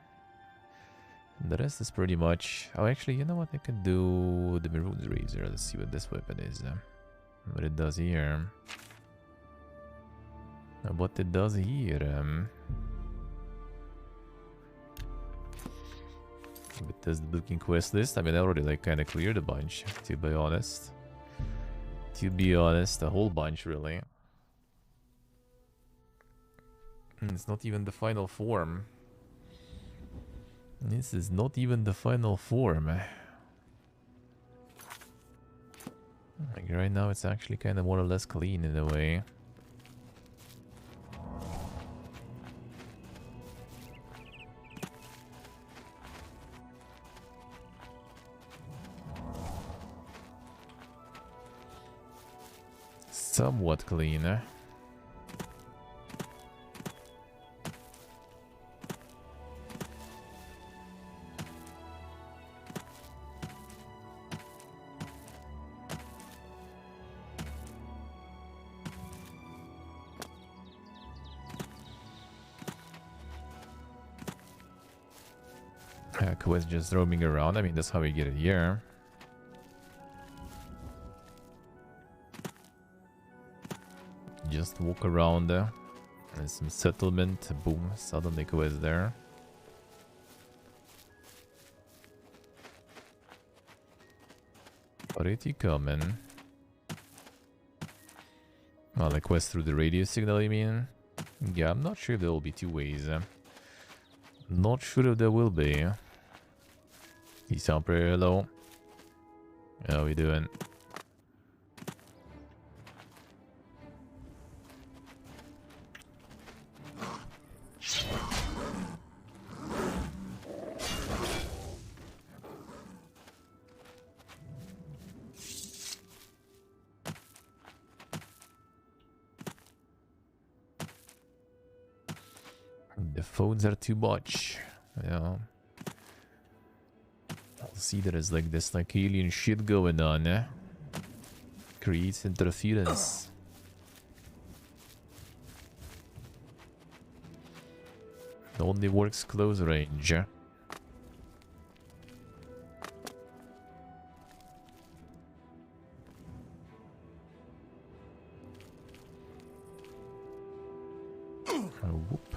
And the rest is pretty much... Oh, actually, you know what? I can do the Maroon Razor. Let's see what this weapon is. What it does here. What it does here. But there's the booking quest list. I mean, I already like kind of cleared a bunch, to be honest. To be honest, a whole bunch, really. It's not even the final form. This is not even the final form. Like right now it's actually kind of more or less clean in a way. Somewhat clean. Quest just roaming around. I mean, that's how we get it here. Just walk around there. And some settlement. Boom. Suddenly quest there. Pretty common. Oh, the quest through the radio signal, you mean? Yeah, I'm not sure there will be two ways. Not sure if there will be. You sound pretty low. How we doing? The phones are too much. Yeah. I'll see there is like this like alien shit going on, eh? Creates interference. It only works close range. Eh? Oh, whoop.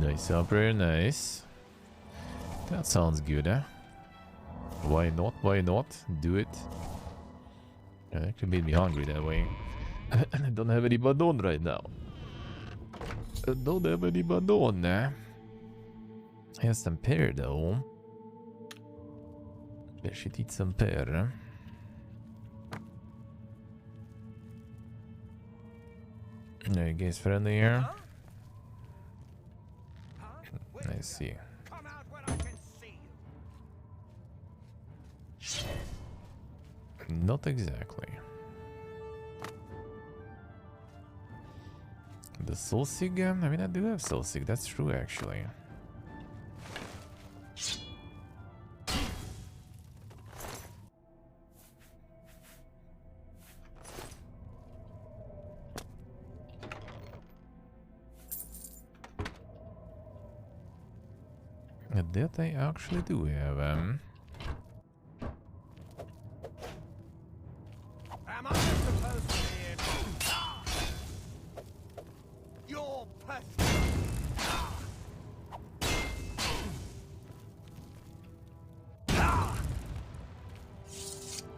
Nice operator, nice. That sounds good, eh? Why not? Why not? Do it. It actually made me hungry that way. I don't have any badon right now. I don't have any badon, eh? I have some pear though. I should eat some pear. Are you guys friendly here? I see.
Come out when I can see you.
Not exactly. The Soulsig? I mean, I do have Soulsig, that's true actually. That I actually do have.
Am I supposed to be in? You're pathetic.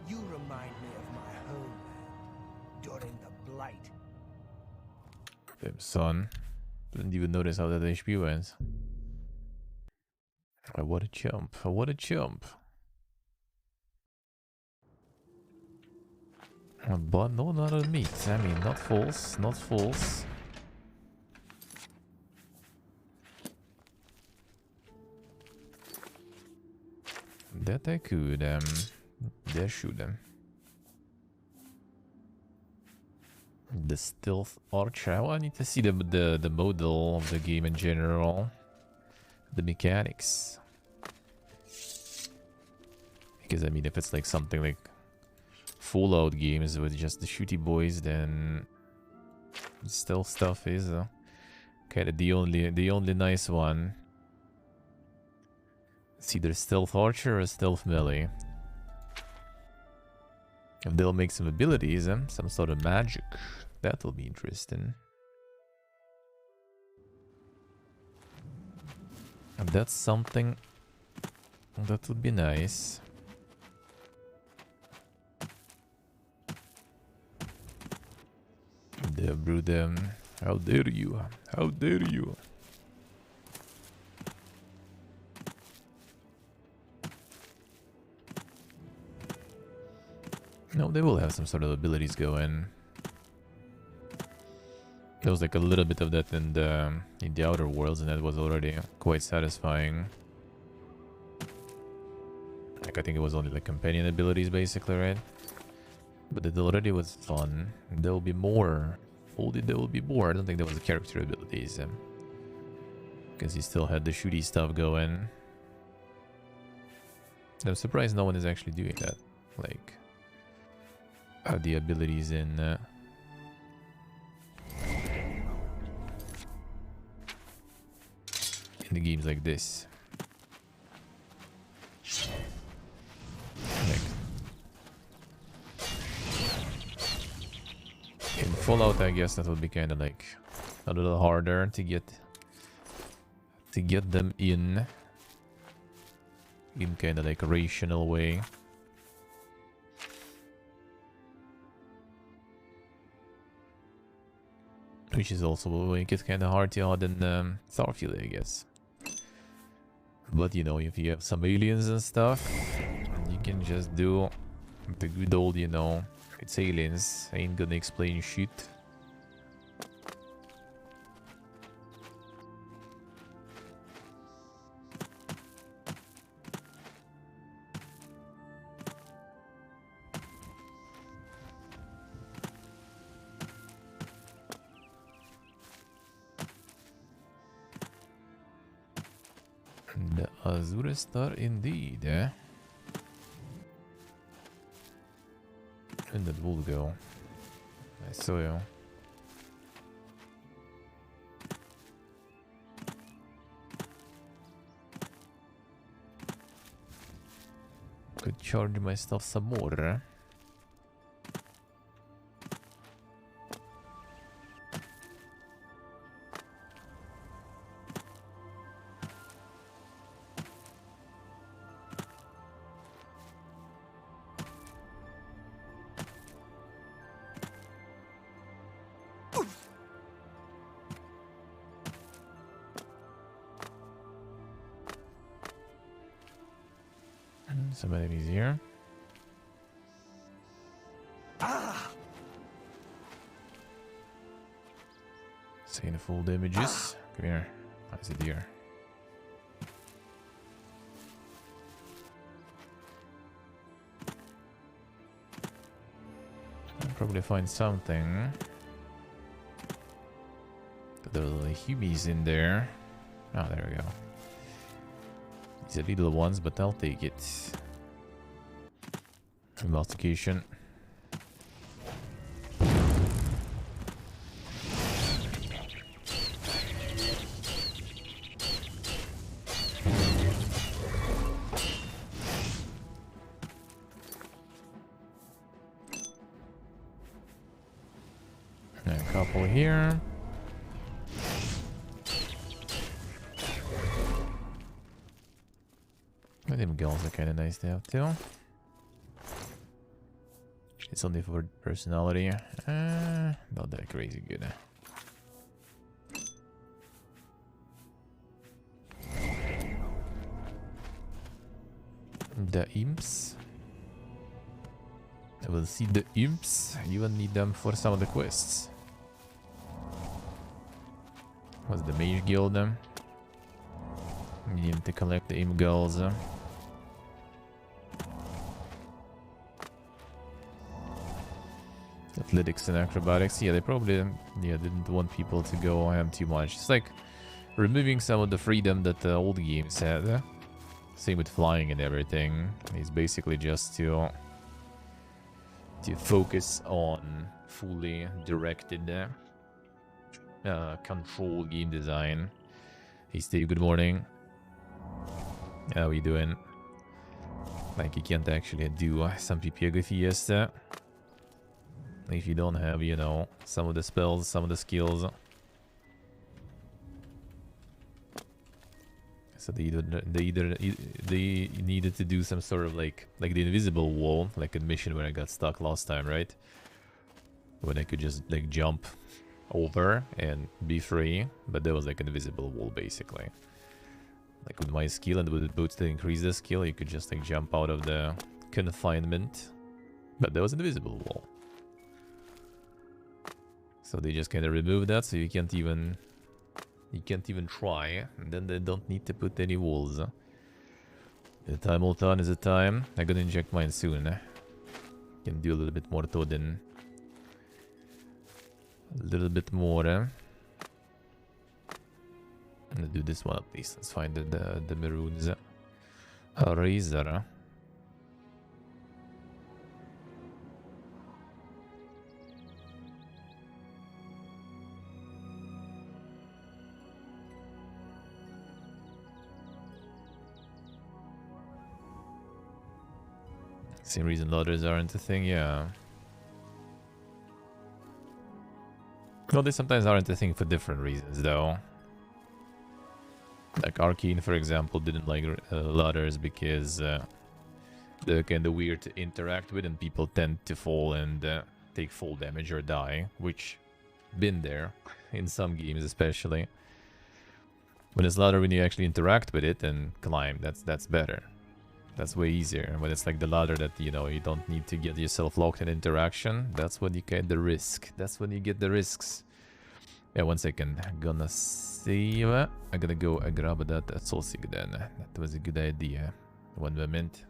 You remind me of my homeland during the Blight.
Damn son. Didn't even notice how that HP went. What a chump. What a chump. But no, not on meat. I mean, not false. Not false. That I could, there should, The stealth archer. Well, I need to see the model of the game in general. The mechanics. Because I mean, if it's like something like Fallout games with just the shooty boys, then stealth stuff is kind of the only nice one. It's either stealth archer or stealth melee. If they'll make some abilities, some sort of magic, that'll be interesting. And that's something that would be nice. There, brood, how dare you? How dare you? No, they will have some sort of abilities going. There was like a little bit of that in the Outer Worlds, and that was already quite satisfying. Like I think it was only like companion abilities basically, right? But it already was fun. There will be more. Only there will be more. I don't think there was the character abilities. Because he still had the shooty stuff going. I'm surprised no one is actually doing that. Like, the abilities in the games like this. Like, in Fallout, I guess that would be kind of like a little harder to get them in. in kind of like a rational way. Which is also will make it kind of hard to hard in Starfield, I guess. But you know, if you have some aliens and stuff, you can just do the good old, you know, it's aliens, I ain't gonna explain shit. The Azure Star indeed, eh? And that will go. I saw you. Could charge my stuff some more, eh? Somebody's here. Seeing full damages. Come here. How's it here? I'll probably find something. There are little hubies in there. Oh, there we go. These are little ones, but I'll take it. Investigation. A couple here. Them girls are kind of nice to have too. It's only for personality. Not that crazy good. The imps. I will see the imps. You will need them for some of the quests. What's the mage guild? You need to collect the imp girls. Athletics and acrobatics. Yeah, they probably didn't want people to go ham too much. It's like removing some of the freedom that the old games had. Same with flying and everything. It's basically just to focus on fully directed control game design. Hey Steve, good morning. How are you doing? Like you can't actually do some Pepega Fiesta if you don't have, you know, some of the spells, some of the skills. So they needed to do some sort of like the invisible wall, like a mission where I got stuck last time, right? When I could just like jump over and be free, but there was like an invisible wall basically. Like with my skill and with the boots to increase the skill, you could just like jump out of the confinement, but there was an invisible wall. So they just kind of removed that, so you can't even try, and then they don't need to put any walls. The time will turn is a time. I'm gonna inject mine soon. Can do a little bit more Todin. A little bit more. I'm gonna do this one at least. Let's find the maroons. A razor. Same reason others aren't a thing, yeah. Well, they sometimes aren't a thing for different reasons, though. Like Arcane, for example, didn't like ladders because they're kind of weird to interact with, and people tend to fall and take full damage or die, which been there in some games especially. When it's ladder, when you actually interact with it and climb, that's better. That's way easier. When it's like the ladder that, you know, you don't need to get yourself locked in interaction, that's when you get the risk. That's when you get the risks. Yeah, 1 second. Gonna save. I'm gonna go grab that soul seek then. That was a good idea. 1 moment.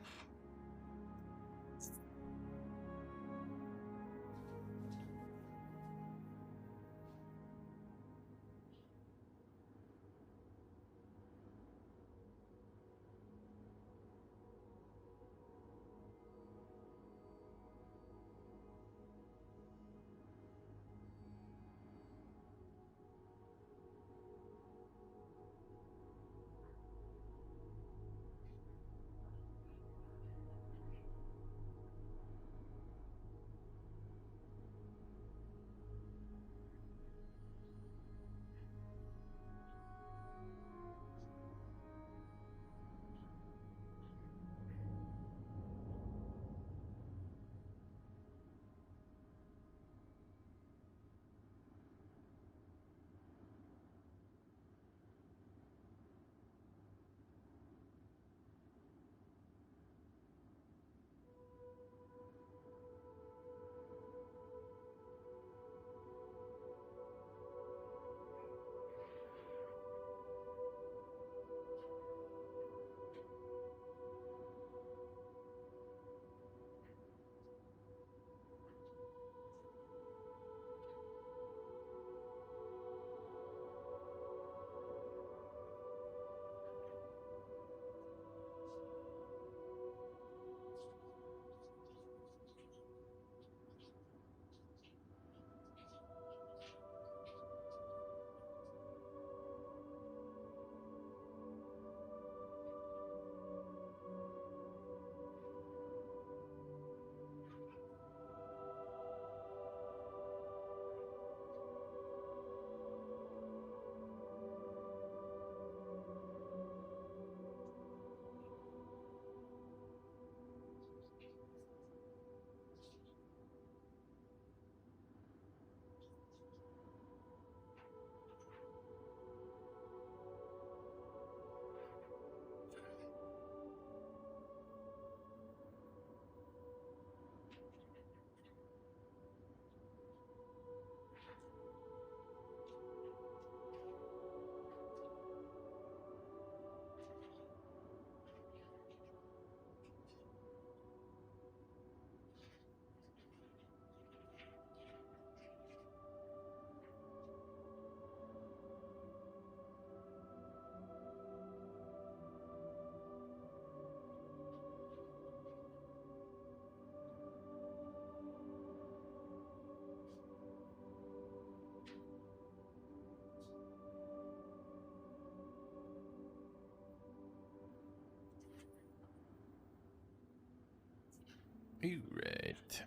Alright.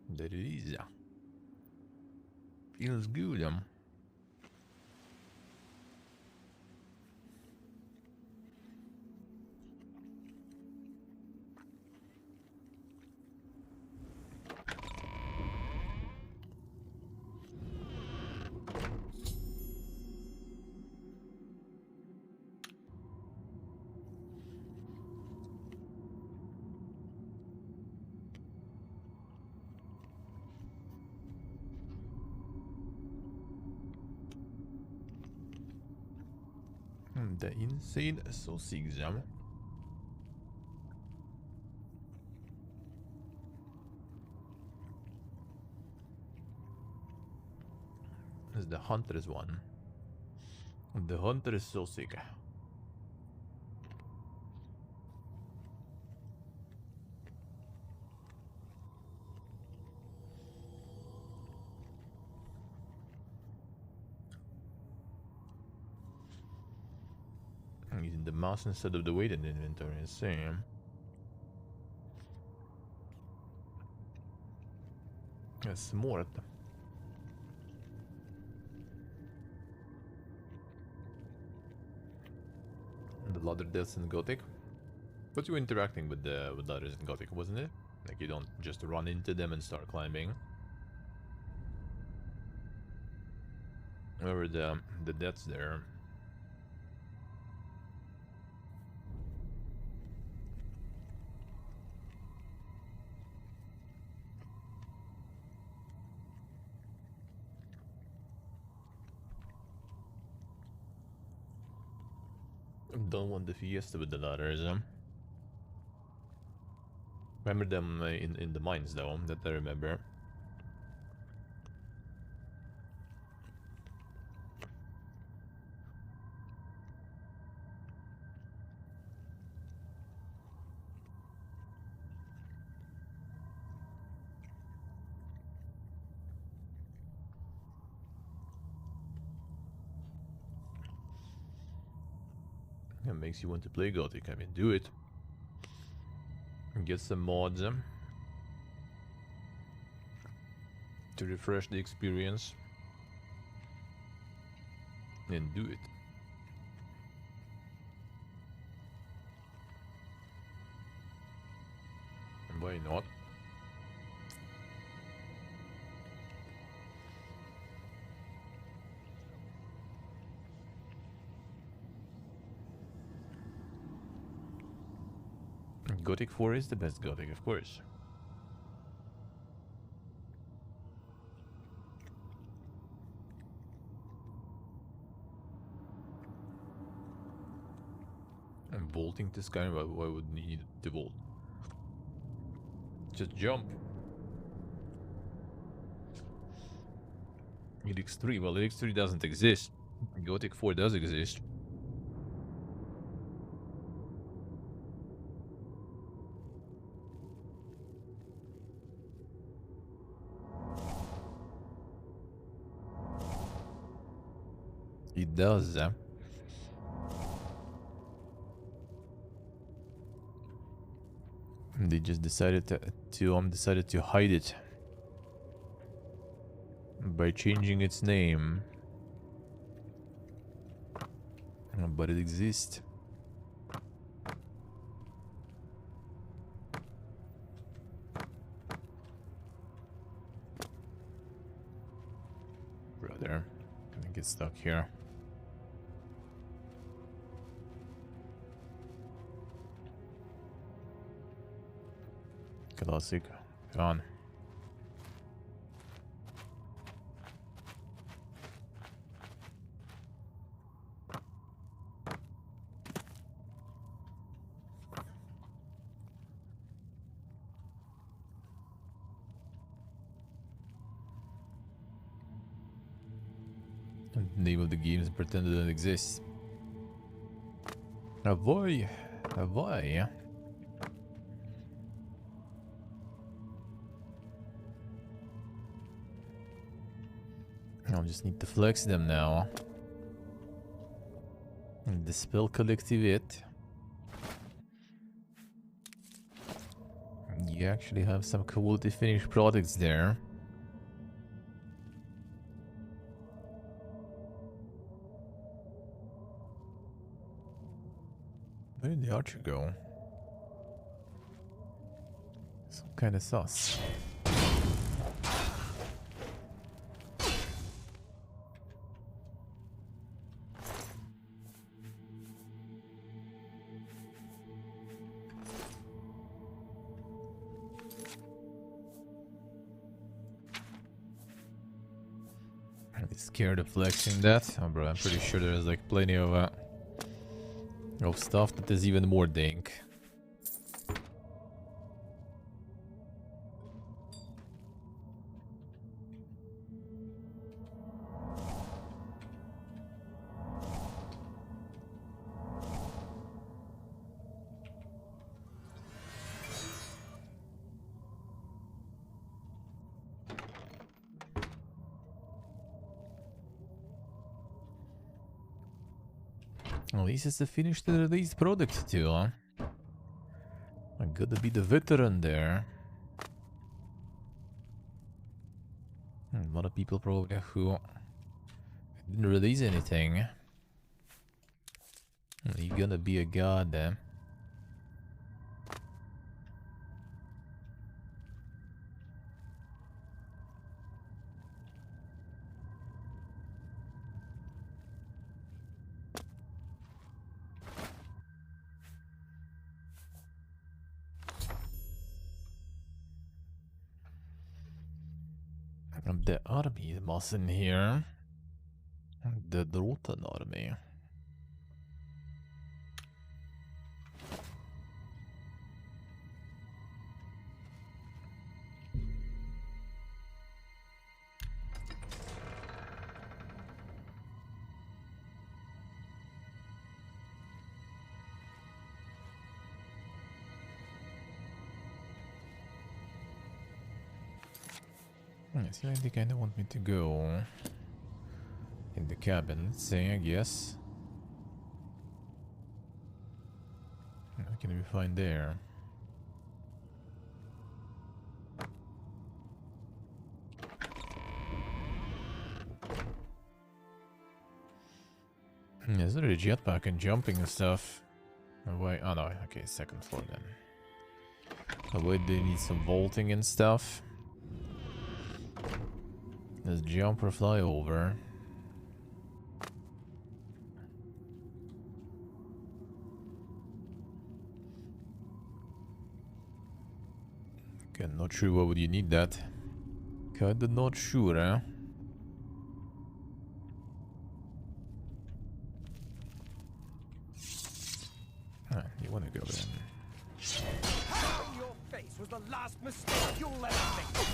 There it is. Feels good. The insane sausage exam. This is the hunter's one. The hunter is sausage. Using the mouse instead of the weight in the inventory, same. Smart. ladder deaths in Gothic. But you're interacting with the ladders in Gothic, wasn't it? Like you don't just run into them and start climbing. Remember the deaths there. Don't want the Fiesta with the ladders. Remember them in the mines though, that I remember. It makes you want to play Gothic. I mean, do it. Get some mods to refresh the experience. And do it. And why not? Gothic 4 is the best Gothic, of course. And vaulting to Skyrim, why would you need to vault? Just jump. Elix 3, well, Elix 3 doesn't exist. Gothic 4 does exist. It does. They just decided to hide it by changing its name, but it exists. Brother, gonna get stuck here. Classic. Gone. Name of the games pretend it doesn't exist. Avoy. Avoy. I just need to flex them now. And dispel collective it. You actually have some quality finished products there. Where did the archer go? Some kind of sauce. Scared of flexing that? Oh bro, I'm pretty sure there's like plenty of stuff that is even more dank. Well, this is the finished released product too, huh? I gotta be the veteran there. A lot of people probably who didn't release anything. You gonna be a god then? The army was in here. The Drotan army. I see like they kinda want me to go in the cabin, say, I guess. What can we find there? Is there a jetpack and jumping and stuff? Why? Oh no, okay, second floor then. Oh wait, they need some vaulting and stuff. Let's jump or fly over. Okay, not sure why would you need that. Kinda not sure, eh? Ah, you wanna go then?
Your face was the last mistake you'll ever make.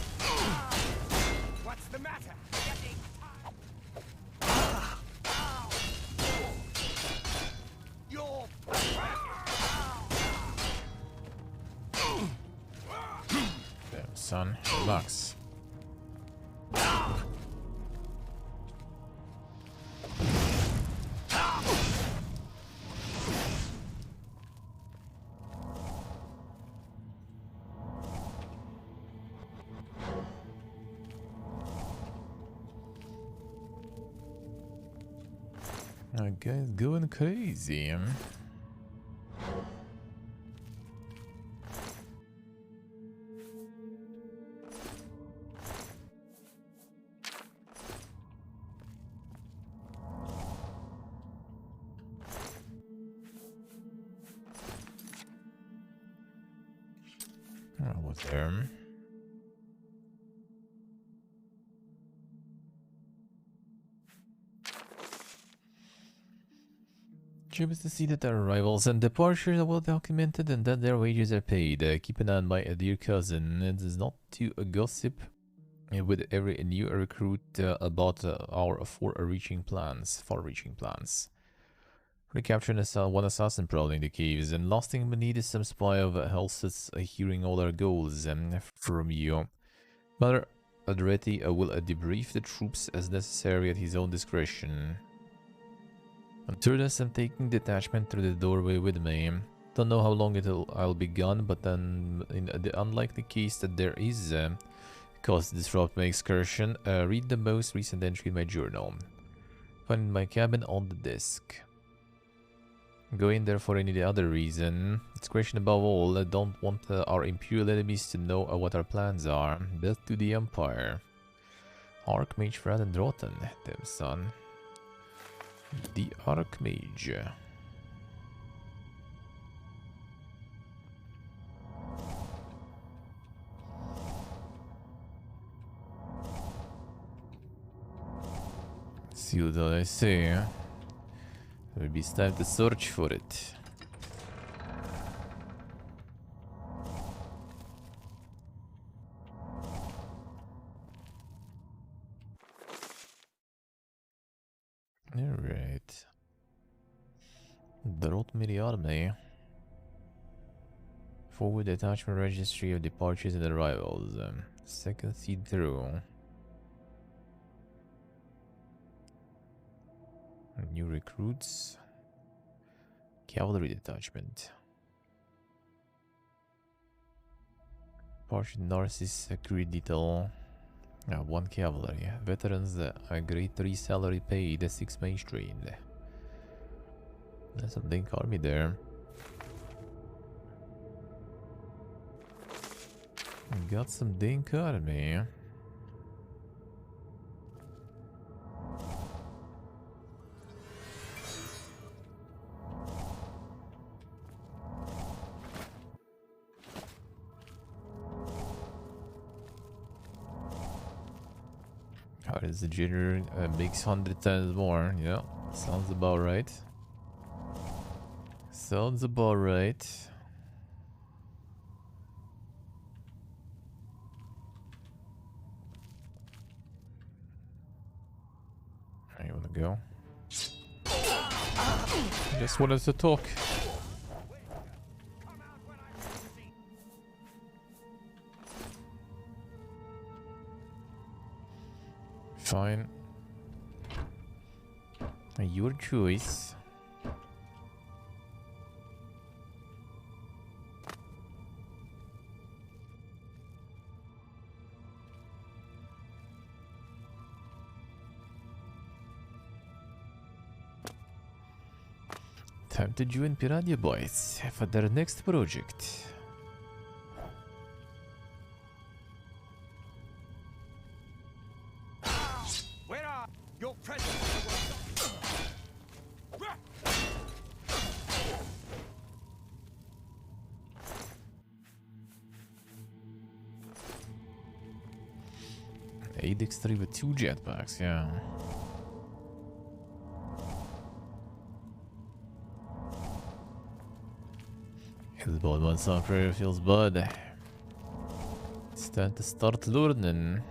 What's the matter? Getting You're
Damn, son, relax. That guy's going crazy. What was there? Job is to see that their arrivals and departures are well documented and that their wages are paid. Keep an eye on my dear cousin. It is not to gossip with every new recruit about our far-reaching plans. Recapturing one assassin prowling the caves and lasting beneath some spy of Helseth's hearing all our goals from you. Mother Adreti will debrief the troops as necessary at his own discretion. I'm Turdus, I'm taking detachment through the doorway with me. Don't know how long I'll be gone, but then in the unlikely case that there is cause to disrupt my excursion, read the most recent entry in my journal. Find my cabin on the desk. Go in there for any other reason. Discretion above all. I don't want our imperial enemies to know what our plans are. Death to the Empire. Archmage Frad and Drotan, damn son. The Archmage. See what I say. Maybe it's time to search for it. Alright. The Army. Forward attachment registry of departures and arrivals. Second seed through. New recruits. Cavalry detachment. Partial Narcissus Accurate Detail. 1 cavalry. Veterans, grade 3 salary paid, 6 main trained. There's a Dink army there. We got some Dink army. How does the jitter makes 100 times more? Yeah, sounds about right. Sounds about right. Where you wanna go? Just wanted to talk. Fine. Your choice. Time to join Piranha Boys for their next project.
Where are your presence?
ADX3 with 2 jetpacks, yeah. His bud one software feels bud. It's time to start learning.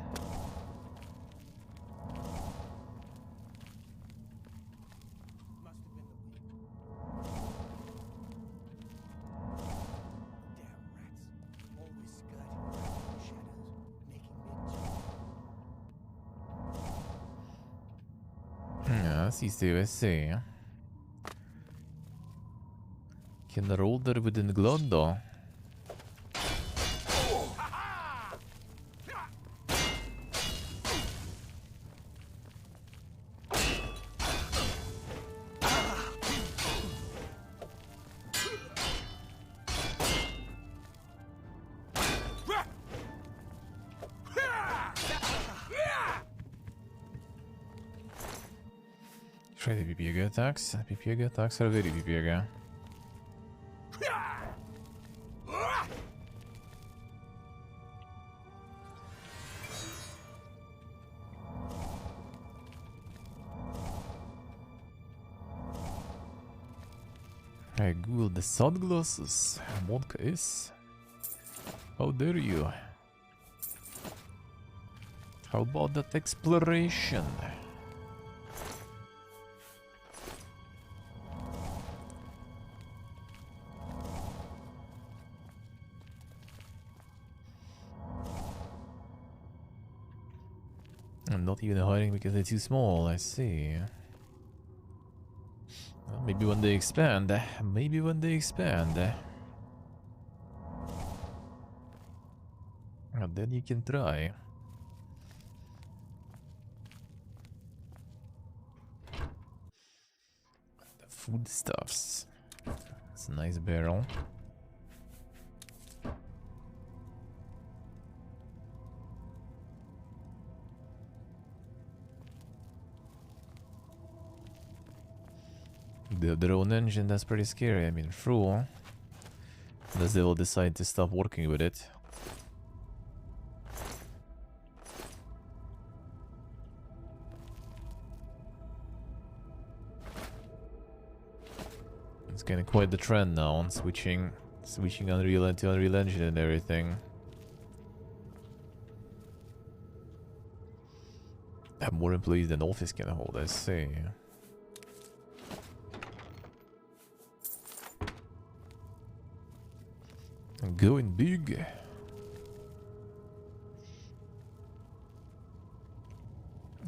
I see. Can roll there within Glondo. Try the Pepega attacks. Pepega attacks are very Pepega. I googled the sunglasses. Monka is. How dare you? How about that exploration? I'm not even hiding because they're too small, I see. Well, maybe when they expand. Maybe when they expand. And then you can try. The foodstuffs. It's a nice barrel. The drone engine, that's pretty scary. I mean, true. Unless they will decide to stop working with it. It's getting quite the trend now on switching Unreal into Unreal Engine and everything. Have more employees than Office can hold, I see. Going big.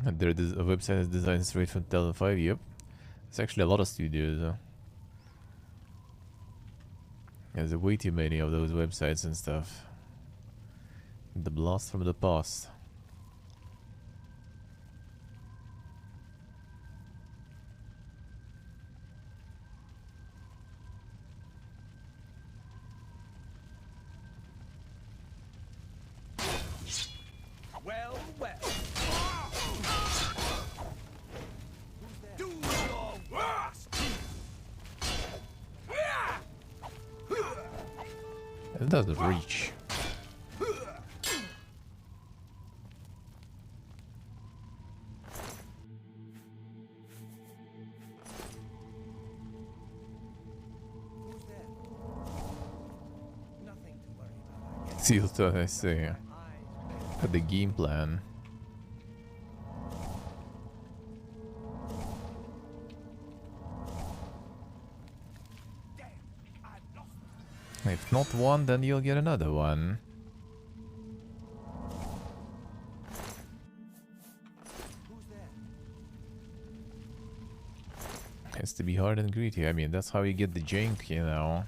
And their website is designed straight from 2005. Yep, it's actually a lot of studios. There's way too many of those websites and stuff. The blast from the past. doesn't reach. Still thought I see. At the game plan. If not one, then you'll get another one. Has to be hard and gritty. I mean, that's how you get the jank, you know.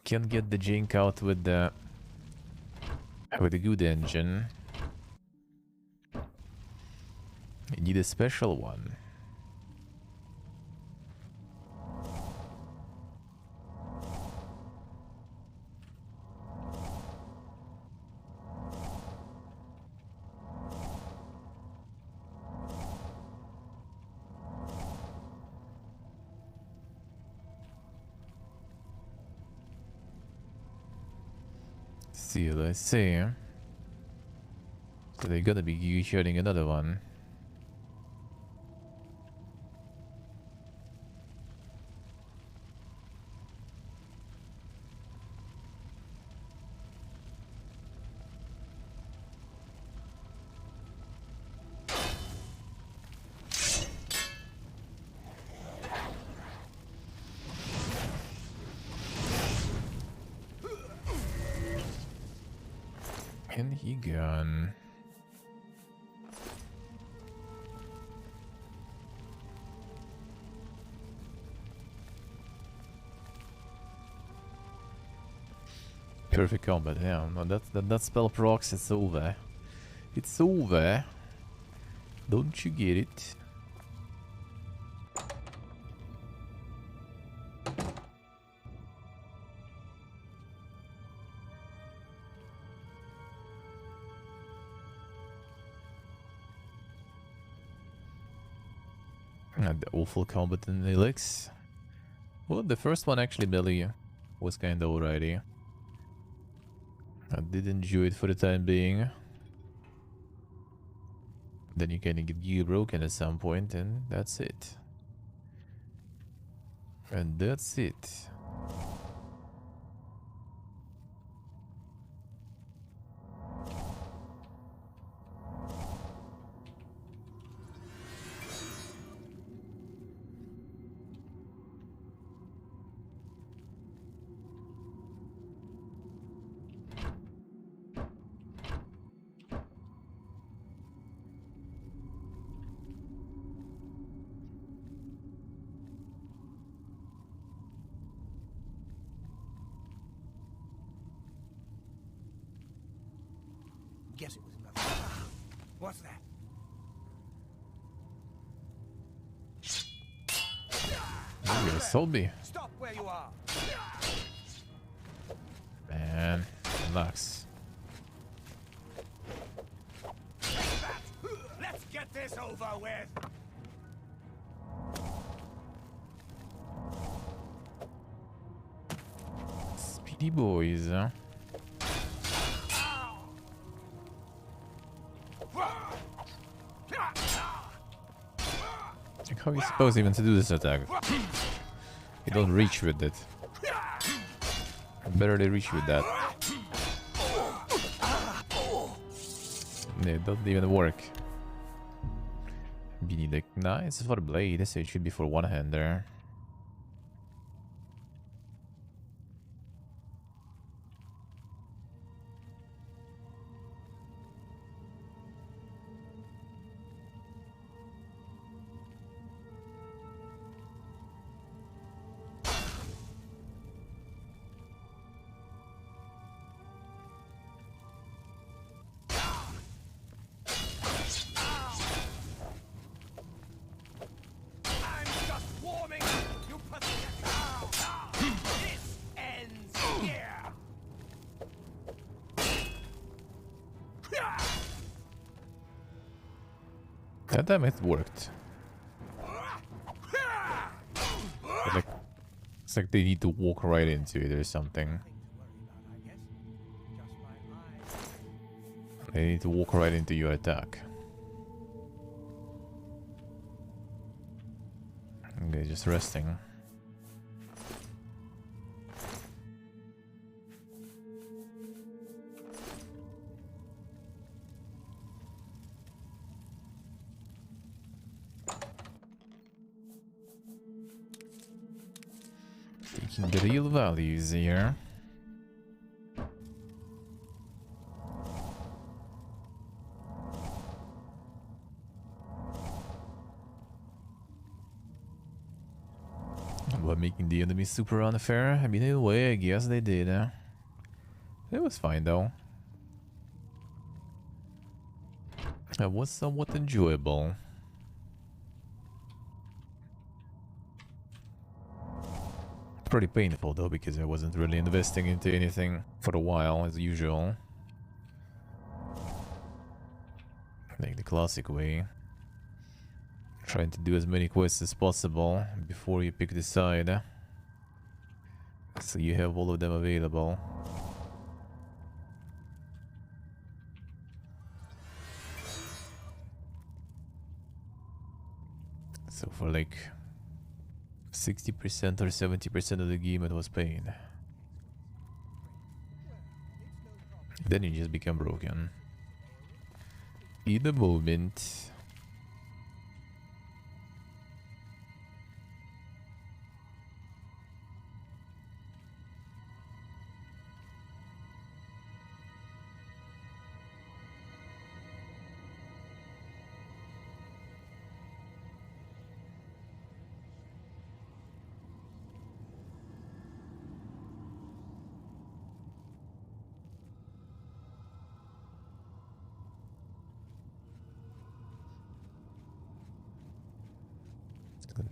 Can't get the jank out with the good engine. You need a special one. See, let's see. So they're gonna be shooting another one. And he gone. Perfect combat, yeah. No, that spell procs, it's over. It's over. Don't you get it? The awful combat in the Elix. Well, the first one actually Billy was kinda alrighty. I did enjoy it for the time being. Then you kinda get gear broken at some point, and that's it. And that's it.
Guess it was another. What's that?
You're a zombie.
Stop where you are.
Man, relax.
Let's get this over with.
Speedy boys, huh? Like, how are you supposed even to do this attack? You don't reach with it. I barely reach with that. It doesn't even work. Beanie deck. Nice for the blade, so it should be for one-hander. That time it worked. But like, it's like they need to walk right into it or something. They need to walk right into your attack. Okay, just resting. Taking the real values here. About making the enemy super unfair? I mean, in a way, I guess they did. It was fine though. It was somewhat enjoyable. Pretty painful though, because I wasn't really investing into anything for a while, as usual. Like the classic way. Trying to do as many quests as possible before you pick the side. So you have all of them available. So for like 60% or 70% of the game it was pain. Then you just become broken. In a moment.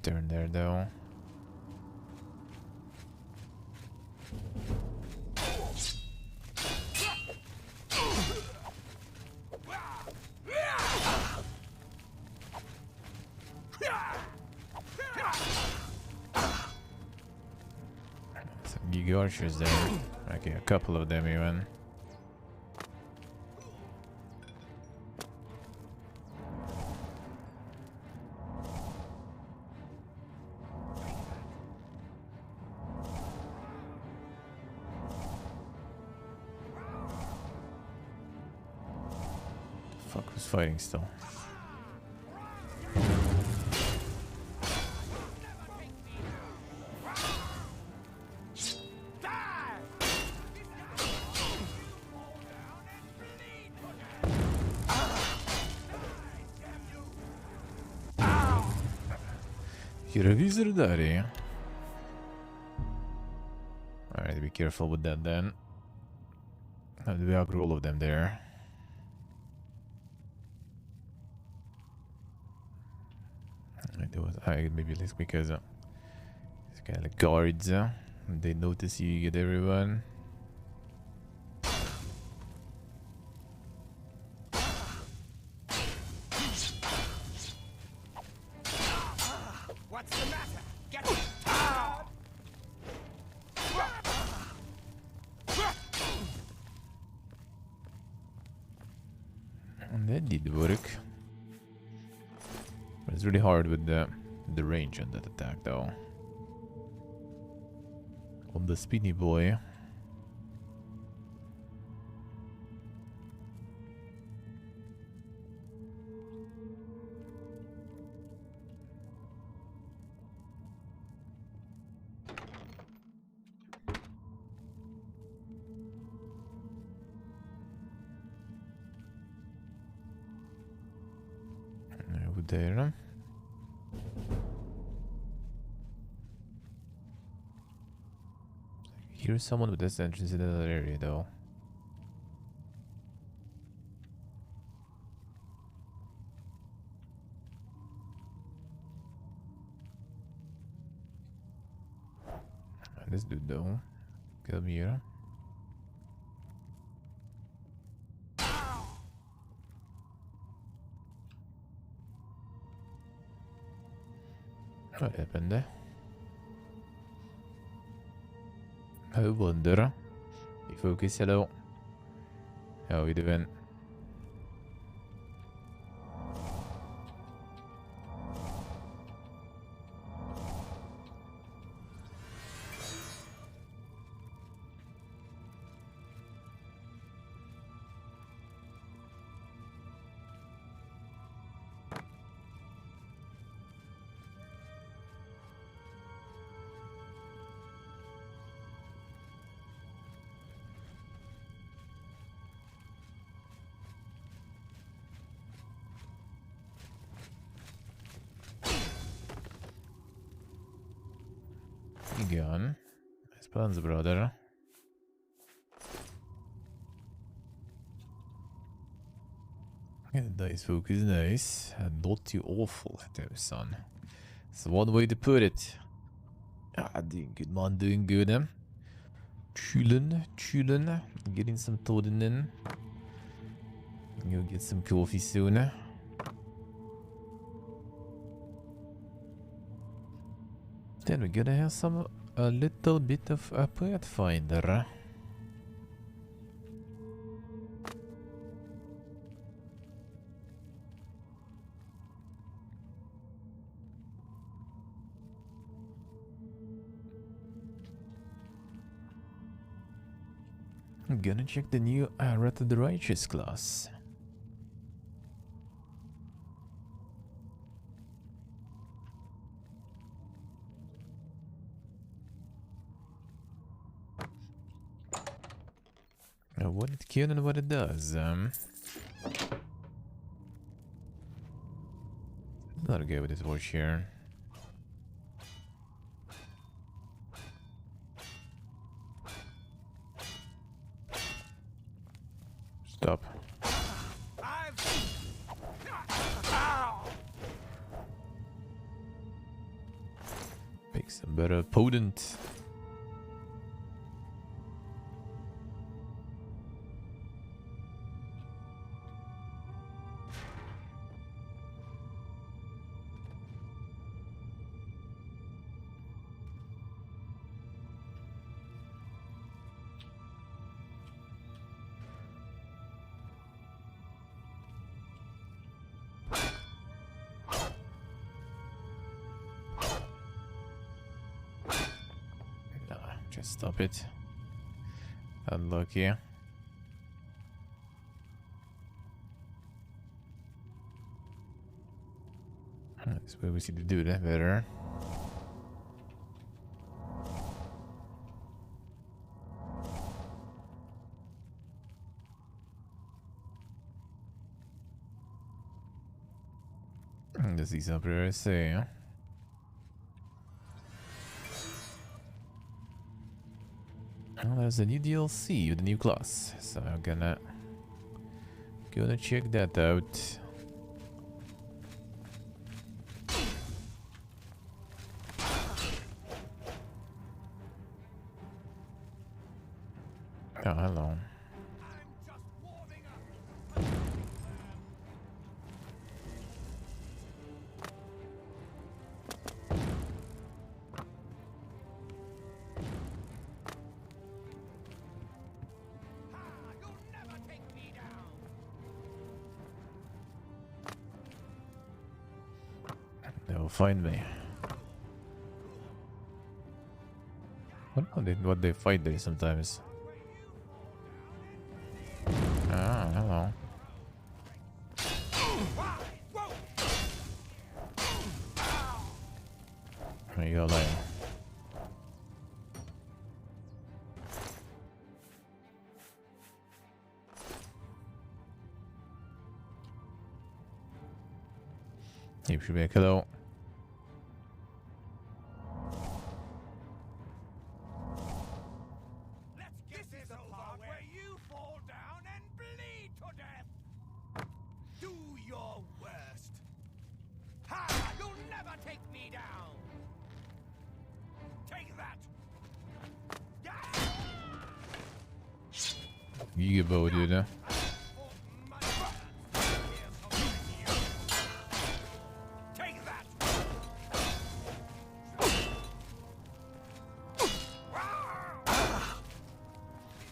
Turn there though. Some Giga Archers there. Okay, a couple of them even. Who's fighting still? You're a wizard, daddy. Alright, be careful with that then. How do we aggro all of them there? Maybe at least because it's kind of like guards. They notice you get everyone.
What's the matter? Get out!
And that did work. But it's really hard with the range on that attack though. On the speedy boy. Over there. Here's someone with this entrance in another area though. This dude though. Come here. What happened there? I wonder. Focus, hello. How are you doing? gun. Nice puns, brother. Yeah, dice focus is nice. And not too awful, though, son. That's one way to put it. Ah, doing good, man. Doing good, eh? Chillin'. Getting some toadin in. Go get some coffee soon. Then we're gonna have a little bit of a Pathfinder. I'm gonna check the new Wrath of the Righteous class. What it can and what it does. Not okay with this watch here. Stop. Make some better potent. Just stop it. Unlucky. That's where we see to do that better. Does he up here say? Well, there's a new DLC with a new class, so I'm gonna check that out. Oh, hello. They'll find me. What they fight there sometimes. Ah, hello. There you go, there. You should make hello. You get both, dude.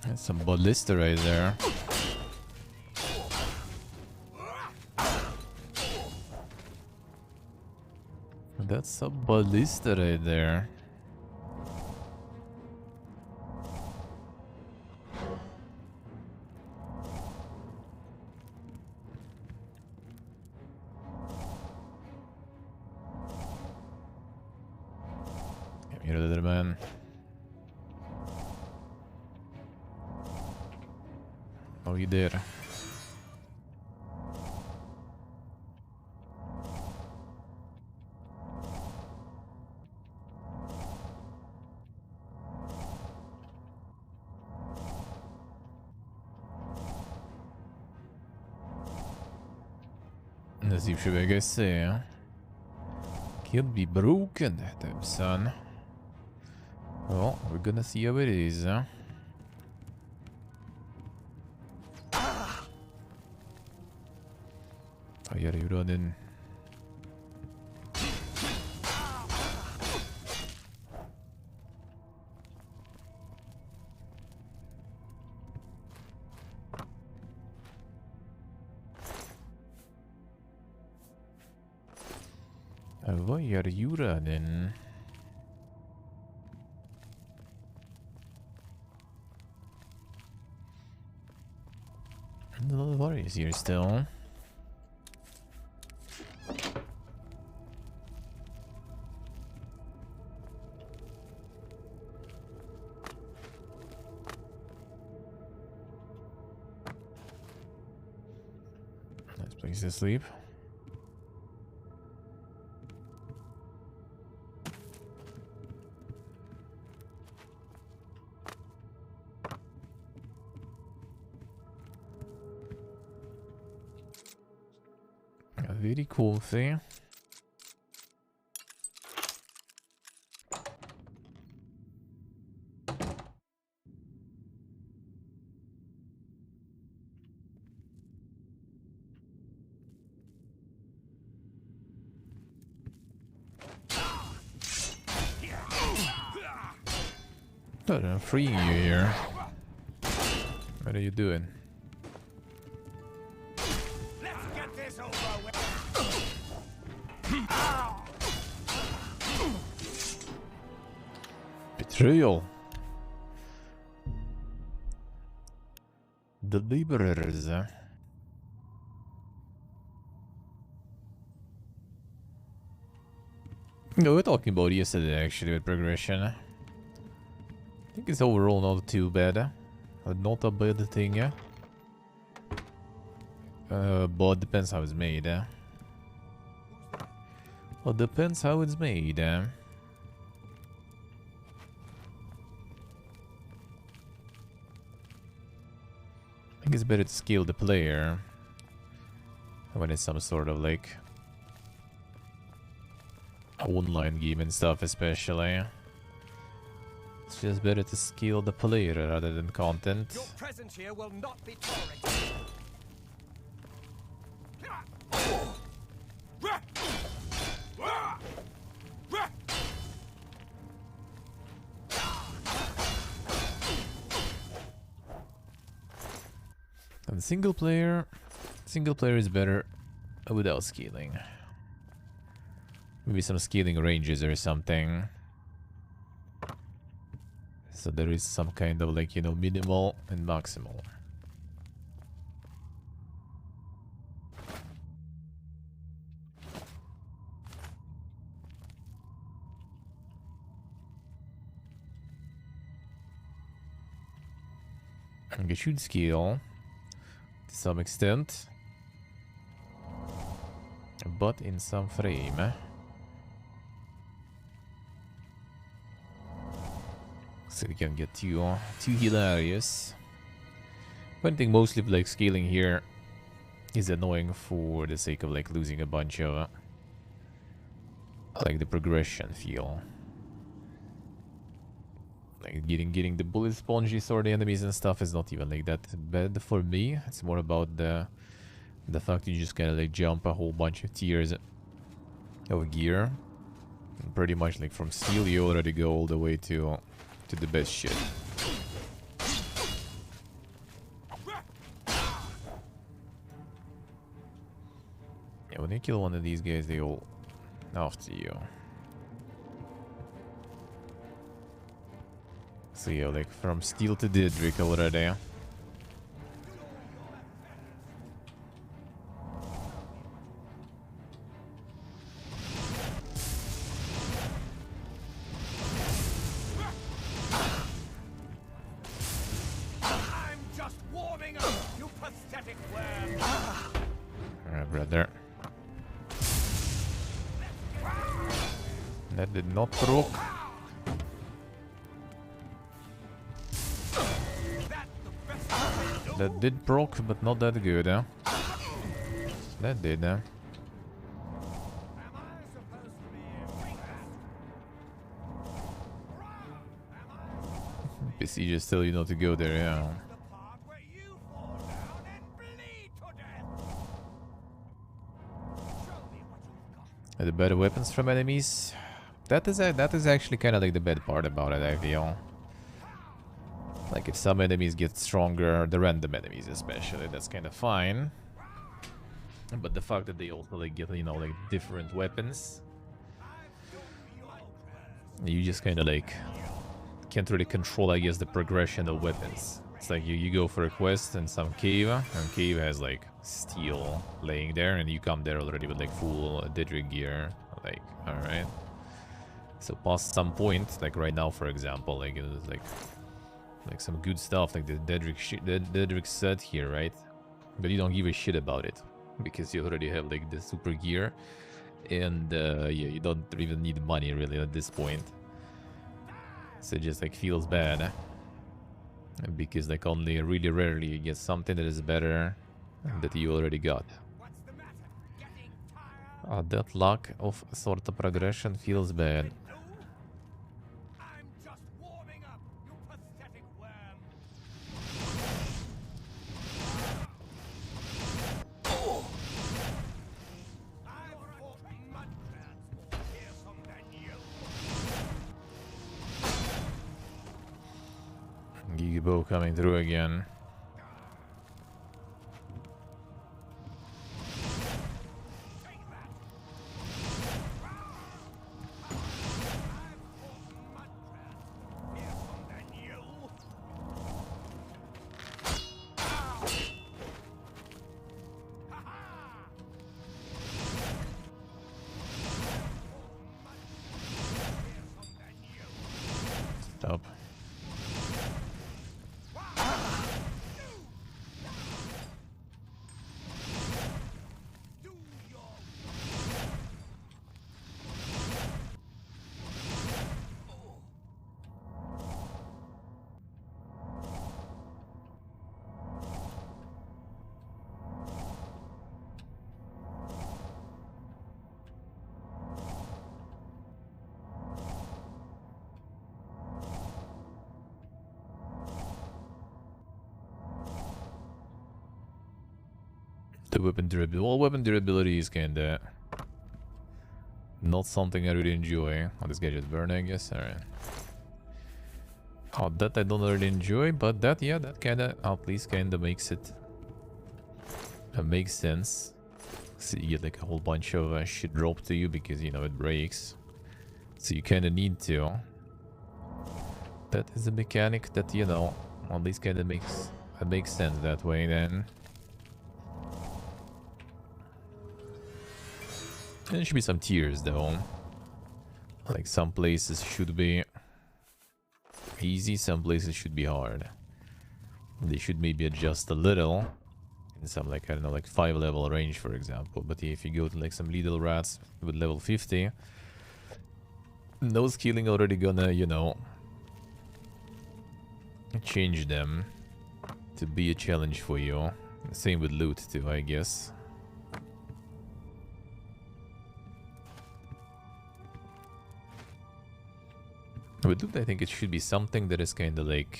That's some ballista right there. That's a ballista right there. Get rid of that, man. Oh, you did. Let's see, should I guys say? Could be broken, damn son. Well, we're gonna see how it is, huh? Oh, yeah, you running. Vad gör djuren? A lot of worries here still. Nice place to sleep. Very cool thing. But I'm freeing you here. What are you doing? Betrayal. The laborers. No, we were talking about yesterday actually with progression. I think it's overall not too bad. Not a bad thing. But depends how it's made. Well, depends how it's made. I think it's better to scale the player when it's some sort of like a online game and stuff, especially. It's just better to scale the player rather than content.
Your presence here will not be tolerated.
And single player is better without scaling. Maybe some scaling ranges or something. So there is some kind of like, you know, minimal and maximal. And you should scale to some extent, but in some frame. So we can get too hilarious. One thing mostly like scaling here is annoying for the sake of like losing a bunch of like the progression feel. Like getting the bullet sponges or the enemies and stuff is not even like that bad for me. It's more about the fact you just gotta like jump a whole bunch of tiers of gear. And pretty much like from steel you already go all the way to the best shit. Yeah, when you kill one of these guys, they all after you. So yeah, like from steel to Didrik already. That did not proc. That did proc, but not that good, huh? That did, huh? Besiegers still, you know, to go there, yeah. The better weapons from enemies. That is actually kind of like the bad part about it, I feel. Like if some enemies get stronger, the random enemies especially, that's kind of fine. But the fact that they also like get, you know, like different weapons, you just kind of like can't really control, I guess, the progression of weapons. It's like you go for a quest in some cave, and cave has like steel laying there, and you come there already with like full Daedric gear. Like, all right. So past some point, like right now, for example, like it was like some good stuff, like the Daedric set here, right? But you don't give a shit about it because you already have like the super gear, and yeah, you don't even need money really at this point. So it just like feels bad because like only really rarely you get something that is better that you already got. That lack of sort of progression feels bad. Gigibo coming through again. Stop. The weapon durability. Well, weapon durability is kinda not something I really enjoy. Oh, this guy just burned, I guess. Alright. Oh, that I don't really enjoy, but that, yeah, that kinda at least kinda makes it makes sense. So you get like a whole bunch of shit dropped to you because, you know, it breaks. So you kinda need to. That is a mechanic that, you know, at least kinda makes sense that way then. There should be some tiers though. Like some places should be easy, some places should be hard. They should maybe adjust a little in some like, I don't know, like 5 level range for example. But if you go to like some little rats with level 50, no skilling already gonna, you know, change them to be a challenge for you. Same with loot too, I guess. With loot, I think it should be something that is kind of like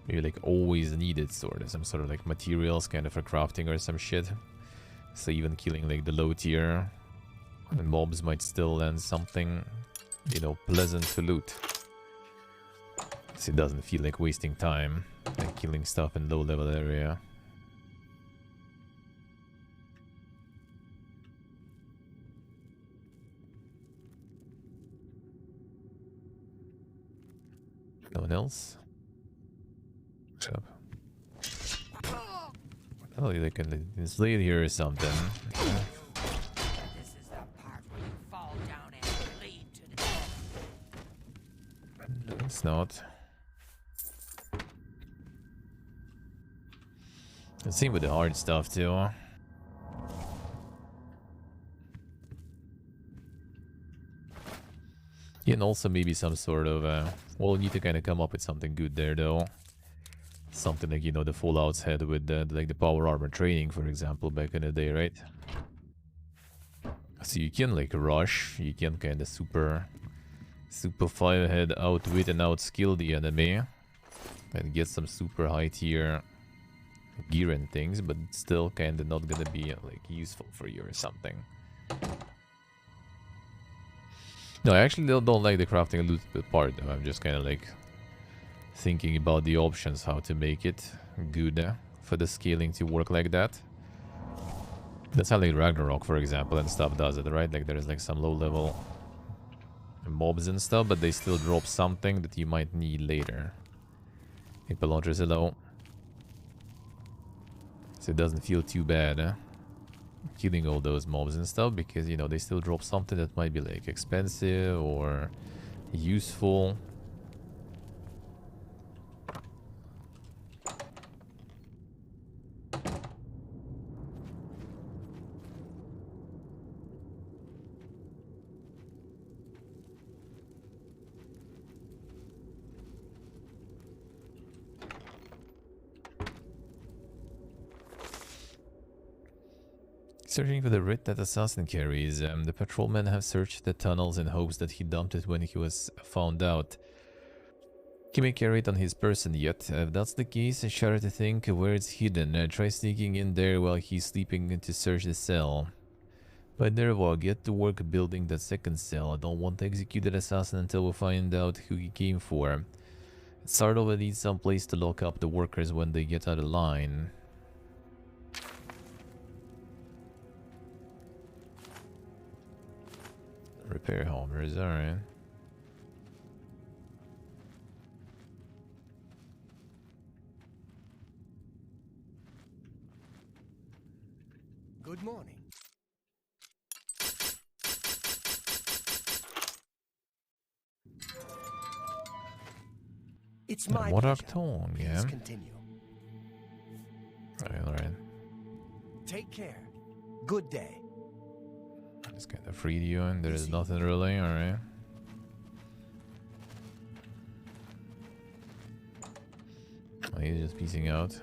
maybe like always needed, sort of some sort of like materials kind of for crafting or some shit. So even killing like the low tier mobs might still land something, you know, pleasant to loot. So it doesn't feel like wasting time like killing stuff in low level area. No one else? Shut up. Oh, they can enslave here or something.
This is the part where you fall down and bleed to death.
No, it's not. The same with the hard stuff too. Yeah, and also maybe some sort of well, we need to kind of come up with something good there though. Something like, you know, the Fallouts had with like the power armor training, for example, back in the day, right? So you can like rush, you can kind of super super firehead outwit and outskill the enemy and get some super high tier gear and things, but still kinda not gonna be like useful for you or something. No, I actually don't like the crafting and loot part though. I'm just kinda like thinking about the options, how to make it good for the scaling to work like that. That's how like Ragnarok, for example, and stuff does it, right? Like there's like some low level mobs and stuff, but they still drop something that you might need later. Hey, Pelantris, hello. So it doesn't feel too bad, killing all those mobs and stuff, because, you know, they still drop something that might be like expensive or useful. Searching for the writ that assassin carries. The patrolmen have searched the tunnels in hopes that he dumped it when he was found out. He may carry it on his person yet. If that's the case, shudder to think where it's hidden. Try sneaking in there while he's sleeping to search the cell. But Nervo, get to work building that second cell. I don't want to execute that assassin until we find out who he came for. Sardo will need some place to lock up the workers when they get out of line. Repair hammers, alright.
Good morning. It's my pleasure. Please continue.
Alright.
Take care. Good day.
Just kind of freed you and there's nothing really, alright. Oh, he's just piecing out.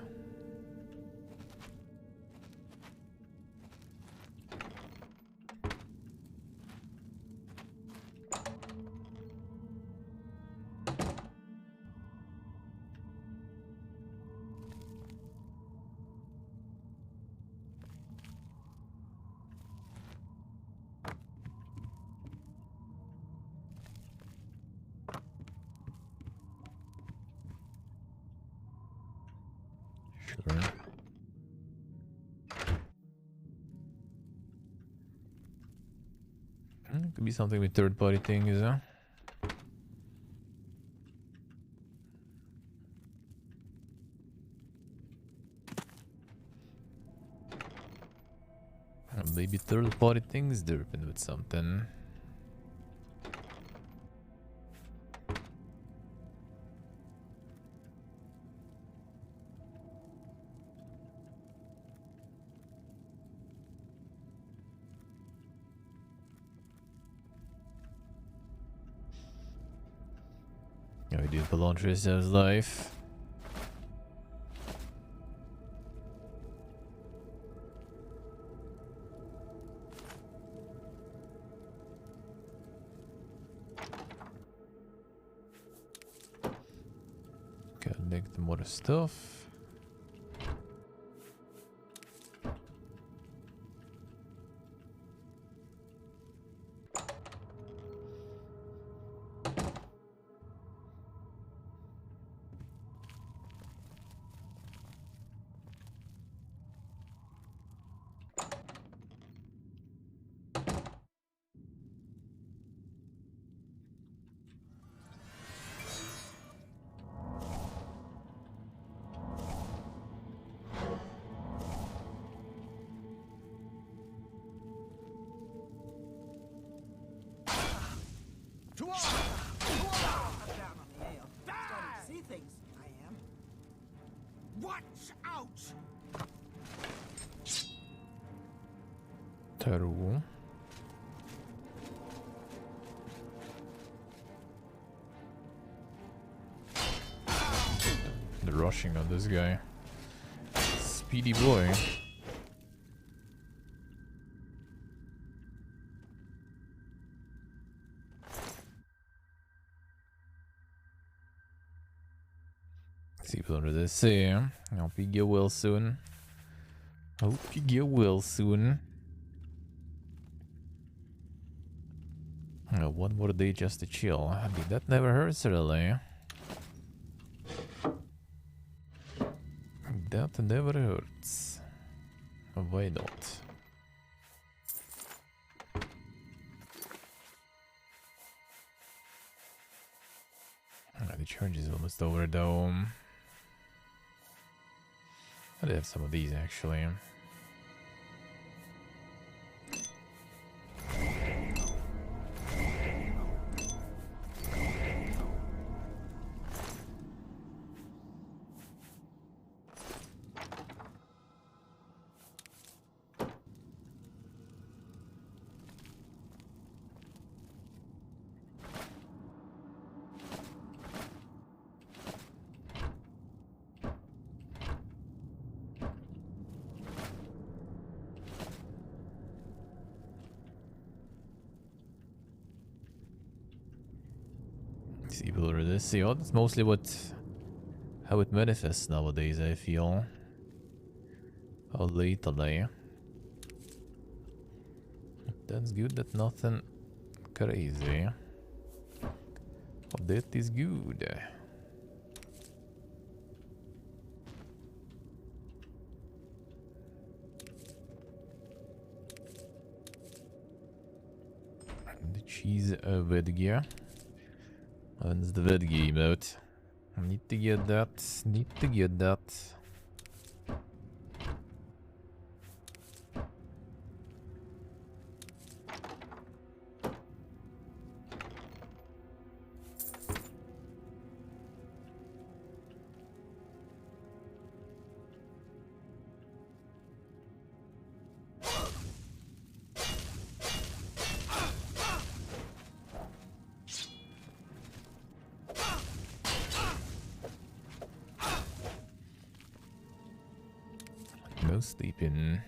Could be something with third-party things, huh? Maybe third-party things derping with something. How we do Pelantris has life. Collect more stuff. Terrible. They're rushing on this guy. Speedy boy. See what this say. Hope you get well soon. Hope you get well soon. One more day just to chill. I mean, that never hurts really. That never hurts. Why not? The charge is almost over though. I have some of these actually. See, that's mostly how it manifests nowadays, I feel. How lately. That's good, that nothing crazy. That is good. The cheese with gear. When's the vid game out? Need to get that. Need to get that. No sleeping.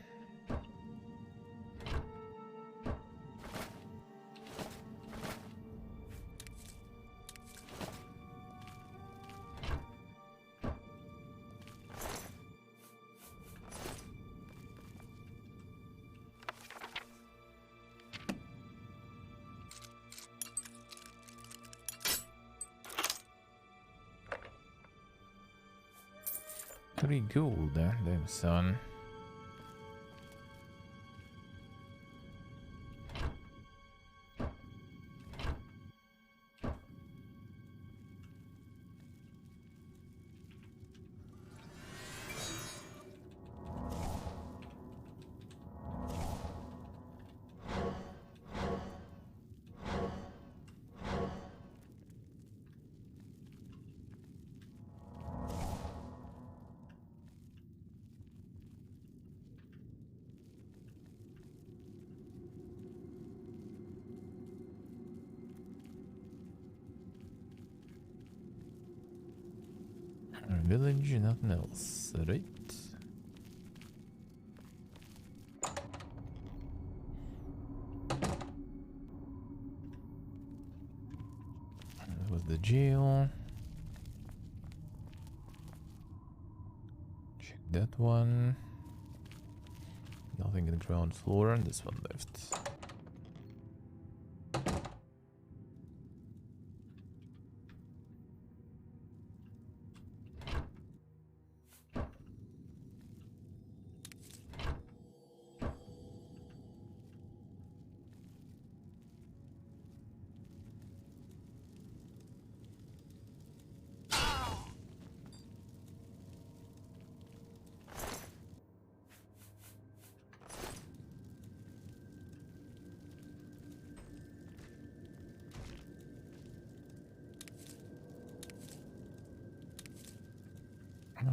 Pretty gold, damn son. Village, nothing else, right? That was the jail. Check that one. Nothing in the ground floor, and this one left.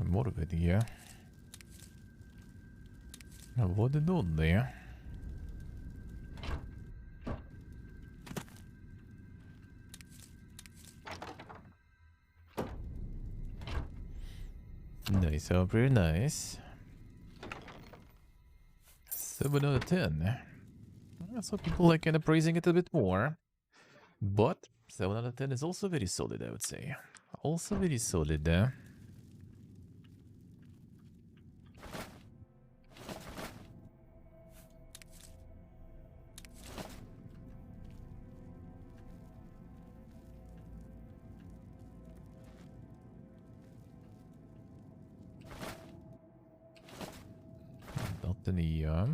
More of it here. Vad är då det? Nice, oh, pretty nice. 7 out of 10. Some people like kind of praising it a bit more. But 7 out of 10 is also very solid, I would say. Also very solid. ja.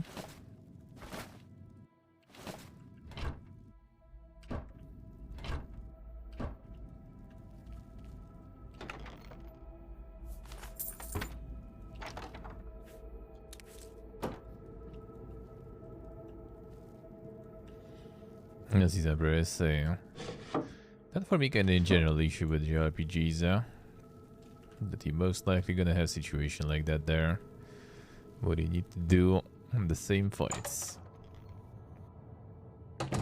Das ist aber ja. That for me kind of a general issue with JRPGs, that you're most likely gonna have a situation like that there. What you need to do in the same fights.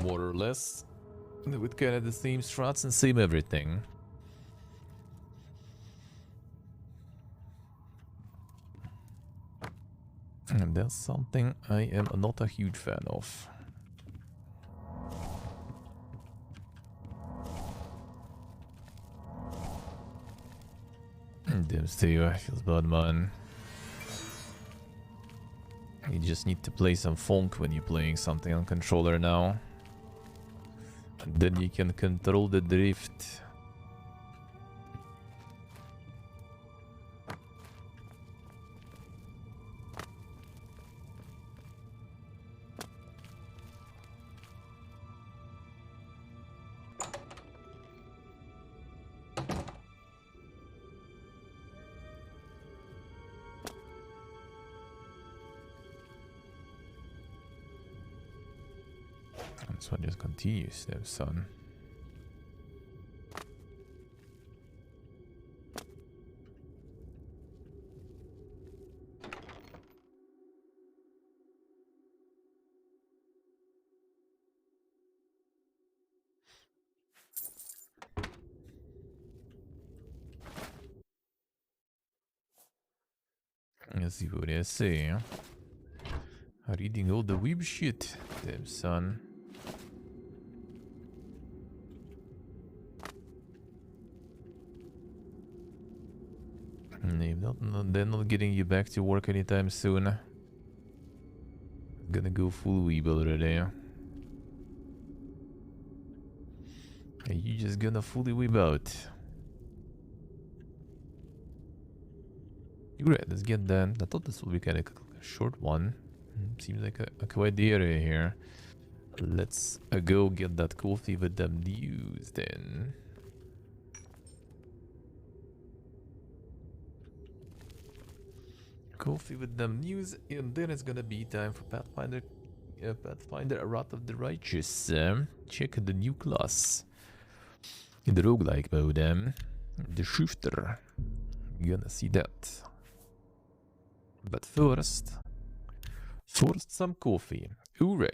More or less. With kind of the same strats and same everything. And that's something I am not a huge fan of. Damn, Steve, feels bad, man. You just need to play some funk when you're playing something on controller now. And then you can control the drift. This one just continues there, son. Let's see what they say. Reading all the weeb shit, damn son. They're not getting you back to work anytime soon. Gonna go full weeb already. And you just gonna fully weeb out. Great, let's get that. I thought this would be kind of a short one. Seems like a quite the area here. Let's go get that coffee with them news then. Coffee with them news, and then it's gonna be time for Pathfinder Wrath of the Righteous. Check the new class in the roguelike mode. The Shifter. You're gonna see that. But first some coffee. Alright,